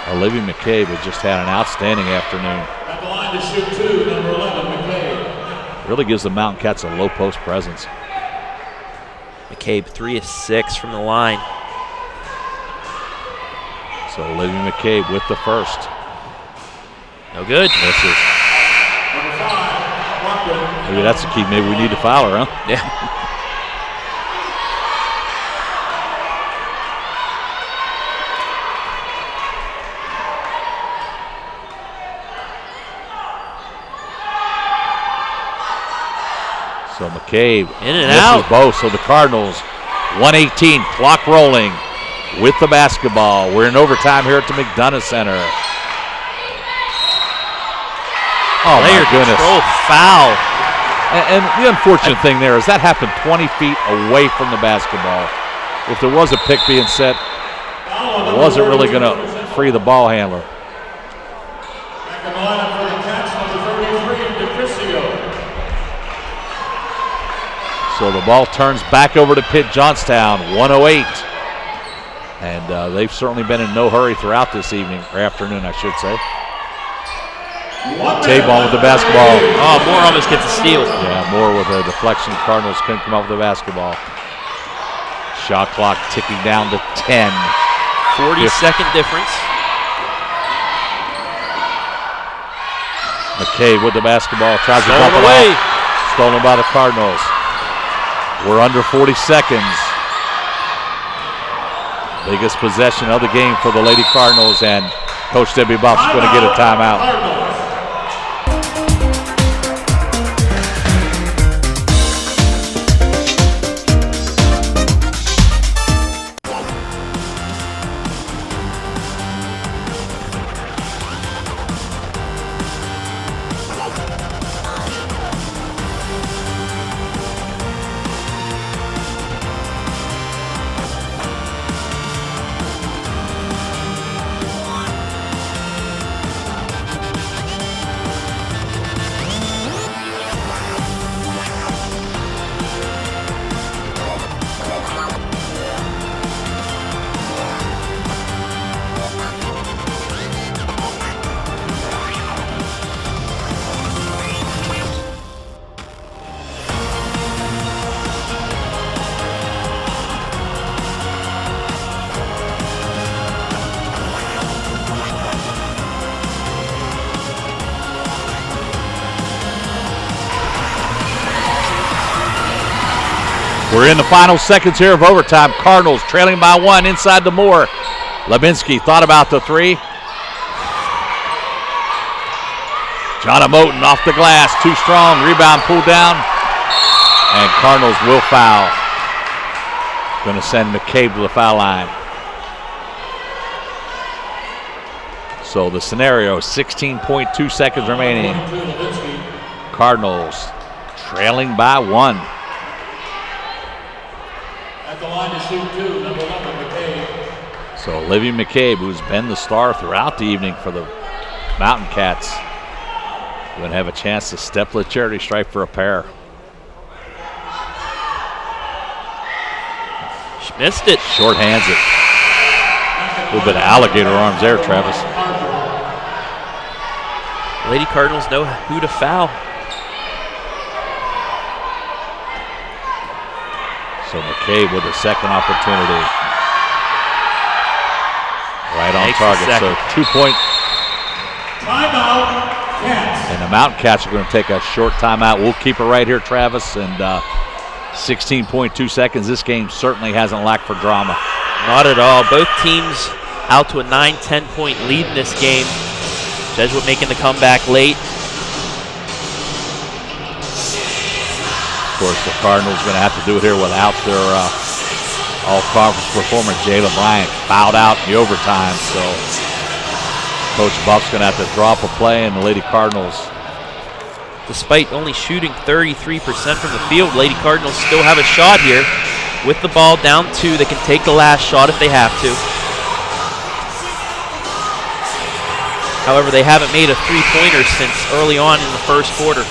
Olivia McCabe has just had an outstanding afternoon.
At the line to shoot 2, number 11, McCabe.
Really gives the Mountain Cats a low post presence.
McCabe 3 of 6 from the line.
So Olivia McCabe with the first.
No good.
Misses. Maybe that's the key. Maybe we need to foul her, huh?
Yeah.
So McCabe
in and out.
Both. So the Cardinals, 1:18, clock rolling with the basketball. We're in overtime here at the McDonough Center. Oh my goodness.
Control foul.
And the unfortunate thing there is that happened 20 feet away from the basketball. If there was a pick being set, it wasn't really going to free the ball handler.
Back in the lineup for the Cats, number 33, DeCrisio.
So the ball turns back over to Pitt Johnstown, 1:08. And they've certainly been in no hurry throughout this evening, or afternoon, I should say. Tabon with the basketball.
Oh, Moore almost gets a steal.
Yeah, Moore with a deflection. Cardinals couldn't come up with the basketball. Shot clock ticking down to 10.
40-second difference.
McCabe with the basketball. Tries to
Stolen
dump it
away.
off. Stolen by the Cardinals. We're under 40 seconds. Biggest possession of the game for the Lady Cardinals, and Coach Debbie Buff's going to get a timeout. We're in the final seconds here of overtime. Cardinals trailing by 1 inside the Moore. Levinsky thought about the three. Johnny Moten off the glass, too strong. Rebound pulled down, and Cardinals will foul. Going to send McCabe to the foul line. So the scenario, 16.2 seconds remaining. Cardinals trailing by 1.
At the line to shoot 2, number 11, McCabe.
So Olivia McCabe, who's been the star throughout the evening for the Mountain Cats, going to have a chance to step the charity stripe for a pair.
She missed it.
Short hands it. A little bit of alligator arms there, Travis.
Lady Cardinals know who to foul.
So McCabe with a second opportunity. Right on target. So 2-point.
Timeout, Cats.
And the Mountain Cats are going to take a short timeout. We'll keep it right here, Travis. And 16.2 seconds. This game certainly hasn't lacked for drama.
Not at all. Both teams out to a 9-10 point lead in this game. Jesuit making the comeback late.
Of course, the Cardinals are going to have to do it here without their all-conference performer, Jayla Bryant, fouled out in the overtime. So Coach Buff's going to have to drop a play, and the Lady Cardinals,
despite only shooting 33% from the field, Lady Cardinals still have a shot here. With the ball down 2, they can take the last shot if they have to. However, they haven't made a three-pointer since early on in the first quarter.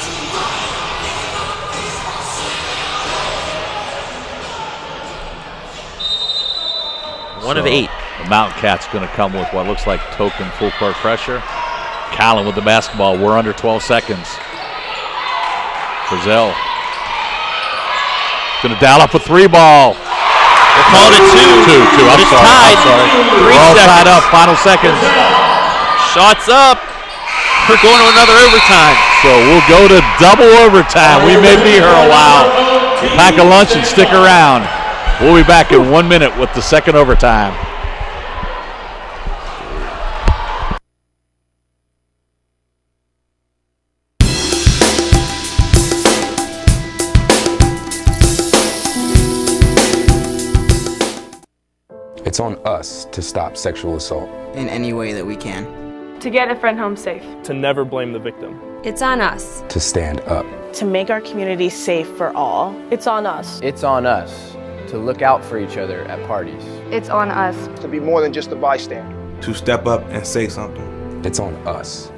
One of 8.
The Mountain Cats going to come with what looks like token full court pressure. Callan with the basketball. We're under 12 seconds. Frizzell going to dial up a 3-ball.
They're calling it 2.
2. I'm sorry. We're all tied up. Final seconds.
Shots up. We're going to another overtime.
So we'll go to double overtime. We may be here a while. Pack a lunch and stick around. We'll be back in 1 minute with the second overtime.
It's on us to stop sexual assault
in any way that we can.
To get a friend home safe.
To never blame the victim.
It's on us.
to stand up.
To make our community safe for all.
It's on us.
It's on us to look out for each other at parties.
It's on us.
To be more than just a bystander.
To step up and say something.
It's on us,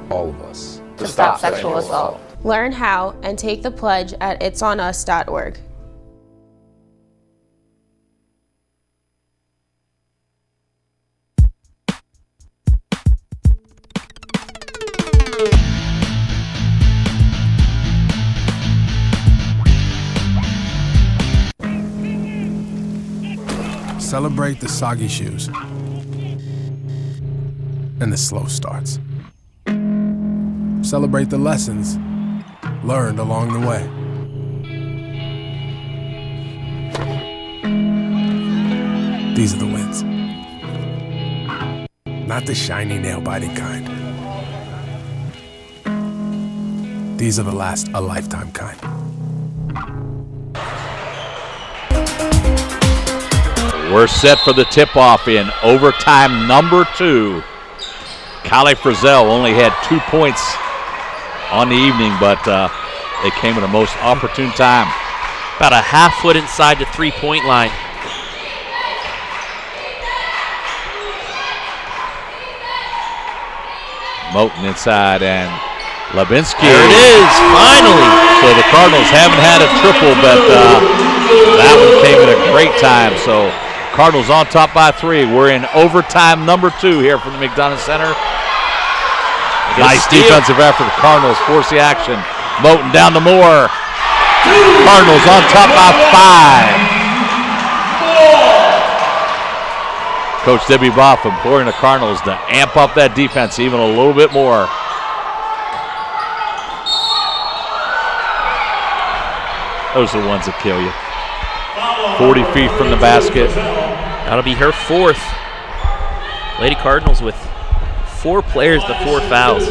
all of us.
To stop sexual assault. Learn how and take the pledge at itsonus.org.
Celebrate the soggy shoes and the slow starts. Celebrate the lessons learned along the way. These are the wins. Not the shiny, nail-biting kind. These are the last a lifetime kind.
We're set for the tip-off in overtime number 2. Kylie Frizzell only had 2 points on the evening, but they came at a most opportune time.
About a half foot inside the three-point line.
Moten inside and Levinsky.
There it is, finally.
So the Cardinals haven't had a triple, but that one came at a great time. So Cardinals on top by 3. We're in overtime number 2 here from the McDonough Center. Nice defensive effort. The Cardinals force the action. Moten down to Moore. Cardinals on top by 5. Coach Debbie Boff imploring the Cardinals to amp up that defense even a little bit more. Those are the ones that kill you. 40 feet from the basket.
That'll be her 4th. Lady Cardinals with 4 players to 4 fouls.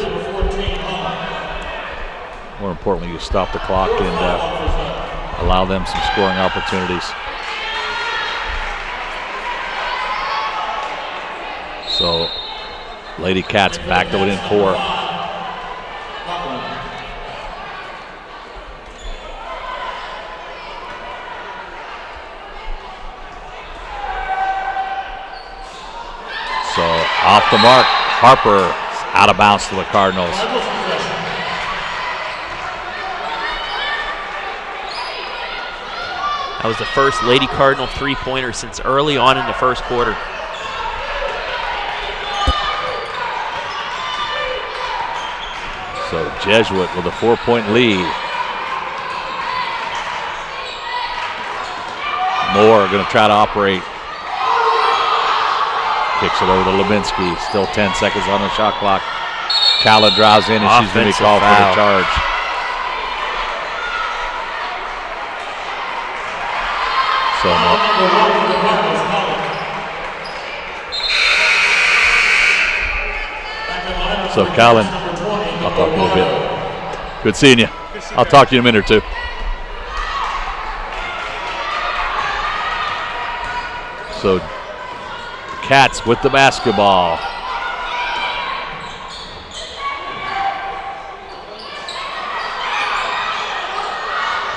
More importantly, you stop the clock and allow them some scoring opportunities. So Lady Cats back to within 4. So off the mark, Harper out of bounds to the Cardinals.
That was the first Lady Cardinal three-pointer since early on in the first quarter.
So Jesuit with a 4-point lead. Moore going to try to operate. Kicks it over to Levinsky. Still 10 seconds on the shot clock. Kala drives in, and she's going to be called for the charge. So Callan, I'll talk a little bit. Good seeing you. I'll talk to you in a minute or two. So Cats with the basketball.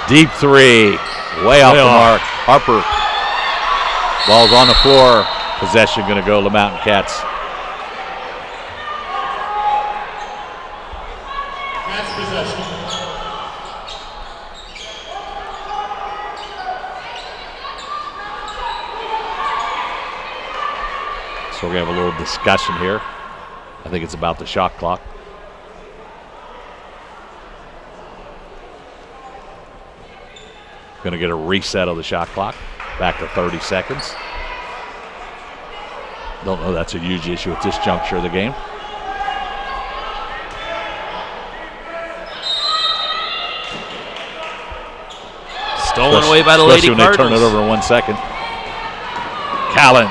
Deep three, way off the mark. Harper, ball's on the floor. Possession going to go to the Mountain Cats.
Cats possession.
So we're going to have a little discussion here. I think it's about the shot clock. Going to get a reset of the shot clock. Back to 30 seconds. Don't know that's a huge issue at this juncture of the game.
Stolen away by the Lady Cardinals.
Especially when they turn it over in 1 second. Callan.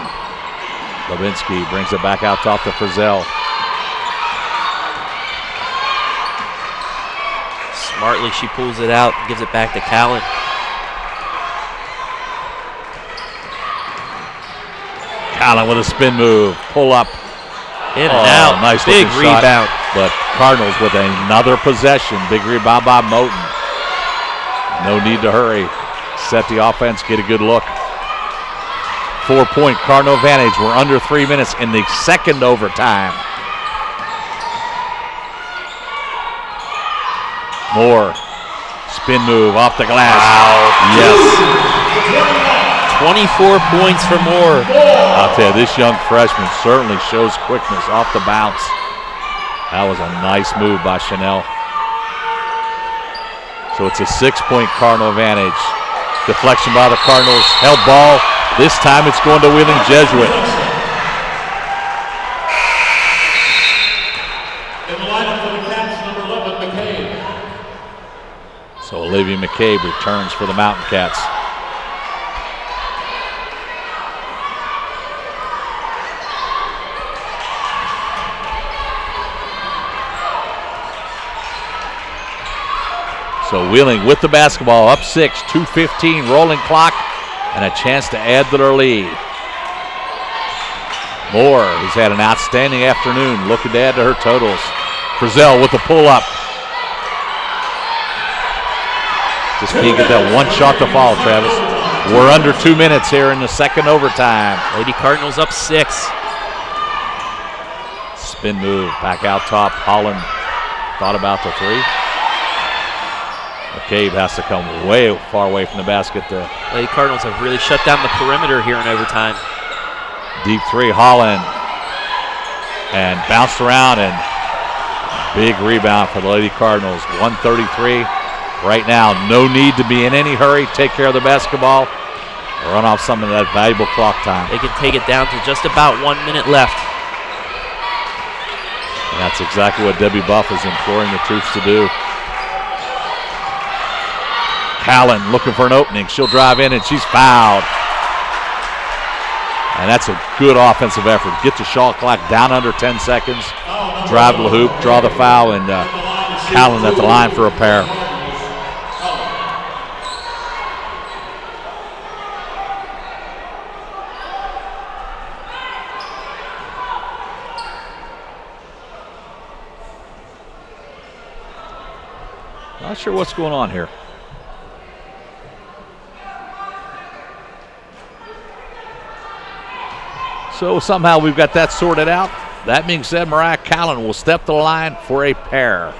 Levinsky brings it back out top to Frizzell.
Smartly, she pulls it out and gives it back to Callan.
Callan with a spin move, pull up.
In and out,
nice
big rebound.
But Cardinals with another possession, big rebound by Moten. No need to hurry. Set the offense, get a good look. 4-point Cardinal advantage. We're under 3 minutes in the second overtime. Moore, spin move off the glass.
Wow.
Yes.
24 points for Moore.
I'll tell you, this young freshman certainly shows quickness off the bounce. That was a nice move by Chanel. So it's a 6-point Cardinal advantage. Deflection by the Cardinals. Held ball. This time it's going to Wheeling Jesuit.
In the lineup for the Cats, number 11, McCabe.
So Olivia McCabe returns for the Mountain Cats. So Wheeling with the basketball, up 6, 2:15, rolling clock, and a chance to add to their lead. Moore has had an outstanding afternoon, looking to add to her totals. Frizzell with the pull-up. Just can't get that one shot to fall, Travis. We're under 2 minutes here in the second overtime.
Lady Cardinals up 6.
Spin move, back out top. Holland thought about the three. McCabe has to come way far away from the basket. The
Lady Cardinals have really shut down the perimeter here in overtime.
Deep three, Holland. And bounced around, and big rebound for the Lady Cardinals. 1:33 right now. No need to be in any hurry. Take care of the basketball. Run off some of that valuable clock time.
They can take it down to just about 1 minute left.
And that's exactly what Debbie Buff is imploring the troops to do. Callan looking for an opening. She'll drive in, and she's fouled. And that's a good offensive effort. Get the shot clock down under 10 seconds. Drive to the hoop, draw the foul, and Callan at the line for a pair. Not sure what's going on here. So somehow we've got that sorted out. That being said, Mariah Callan will step to the line for a pair.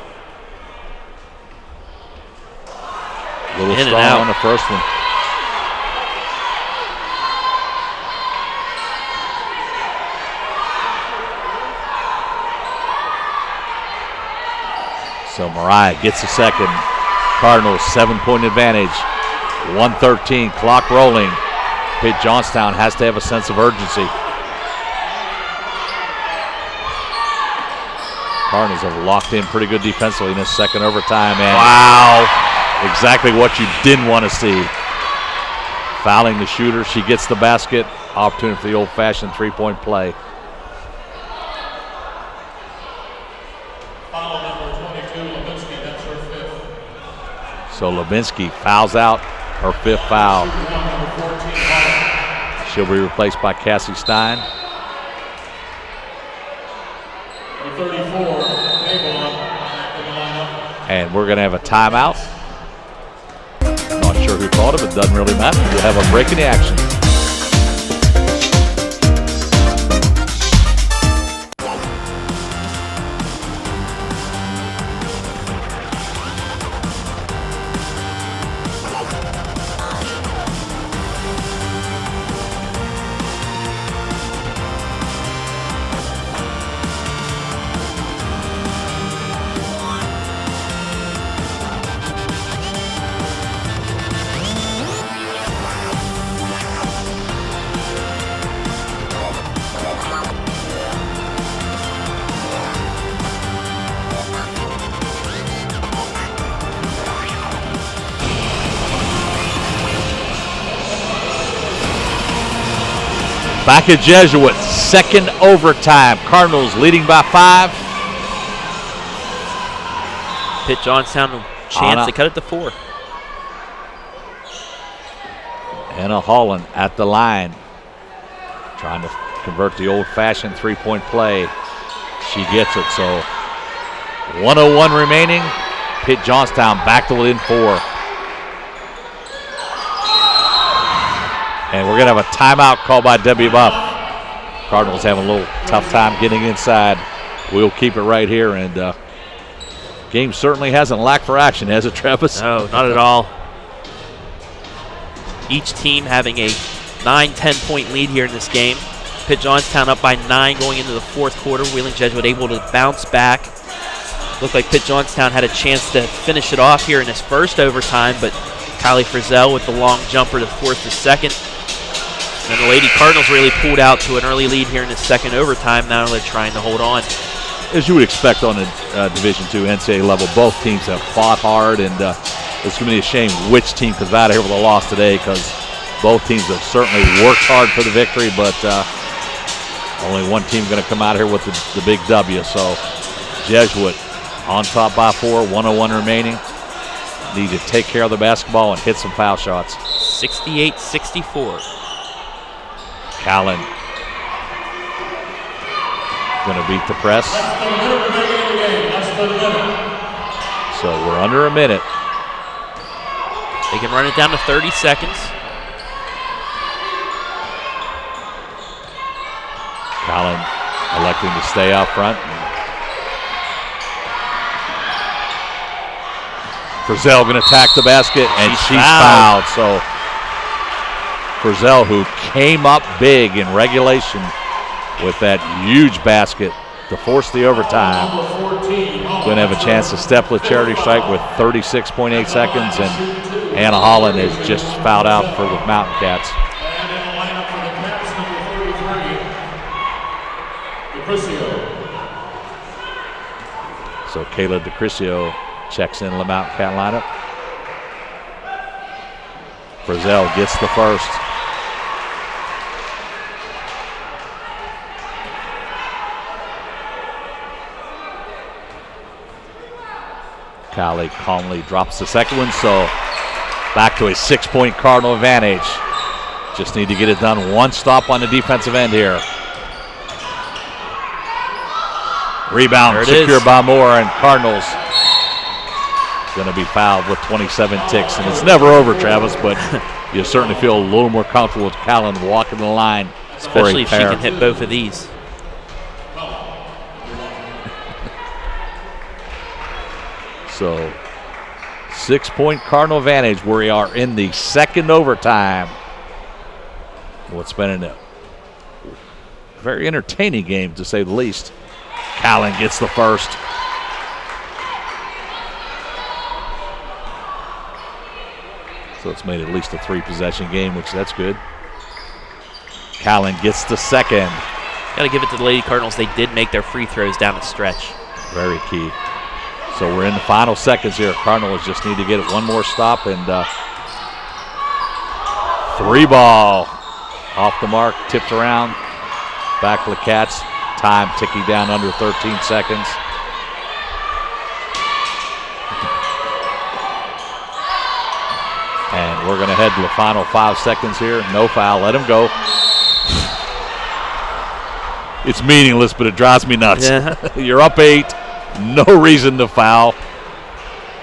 A little
In and
strong
out
on the first one. So Mariah gets the second. Cardinals 7-point advantage. 1:13, clock rolling. Pitt Johnstown has to have a sense of urgency. Cardinals have locked in pretty good defensively in this second overtime. And wow, exactly what you didn't want to see. Fouling the shooter, she gets the basket. Opportunity for the old-fashioned three-point play.
Foul number 22, Levinsky, that's her fifth.
So Levinsky fouls out her fifth foul. She'll be replaced by Cassie Stein.
Number 34, Avon, in the lineup.
And we're going to have a timeout. Not sure who called it, but it doesn't really matter. We'll have a break in the action. Back at Jesuit, second overtime. Cardinals leading by 5.
Pitt Johnstown, chance to cut it to 4.
Anna Holland at the line. Trying to convert the old-fashioned three-point play. She gets it, so 1:01 remaining. Pitt Johnstown back to within 4. And we're going to have a timeout called by Debbie Buff. Cardinals having a little tough time getting inside. We'll keep it right here. And game certainly hasn't lacked for action, has it, Travis?
No, not at all. Each team having a 9-10 point lead here in this game. Pitt Johnstown up by 9 going into the fourth quarter. Wheeling Jesuit able to bounce back. Looked like Pitt Johnstown had a chance to finish it off here in this first overtime, but Kylie Frizzell with the long jumper to force the second. And the Lady Cardinals really pulled out to an early lead here in the second overtime. Now they're trying to hold on.
As you would expect on a Division II NCAA level, both teams have fought hard, and it's going to be a shame which team comes out of here with a loss today, because both teams have certainly worked hard for the victory, but only one team going to come out here with the big W. So Jesuit on top by 4, 1:01 remaining. Need to take care of the basketball and hit some foul shots.
68-64.
Callan going to beat the press. So we're under a minute.
They can run it down to 30 seconds.
Callan electing to stay out front. Frizzell going to attack the basket, and she's fouled. So Frizzell, who came up big in regulation with that huge basket to force the overtime, going to have a chance to step the charity strike with 36.8 seconds, and Anna Holland has just fouled out for the Mountain Cats.
And in the lineup for the Cats, number 33, DeCrisio.
So Kayla DeCrisio checks in the Mountain Cat lineup. Frizzell gets the first. Callie calmly drops the second one, so back to a 6-point Cardinal advantage. Just need to get it done. One stop on the defensive end here. Rebound secured by Moore, and Cardinals going to be fouled with 27 ticks. And it's never over, Travis, but you certainly feel a little more comfortable with Callan walking the line.
Especially if she can hit both of these.
So 6-point Cardinal advantage. We are in the second overtime. What's been a very entertaining game, to say the least. Callan gets the first. So it's made at least a 3-possession game, which that's good. Callan gets the second.
Got to give it to the Lady Cardinals. They did make their free throws down the stretch.
Very key. So we're in the final seconds here. Cardinals just need to get it one more stop, and 3 ball. Off the mark, tipped around. Back to the Cats. Time ticking down under 13 seconds. And we're going to head to the final 5 seconds here. No foul. Let him go. It's meaningless, but it drives me nuts. Yeah. You're up 8. No reason to foul.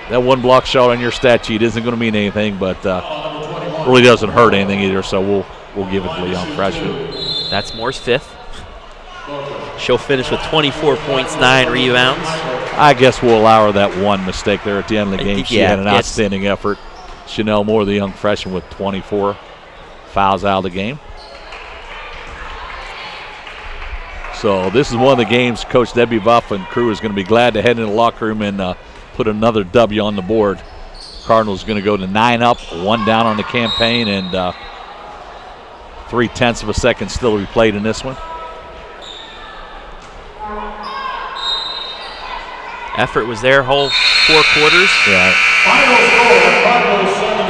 That one block shot on your stat sheet isn't going to mean anything, but really doesn't hurt anything either, so we'll give it to the young freshman.
That's Moore's 5th. She'll finish with 24 points, 9 rebounds.
I guess we'll allow her that one mistake there at the end of the game. She had an outstanding effort. Chanel Moore, the young freshman, with 24 fouls out of the game. So this is one of the games Coach Debbie Buff and crew is going to be glad to head in the locker room and put another W on the board. Cardinals going to go to 9 up, 1 down on the campaign, and 0.3 of a second still to be played in this one.
Effort was there whole 4 quarters.
Yeah.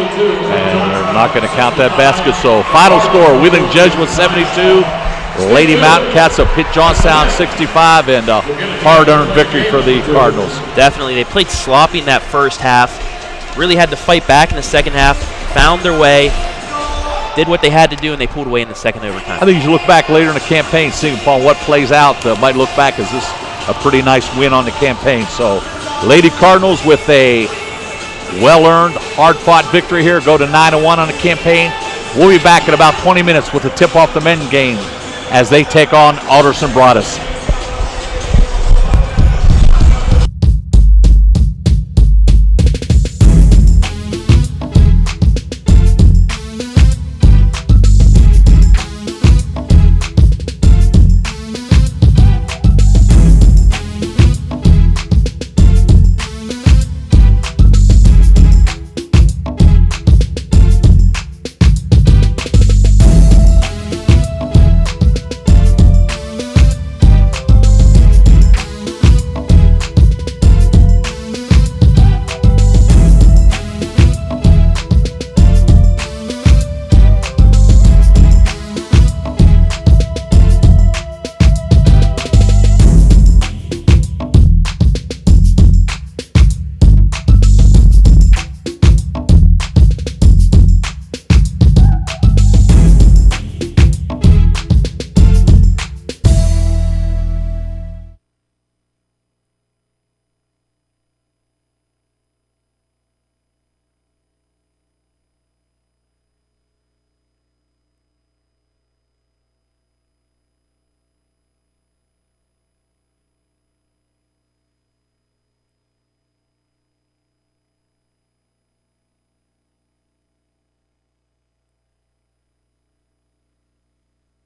And they're not going to count that basket. So final score, Wheeling Jesuit 72, Lady Mountain Cats of Pitt Johnstown 65, and a hard-earned victory for the Cardinals.
Definitely. They played sloppy in that first half. Really had to fight back in the second half. Found their way. Did what they had to do, and they pulled away in the second overtime.
I think you should look back later in the campaign, seeing upon what plays out. Might look back as this a pretty nice win on the campaign. So Lady Cardinals with a well-earned, hard-fought victory here. Go to 9-1 on the campaign. We'll be back in about 20 minutes with the tip-off the men's game as they take on Alderson Broadus.